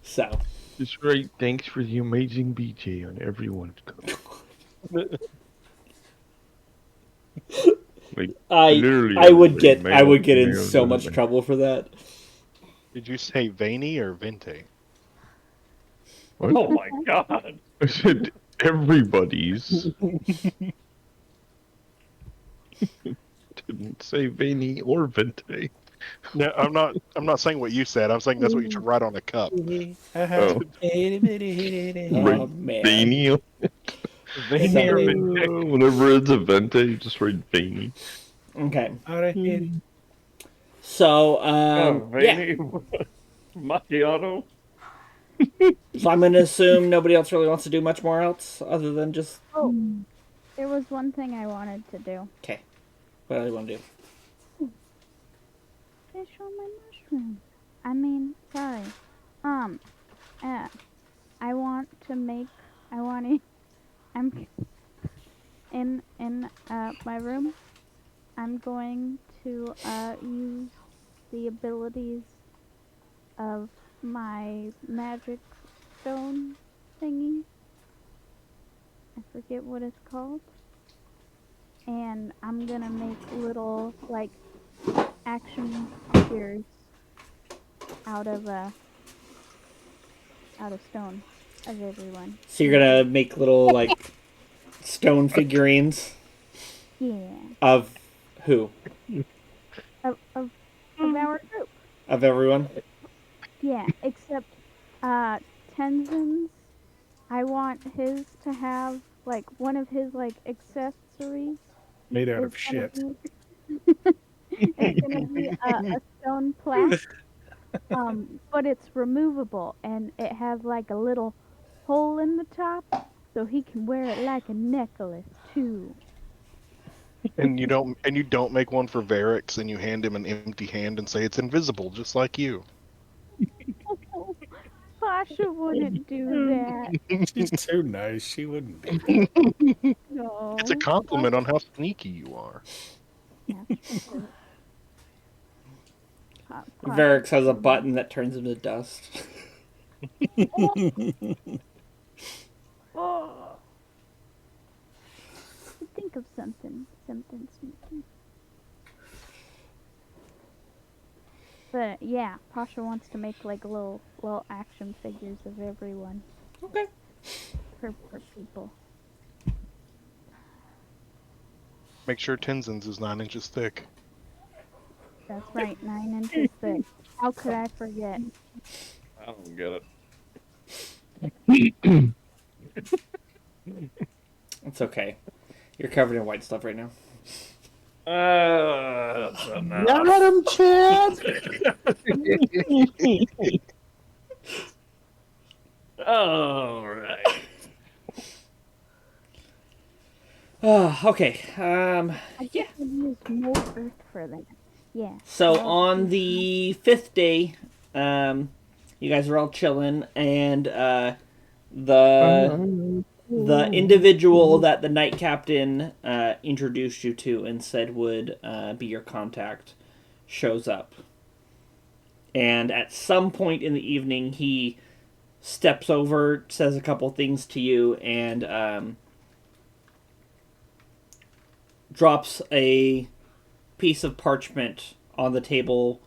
So Just write thanks for the amazing BJ on everyone's cup. Like, literally I would everybody, get in male, so much everybody. trouble for that. Did you say veiny or vente? What? Oh my god. I said everybody's. Didn't say veiny or vente. No, I'm not saying what you said. I'm saying that's what you should write on a cup. Oh. Oh man. Veiny. Veiny or vente. Whenever it's a vente, you just write veiny. Okay. Out of here. So yeah. Veiny macchiato. So I'm gonna assume nobody else really wants to do much more else other than just Oh, there was one thing I wanted to do. okay. What do you want to do? Fish on my mushroom. I mean, sorry. I want to make. I'm in my room. I'm going to use the abilities of my magic stone thingy. I forget what it's called. And I'm gonna make little like action figures out of stone of everyone. So you're gonna make little like stone figurines Yeah. of who? Of our group. Of everyone? Yeah, except Tenzin's, I want his to have like one of his like accessories. Made out of is gonna shit. it's gonna be a stone plaque. But it's removable and it has like a little hole in the top so he can wear it like a necklace too. And you don't make one for Varix, and you hand him an empty hand and say it's invisible, just like you. Pasha wouldn't do that. She's too nice. She wouldn't do that. No. It's a compliment on how sneaky you are. Varix has a button that turns him to dust. Oh. Think of something sneaky. But yeah, Pasha wants to make like little action figures of everyone. Okay. For people. Make sure Tenzin's is 9 inches thick. That's right, 9 inches thick. How could I forget? I don't get it. It's okay. You're covered in white stuff right now. That's enough. Got him, Chad! All right. Okay. I yeah. Use more earth for that. Yeah. So on the 5th day, you guys are all chilling, and the individual that the night captain introduced you to and said would be your contact shows up. And at some point in the evening, he steps over, says a couple things to you, and drops a piece of parchment on the table.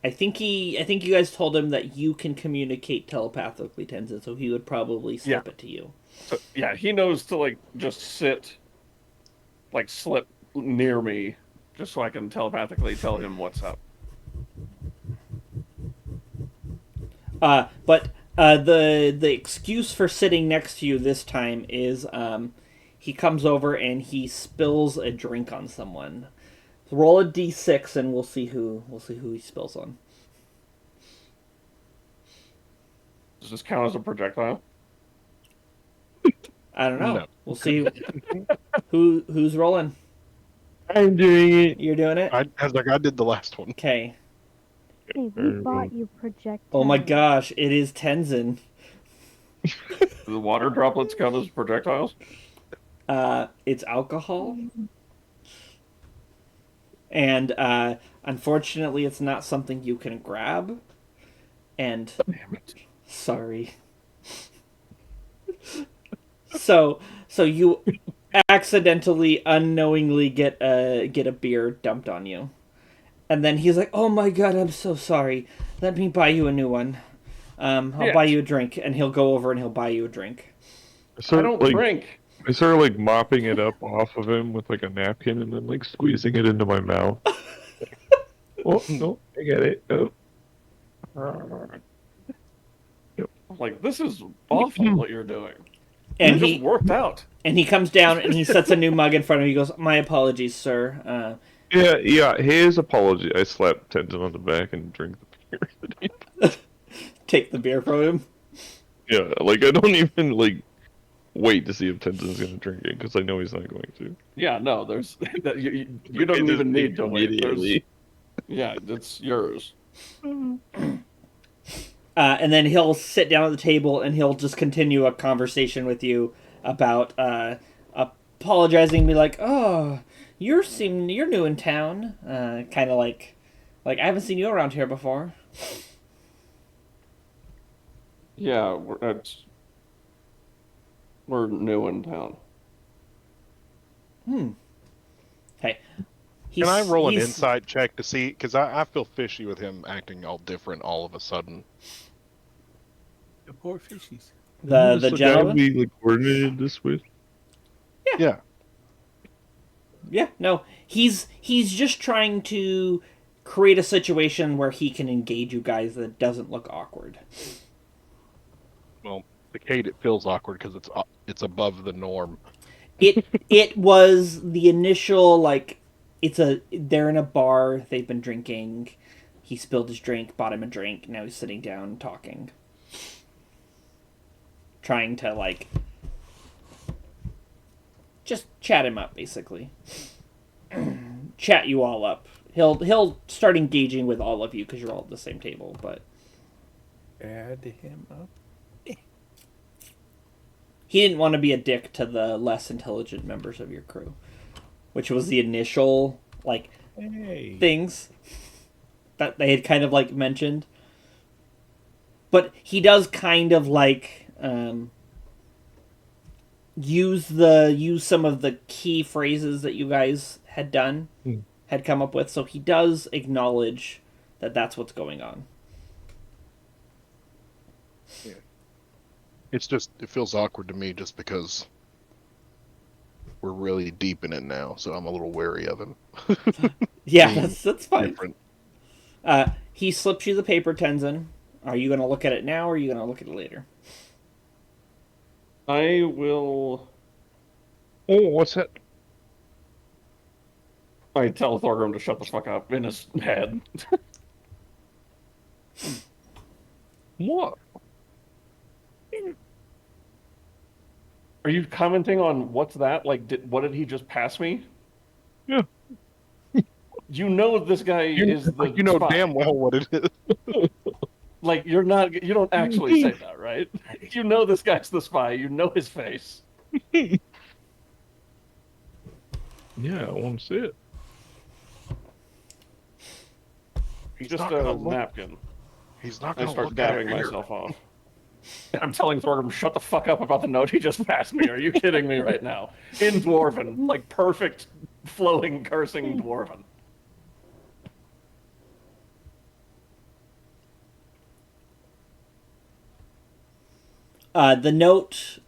I think you guys told him that you can communicate telepathically, Tenzin, so he would probably slip it to you. So, yeah, he knows to like just sit, like slip near me, just so I can telepathically tell him what's up. But the excuse for sitting next to you this time is he comes over and he spills a drink on someone. Roll a d6 and we'll see who he spills on. Does this count as a projectile? I don't know. No. We'll see who's rolling. I'm doing it. You're doing it? I did the last one. Okay. Hey, we bought you projectiles. Oh my gosh, it is Tenzin. Do the water droplets count as projectiles? It's alcohol. And unfortunately, it's not something you can grab. And Damn it. sorry. So you accidentally, unknowingly get a beer dumped on you, and then he's like, "Oh my god, I'm so sorry. Let me buy you a new one. I'll buy you a drink." And he'll go over and he'll buy you a drink. I don't drink. I started like mopping it up off of him with like a napkin and then like squeezing it into my mouth. Oh no, I get it. Oh. Like, this is awful what you're doing. And It just worked out. And he comes down and he sets a new mug in front of you. He goes, "My apologies, sir." Yeah. His apology. I slapped Tenzin on the back and drink the beer. Take the beer from him. Yeah, like I don't even like wait to see if Tenzin's gonna drink it because I know he's not going to. Yeah, no, there's you don't even need to wait. Immediately. Yeah, it's yours. And then he'll sit down at the table and he'll just continue a conversation with you about apologizing, be like, "Oh, you're new in town," kind of like I haven't seen you around here before. Yeah, we're new in town. Hey, Can I roll an insight check to see? Because I feel fishy with him acting all different all of a sudden. The poor fishies. The guy gentleman? we like coordinated this with? Yeah. Yeah, no, he's just trying to create a situation where he can engage you guys that doesn't look awkward. Well, the Cade, it feels awkward because it's above the norm. It was the initial like they're in a bar, they've been drinking, he spilled his drink, bought him a drink, now he's sitting down talking. Trying to like just chat him up basically. Chat you all up. He'll start engaging with all of you because you're all at the same table, but Add him up. he didn't want to be a dick to the less intelligent members of your crew, which was the initial like Hey. things. that they had kind of like mentioned. But he does kind of like use some of the key phrases that you guys had come up with. So he does acknowledge that that's what's going on. Yeah. It's just, it feels awkward to me just because we're really deep in it now, so I'm a little wary of him. Yeah, that's fine. Different. He slips you the paper, Tenzin. Are you going to look at it now, or are you going to look at it later? I will. Oh, what's that? I tell Thorgrim to shut the fuck up in his head. What? Are you commenting on what's that? Like, what did he just pass me? Yeah. You know this guy is the You know spy. damn well what it is. Like, you don't actually say that, right? You know this guy's the spy. You know his face. Yeah, I want to see it. He's Just not a gonna look. napkin. He's not I gonna start look at dabbing it here. myself off. I'm telling Thorgrim, shut the fuck up about the note he just passed me. Are you kidding me right now? In Dwarven. Like, perfect, flowing, cursing Dwarven. The note...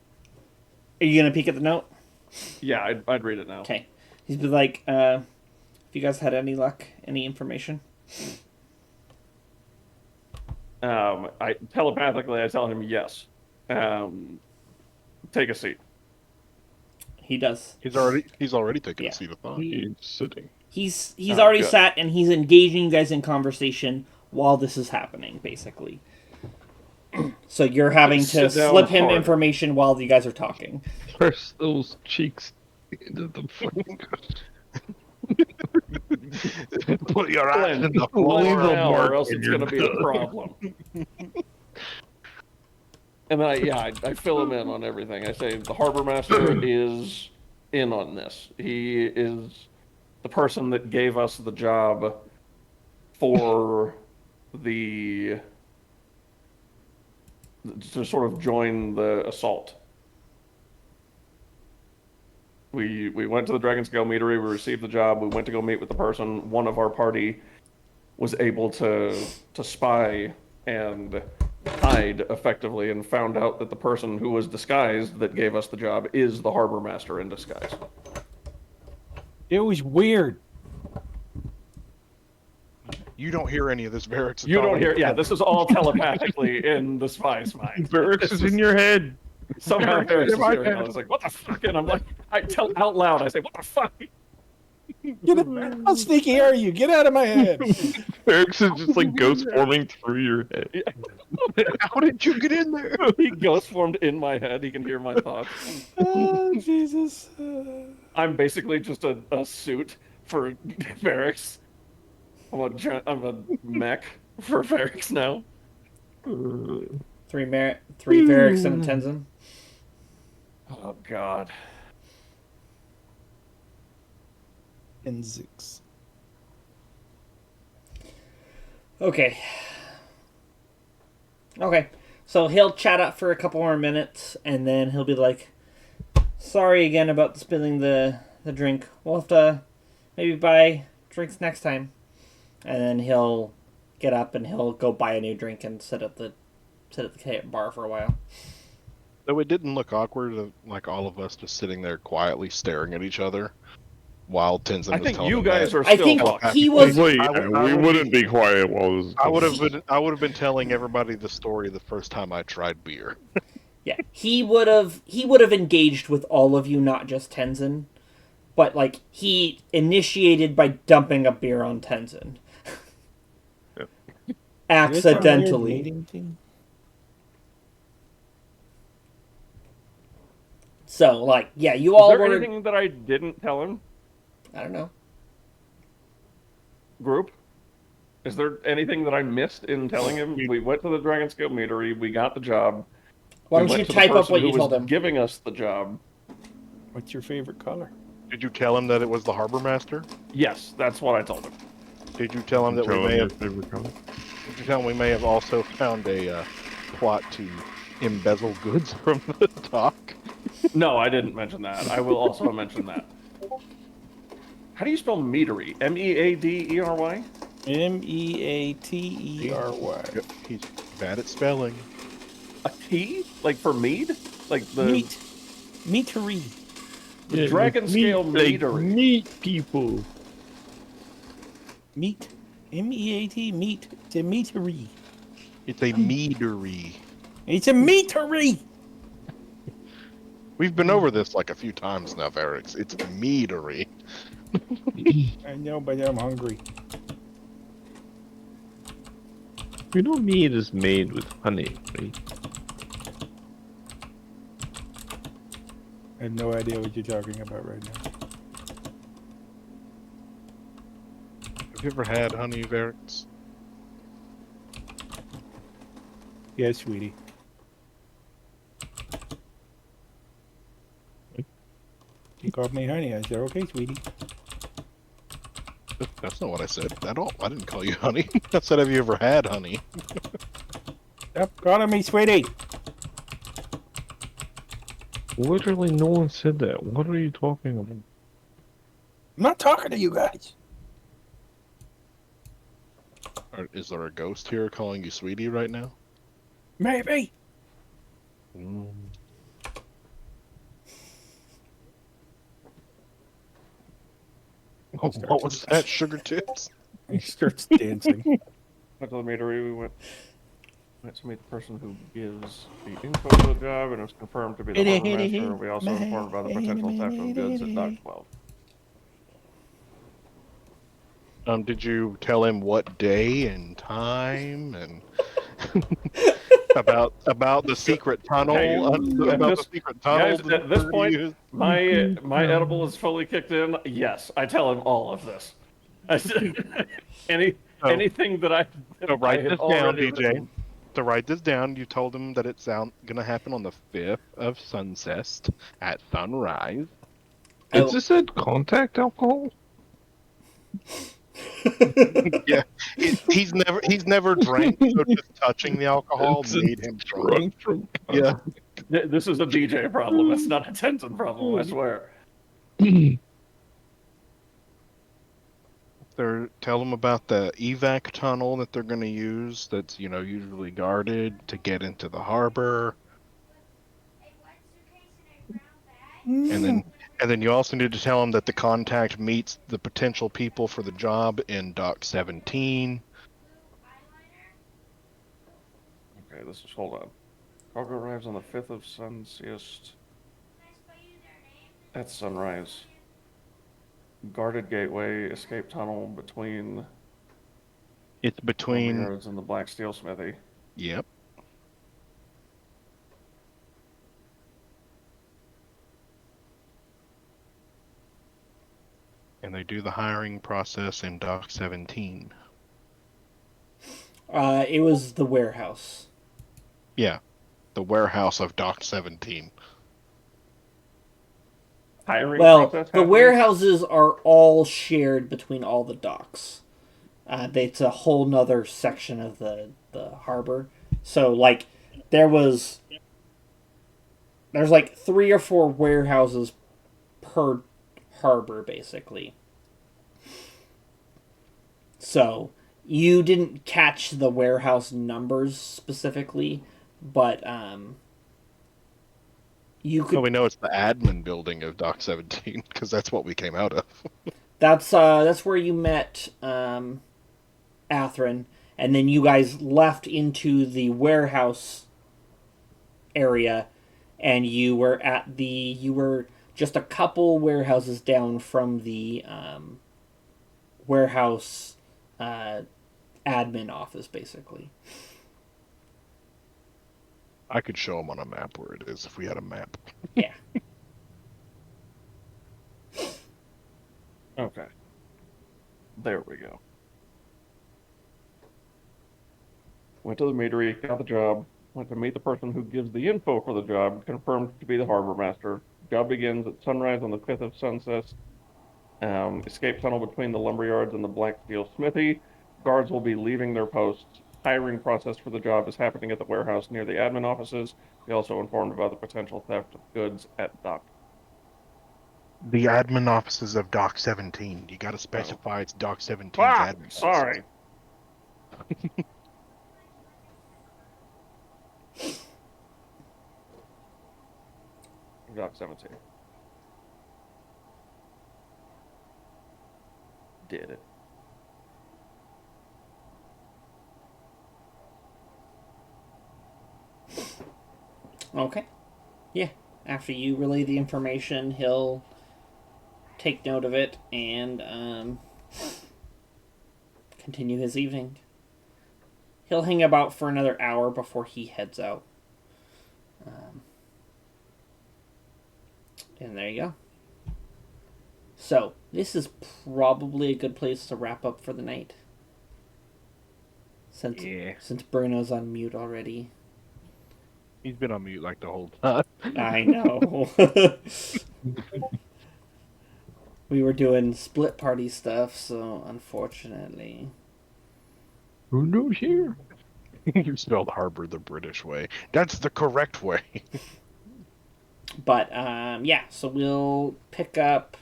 Are you going to peek at the note? Yeah, I'd read it now. Okay. He's been like, have you guys had any luck? Any information? I telepathically I tell him yes. Take a seat. He does. He's already taken Yeah. a seat of thought. He's sitting. He's Oh, already good. sat and he's engaging you guys in conversation while this is happening, basically. So you're having to Sit down slip him hard. information while you guys are talking. Press those cheeks into the fucking. Put your eyes in the Blend Leave a now, mark or else in it's your going to be a gut. problem. And then I fill him in on everything. I say the harbor master is in on this. He is the person that gave us the job for to sort of join the assault. We went to the Dragon's Scale meadery, we received the job, we went to go meet with the person. One of our party was able to spy and hide effectively and found out that the person who was disguised that gave us the job is the harbor master in disguise. It was weird. You don't hear any of this, Varix. You don't hear, yeah, this is all telepathically in the spy's mind. Barracks is in your head. Somehow Barracks Harris is is in my hearing. I head. was like, what the fuck? And I'm like, I tell out loud, I say, what the fuck? How sneaky are you? Get out of my head. Barracks is just like ghost forming through your head. How did you get in there? He ghost formed in my head. He can hear my thoughts. Oh, Jesus. I'm basically just a suit for Varix. I'm a mech for Varix now. Three Varrics and a Tenzin. Oh God. And Zix. Okay. So he'll chat up for a couple more minutes, and then he'll be like, sorry again about spilling the drink. We'll have to maybe buy drinks next time. And then he'll get up and he'll go buy a new drink and sit at the bar for a while. Though it didn't look awkward, like all of us just sitting there quietly staring at each other while Tenzin I was think telling you him guys that. are I still think talking. he was... Wait, I we would wouldn't be quiet while this is I would have been telling everybody the story the first time I tried beer. Yeah, he would have engaged with all of you, not just Tenzin. But, like, he initiated by dumping a beer on Tenzin. Accidentally. So, like, yeah, you Is all there were... anything that I didn't tell him? I don't know. Group? Is there anything that I missed in telling him? We went to the Dragon Scale meadery, we got the job. Why We don't you went to the type up person what who you was told him? giving us the job. What's your favorite color? Did you tell him that it was the harbor master? Yes, that's what I told him. Did you tell him that we Tell may them have? if they were coming. Did you tell him we may have also found a plot to embezzle goods from the dock? No, I didn't mention that. I will also mention that. How do you spell meadery? Meadery? Meatery. He's bad at spelling. A T? Like for mead? Like the Meat. Meatery. the dragon scale meadery. Meat people. Meat. M-E-A-T. Meat. It's a meatery. It's a meadery. It's a meatery. We've been over this like a few times now, Eric's. It's a meadery. I know, but I'm hungry. You know, meat is made with honey, right? I have no idea what you're talking about right now. Have you ever had honey, Eric's? Yes, sweetie. He called me honey. I said, okay, sweetie. That's not what I said at all. I didn't call you honey. I said, have you ever had honey? Stop calling me sweetie. Literally, no one said that. What are you talking about? I'm not talking to you guys. Is there a ghost here calling you sweetie right now? Maybe. Mm. Oh, what was that? Sugar tips? He starts dancing. Went to the meadery. We went to meet the person who gives the info for the job, and it was confirmed to be the harbor master. We also informed about the potential theft of goods at Dock 12. Did you tell him what day and time and about the secret tunnel? Hey, about the secret tunnel? Guys, at this point, my edible is fully kicked in. Yes, I tell him all of this. Anything that I write this down, DJ. Written. To write this down, you told him that it's gonna happen on the 5th of Suncest at sunrise. Is this a contact alcohol? Yeah, he's never drank, so just touching the alcohol made him drunk. From Yeah, This is a DJ problem. It's not a Tenzin problem. I swear. Tell them about the evac tunnel that they're going to use. That's usually guarded to get into the harbor. And then you also need to tell them that the contact meets the potential people for the job in Dock 17. Okay, hold on. Cargo arrives on the 5th of Suncest. At sunrise. Guarded gateway, escape tunnel between. It's between. Yards and the Black Steel Smithy. Yep. And they do the hiring process in Dock 17. It was the warehouse. Yeah, the warehouse of Dock 17. Hiring Well, process the happens? warehouses are all shared between all the docks. It's a whole nother section of the harbor. So, like, there's like 3 or 4 warehouses per harbor, basically. So, you didn't catch the warehouse numbers specifically, but you could. Well, we know it's the admin building of Dock 17 because that's what we came out of. That's where you met Atherin, and then you guys left into the warehouse area, and you were just a couple warehouses down from the warehouse admin office, basically. I could show them on a map where it is if we had a map. Yeah. Okay. There we go. Went to the meadery, got the job, went to meet the person who gives the info for the job, confirmed to be the harbor master. Job begins at sunrise on the 5th of Suncest. Escape tunnel between the lumberyards and the black steel smithy. Guards will be leaving their posts. Hiring process for the job is happening at the warehouse near the admin offices. Be also informed about the potential theft of goods at dock. The admin offices of Dock 17. You gotta specify it's Dock 17's admin Sorry. Dock 17. Did it. Okay. Yeah. After you relay the information, he'll take note of it and continue his evening. He'll hang about for another hour before he heads out. And there you go. So, this is probably a good place to wrap up for the night. Since Bruno's on mute already. He's been on mute like the whole time. I know. We were doing split party stuff, so unfortunately. Bruno's here. You spelled harbor the British way. That's the correct way. But, yeah, so we'll pick up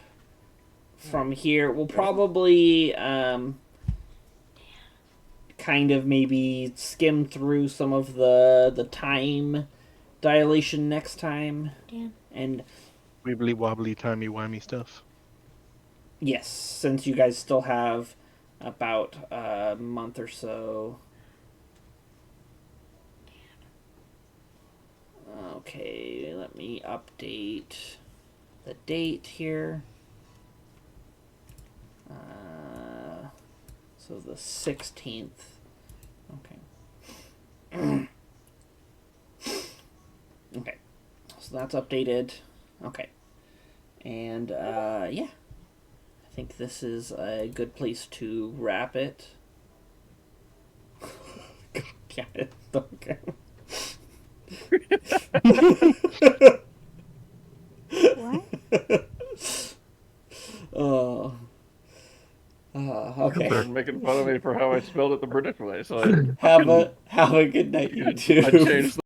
from here. We'll probably, kind of maybe skim through some of the time dilation next time. Dan. And Wibbly wobbly timey wimey stuff. yes, since you guys still have about a month or so. Okay, let me update the date here. So the 16th. Okay. Okay. So that's updated. Okay. And, yeah. I think this is a good place to wrap it. Got it. Okay. What? Oh. Okay. They're making fun of me for how I spelled it the British way, so Have a good night, you two. I changed